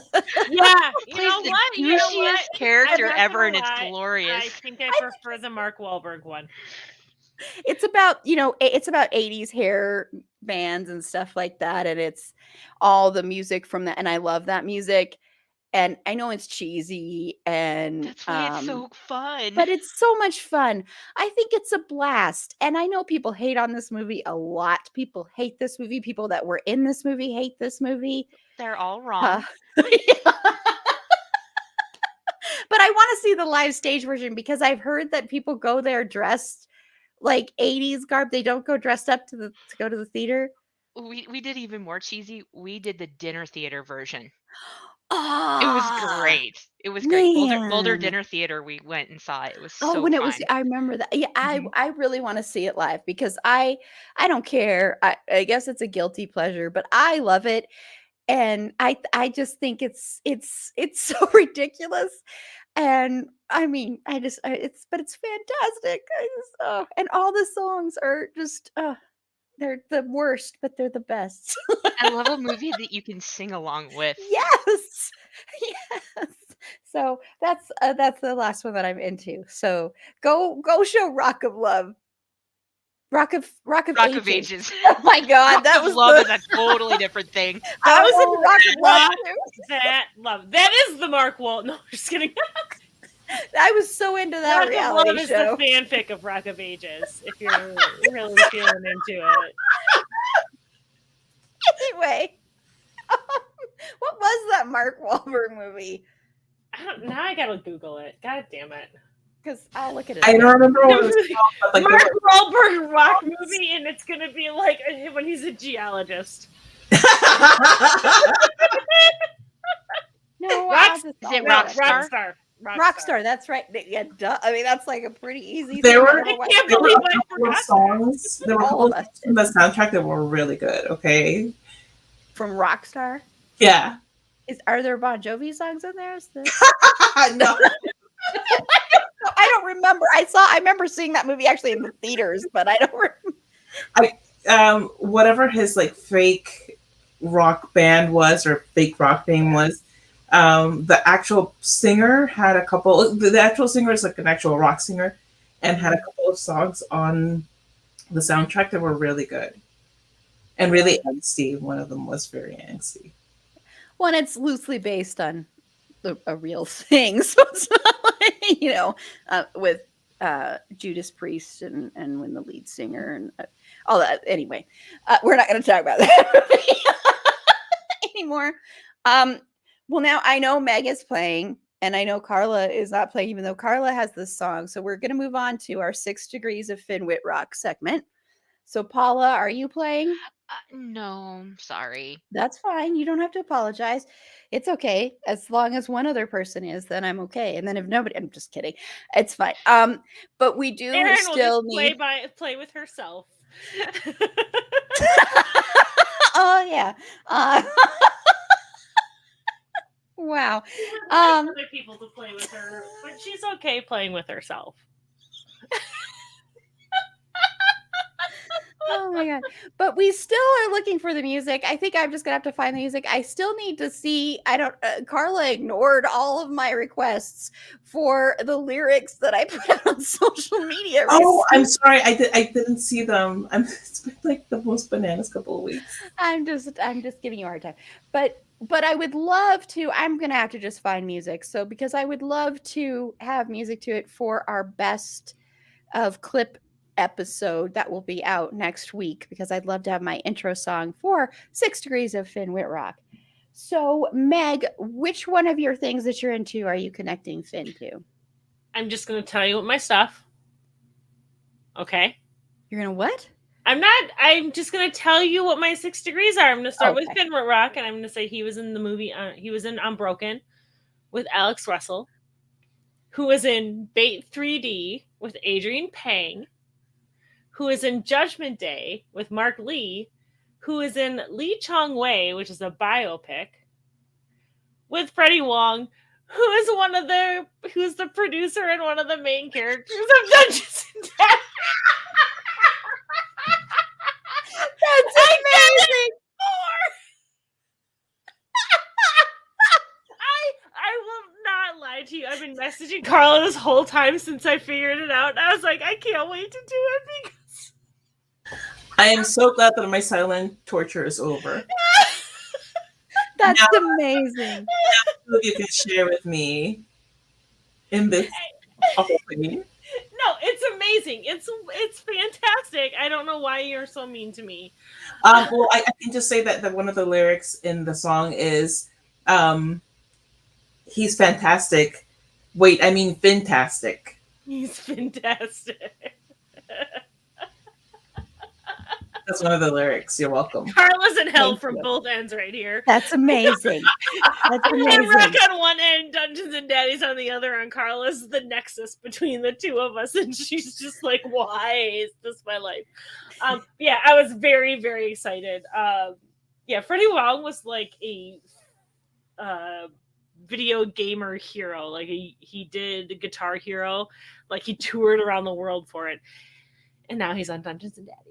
you know the what? douchiest character I'm not ever, gonna and it's lie. glorious. I think I prefer the Mark Wahlberg one. it's about 80s hair bands and stuff like that, and it's all the music from that, and I love that music. And I know it's cheesy, and That's why it's so fun. but it's so much fun. I think it's a blast. And I know people hate on this movie a lot. People hate this movie. People that were in this movie hate this movie. They're all wrong. Yeah. But I want to see the live stage version, because I've heard that people go there dressed like 80s garb. They don't go dressed up to go to the theater. We did even more cheesy. We did the dinner theater version. Oh, It was great. It was great. Boulder man. Dinner Theater, we went and saw it. It was Oh, so when it fun. was, I remember that. Yeah, Mhm. I really want to see it live, because I don't care. I guess it's a guilty pleasure, but I love it. And I just think it's so ridiculous. And I mean, it's fantastic. And all the songs are just they're the worst, but they're the best. I love a movie that you can sing along with. Yes. Yes. So that's the last one that I'm into. So go show Rock of Love. Rock of Rock Ages. of Ages. Oh my God, Rock that of was Love is a totally different thing. I was into Rock of Love too. That is the Mark Walt. No, just kidding. I was so into that Rock of reality Love is show. the fanfic of Rock of Ages, if you're really feeling into it. Anyway, what was that Mark Wahlberg movie? Now I gotta Google it. God damn it. Because I'll look at it. I don't remember what it was called, but like Mark Wahlberg rock movie, and it's gonna be like when he's a geologist. No, Is it Rockstar? Rockstar, that's right. Yeah, duh. I mean, that's like a pretty easy There thing. were- to watch. I can't There were believe a I couple of forgot. songs. There were a All couple of of us songs in the soundtrack that were really good. Okay. From Rockstar. Yeah. Are there Bon Jovi songs in there? No. I don't remember. I remember seeing that movie actually in the theaters, but I don't remember. Whatever his like fake rock band was, or fake rock name was, the actual singer had a couple. The actual singer is like an actual rock singer, and had a couple of songs on the soundtrack that were really good and really angsty. One of them was very angsty. One, it's loosely based on a real thing, so it's not like, with Judas Priest and when the lead singer and all that. Anyway, we're not going to talk about that anymore. Well, now I know Meg is playing, and I know Carla is not playing, even though Carla has this song. So we're going to move on to our 6 Degrees of Finn Whitrock segment. So Paula, are you playing? No, sorry. That's fine. You don't have to apologize. It's okay. As long as one other person is, then I'm okay. And then if nobody, I'm just kidding. It's fine. But we do Erin will still just need. play with herself. Oh yeah. Wow. She would like other people to play with her, but she's okay playing with herself. Oh my god. But we still are looking for the music. I think I'm just gonna have to find the music. I still need to see. I don't. Carla ignored all of my requests for the lyrics that I put out on social media. Oh, I'm sorry. I didn't see them. It's been like the most bananas couple of weeks. I'm just giving you a hard time. But I would love to. I'm gonna have to just find music. So because I would love to have music to it for our best of clip episode that will be out next week, because I'd love to have my intro song for 6 Degrees of Finn Whitrock. So Meg, which one of your things that you're into are you connecting Finn to? I'm just going to tell you what my stuff. Okay. You're gonna what? I'm just going to tell you what my 6 degrees are. I'm going to start with Okay. Finn Whitrock, and I'm going to say he was in the movie, he was in Unbroken with Alex Russell, who was in Bait 3D with Adrian Pang, who is in Judgment Day with Mark Lee, who is in Lee Chong Wei, which is a biopic, with Freddie Wong, who's the producer and one of the main characters of Dungeons and Dragons. That's amazing. I will not lie to you. I've been messaging Carla this whole time since I figured it out. I was like, I can't wait to do it because I am so glad that my silent torture is over. That's amazing. Now you can share with me in this awful thing. No, it's amazing. It's fantastic. I don't know why you're so mean to me. Well, I can just say that one of the lyrics in the song is, he's fantastic. Wait, I mean fantastic. He's fantastic. That's one of the lyrics. You're welcome. Carla's in hell Thank from you. both ends right here. That's amazing. That's And amazing. Rick on one end, Dungeons and Daddies on the other, and Carla's the nexus between the two of us, and she's just like, why is this my life? Yeah, I was very, very excited. Yeah, Freddie Wong was like a video gamer hero. Like he did Guitar Hero, like he toured around the world for it, and now he's on Dungeons and Daddies.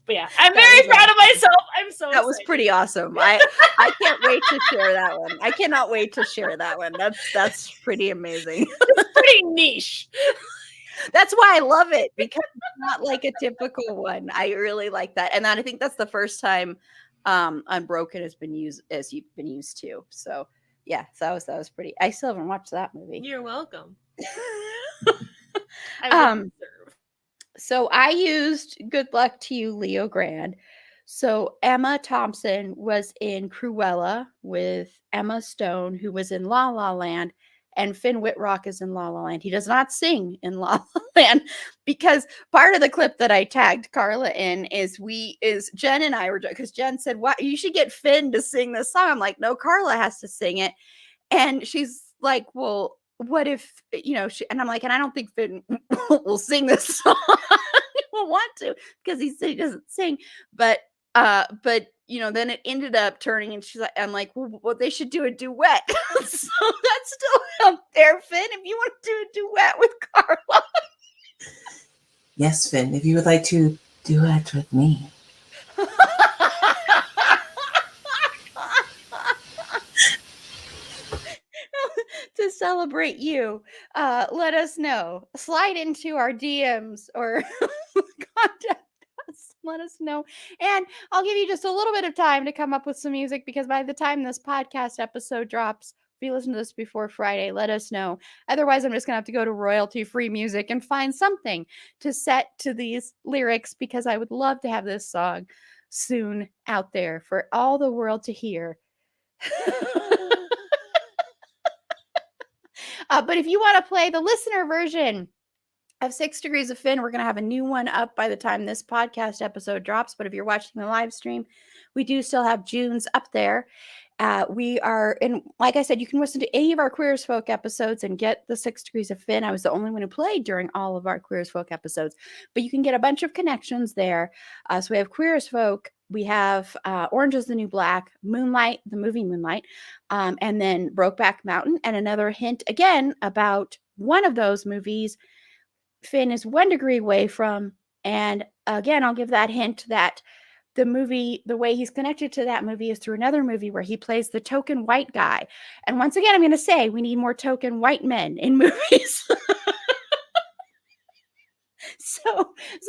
But yeah, I'm very proud of myself. I'm so That was excited. pretty awesome. I can't wait to share that one. I cannot wait to share that one. That's pretty amazing. It's pretty niche. That's why I love it, because it's not like a typical one. I really like that. And I think that's the first time Unbroken has been used as you've been used to. So yeah, so that was pretty. I still haven't watched that movie. You're welcome. I So I used Good Luck to You, Leo Grand. So Emma Thompson was in Cruella with Emma Stone, who was in La La Land, and Finn Whitrock is in La La Land. He does not sing in La La Land, because part of the clip that I tagged Carla in is Jen and I were, because Jen said, "What, you should get Finn to sing this song." I'm like, no, Carla has to sing it. And she's like, well, what if, and I'm like, and I don't think Finn will sing this song. He will want to, because he said he doesn't sing. But then it ended up turning, and I'm like, well, they should do a duet. So that's still out there, Finn, if you want to do a duet with Carla. Yes, Finn, if you would like to duet with me. To celebrate you, let us know. Slide into our DMs or contact us. Let us know. And I'll give you just a little bit of time to come up with some music, because by the time this podcast episode drops, if you listen to this before Friday, let us know. Otherwise, I'm just going to have to go to royalty-free music and find something to set to these lyrics, because I would love to have this song soon out there for all the world to hear. But if you want to play the listener version have 6 Degrees of Fin. We're going to have a new one up by the time this podcast episode drops. But if you're watching the live stream, we do still have June's up there. We are, and like I said, you can listen to any of our Queer as Folk episodes and get the 6 Degrees of Fin. I was the only one who played during all of our Queer as Folk episodes, but you can get a bunch of connections there. So we have Queer as Folk, we have Orange is the New Black, Moonlight, the movie Moonlight, and then Brokeback Mountain. And another hint again about one of those movies, Finn is 1 degree away from. And again, I'll give that hint that the movie, the way he's connected to that movie is through another movie where he plays the token white guy. And once again, I'm going to say we need more token white men in movies. So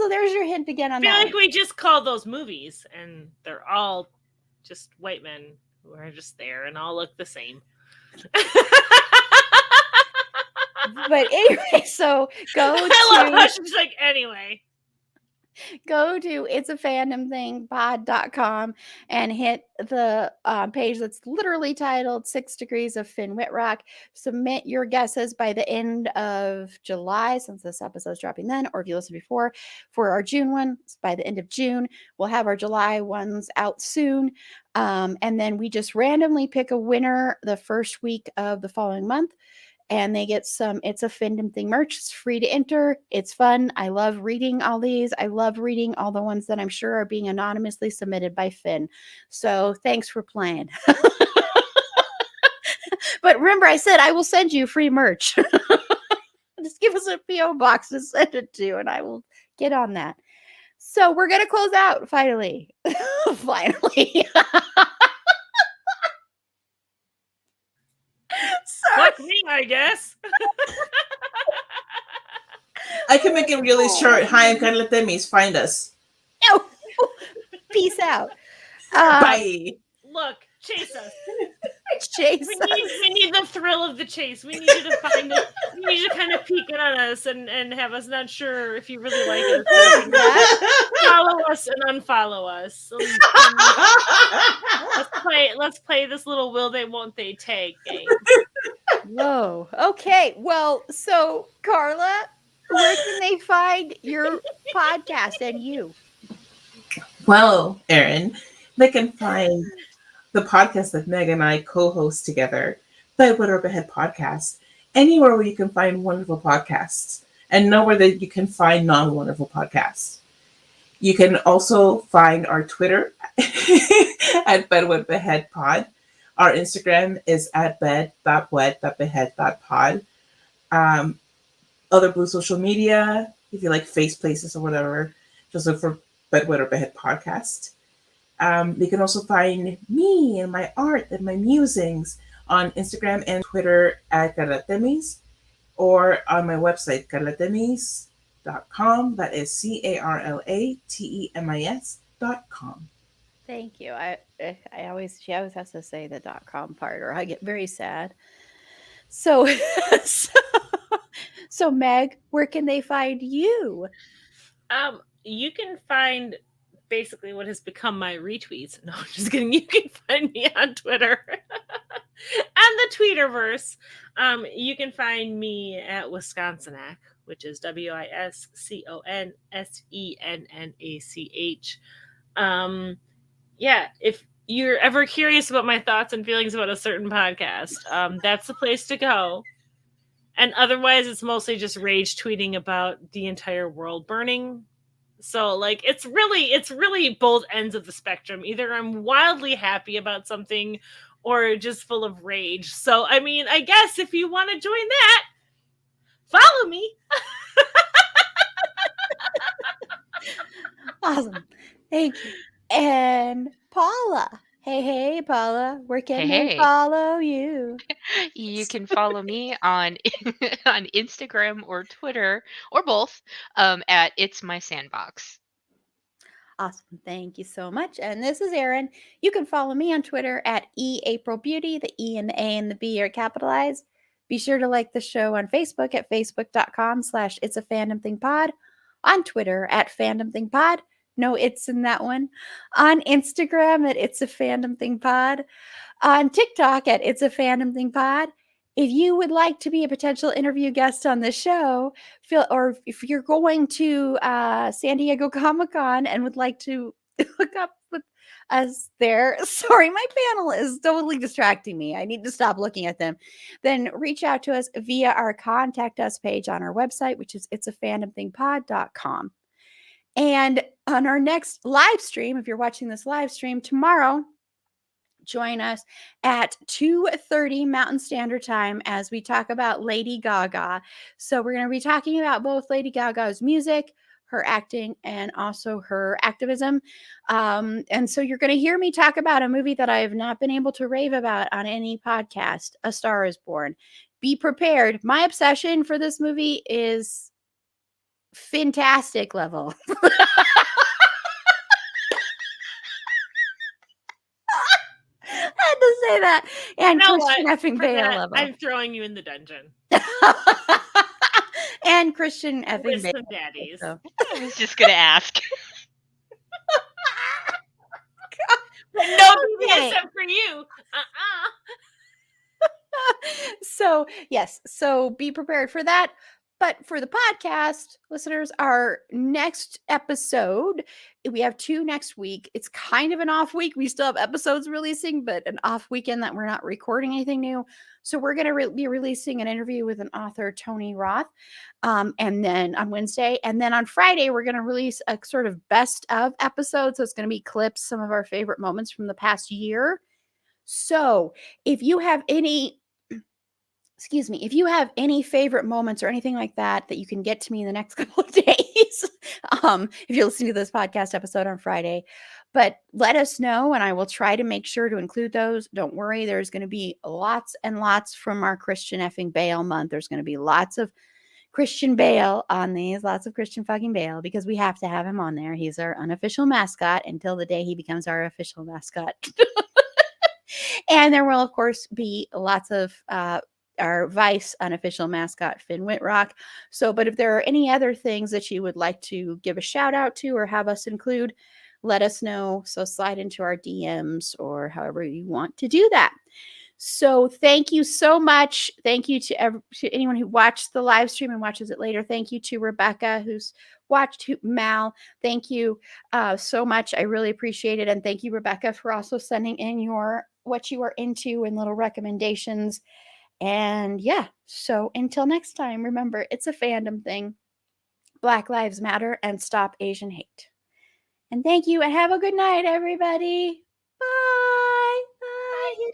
there's your hint again on I feel that. like we just call those movies, and they're all just white men who are just there and all look the same. But anyway, so go to. I love how she's like, anyway. Go to itsafandomthingpod.com and hit the page that's literally titled 6 Degrees of Finn Whitrock. Submit your guesses by the end of July, since this episode's dropping then, or if you listen before, for our June one, by the end of June. We'll have our July ones out soon. And then we just randomly pick a winner the first week of the following month. And they get some It's a Fandom Thing merch. It's free to enter. It's fun. I love reading all these. I love reading all the ones that I'm sure are being anonymously submitted by Finn. So thanks for playing. But remember, I said I will send you free merch. Just give us a P.O. box to send it to, and I will get on that. So we're going to close out, finally. Finally. Fuck me, I guess. I can make it really short. Hi, I'm Carla Temis. Find us. No. Peace out. Bye. Look, chase us. Chase we need the thrill of the chase. We need you to find it. We need you to kind of peek in on us and have us not sure if you really like us. Follow us and unfollow us. Let's play this little will they won't they take game. Whoa. Okay. Well, so Carla, where can they find your podcast and you? Well, Erin, they can find the podcast that Meg and I co-host together, the Bedwetter Behead Podcast, anywhere where you can find wonderful podcasts, and nowhere that you can find non-wonderful podcasts. You can also find our Twitter at Bedwetter Behead Pod. Our Instagram is at bed.wet.behead.pod. Other blue social media, if you like face places or whatever, just look for Bedwetter Behead Podcast. You can also find me and my art and my musings on Instagram and Twitter at Carlatemis, or on my website, carlatemis.com. That is CARLATEMIS.com. Thank you. She always has to say the .com part, or I get very sad. So, so Meg, where can they find you? You can find basically what has become my retweets. No, I'm just kidding. You can find me on Twitter and the Tweeterverse. You can find me at Wisconsinach, which is WISCONSENNACH. Yeah, if you're ever curious about my thoughts and feelings about a certain podcast, that's the place to go. And otherwise, it's mostly just rage tweeting about the entire world burning. So, like, it's really both ends of the spectrum. Either I'm wildly happy about something or just full of rage. So, I mean, I guess if you want to join that, follow me. Awesome. Thank you. And Paula. Hey, Paula. Where can they follow you? You can follow me on on Instagram or Twitter, or both, at It's My Sandbox. Awesome. Thank you so much. And this is Erin. You can follow me on Twitter at eAprilBeauty. The E and the A and the B are capitalized. Be sure to like the show on Facebook at facebook.com/itsafandom_thing_pod. On Twitter at fandomthingpod. No, it's in that one. On Instagram at itsafandom_thing_pod. On TikTok at itsafandom_thing_pod. if you would like to be a potential interview guest on the show, or if you're going to San Diego Comic-Con and would like to hook up with us there. Sorry, my panel is totally distracting me. I need to stop looking at them. Then reach out to us via our contact us page on our website, which is it'safandomthingpod.com. And on our next live stream, if you're watching this live stream tomorrow, join us at 2:30 Mountain Standard Time as we talk about Lady Gaga. So we're going to be talking about both Lady Gaga's music, her acting, and also her activism. And so you're going to hear me talk about a movie that I have not been able to rave about on any podcast, A Star is Born. Be prepared. My obsession for this movie is fantastic level. I had to say that. And You know Christian what? effing For Bale that, level. I'm throwing you in the dungeon And Christian effing with Bale. some daddies. So. I was just gonna ask. But no Okay. BDSM for you. So yes, so be prepared for that. But for the podcast listeners, our next episode, we have 2 next week. It's kind of an off week. We still have episodes releasing, but an off weekend that we're not recording anything new. So we're going to be releasing an interview with an author, Tony Roth, and then on Wednesday. And then on Friday, we're going to release a sort of best of episode. So it's going to be clips, some of our favorite moments from the past year. So if you have any if you have any favorite moments or anything like that you can get to me in the next couple of days, if you're listening to this podcast episode on Friday, but let us know and I will try to make sure to include those. Don't worry, there's going to be lots and lots from our Christian effing Bale month. There's going to be lots of Christian Bale on these, lots of Christian fucking Bale, because we have to have him on there. He's our unofficial mascot until the day he becomes our official mascot. And there will, of course, be lots of our Vice unofficial mascot, Finn Whitrock. So, but if there are any other things that you would like to give a shout out to or have us include, let us know. So slide into our DMs or however you want to do that. So thank you so much. Thank you to anyone who watched the live stream and watches it later. Thank you to Rebecca who's watched, Mal. Thank you so much. I really appreciate it. And thank you, Rebecca, for also sending in what you are into and little recommendations. And yeah, so until next time, remember, it's a fandom thing. Black Lives Matter and stop Asian hate. And thank you and have a good night, everybody. Bye.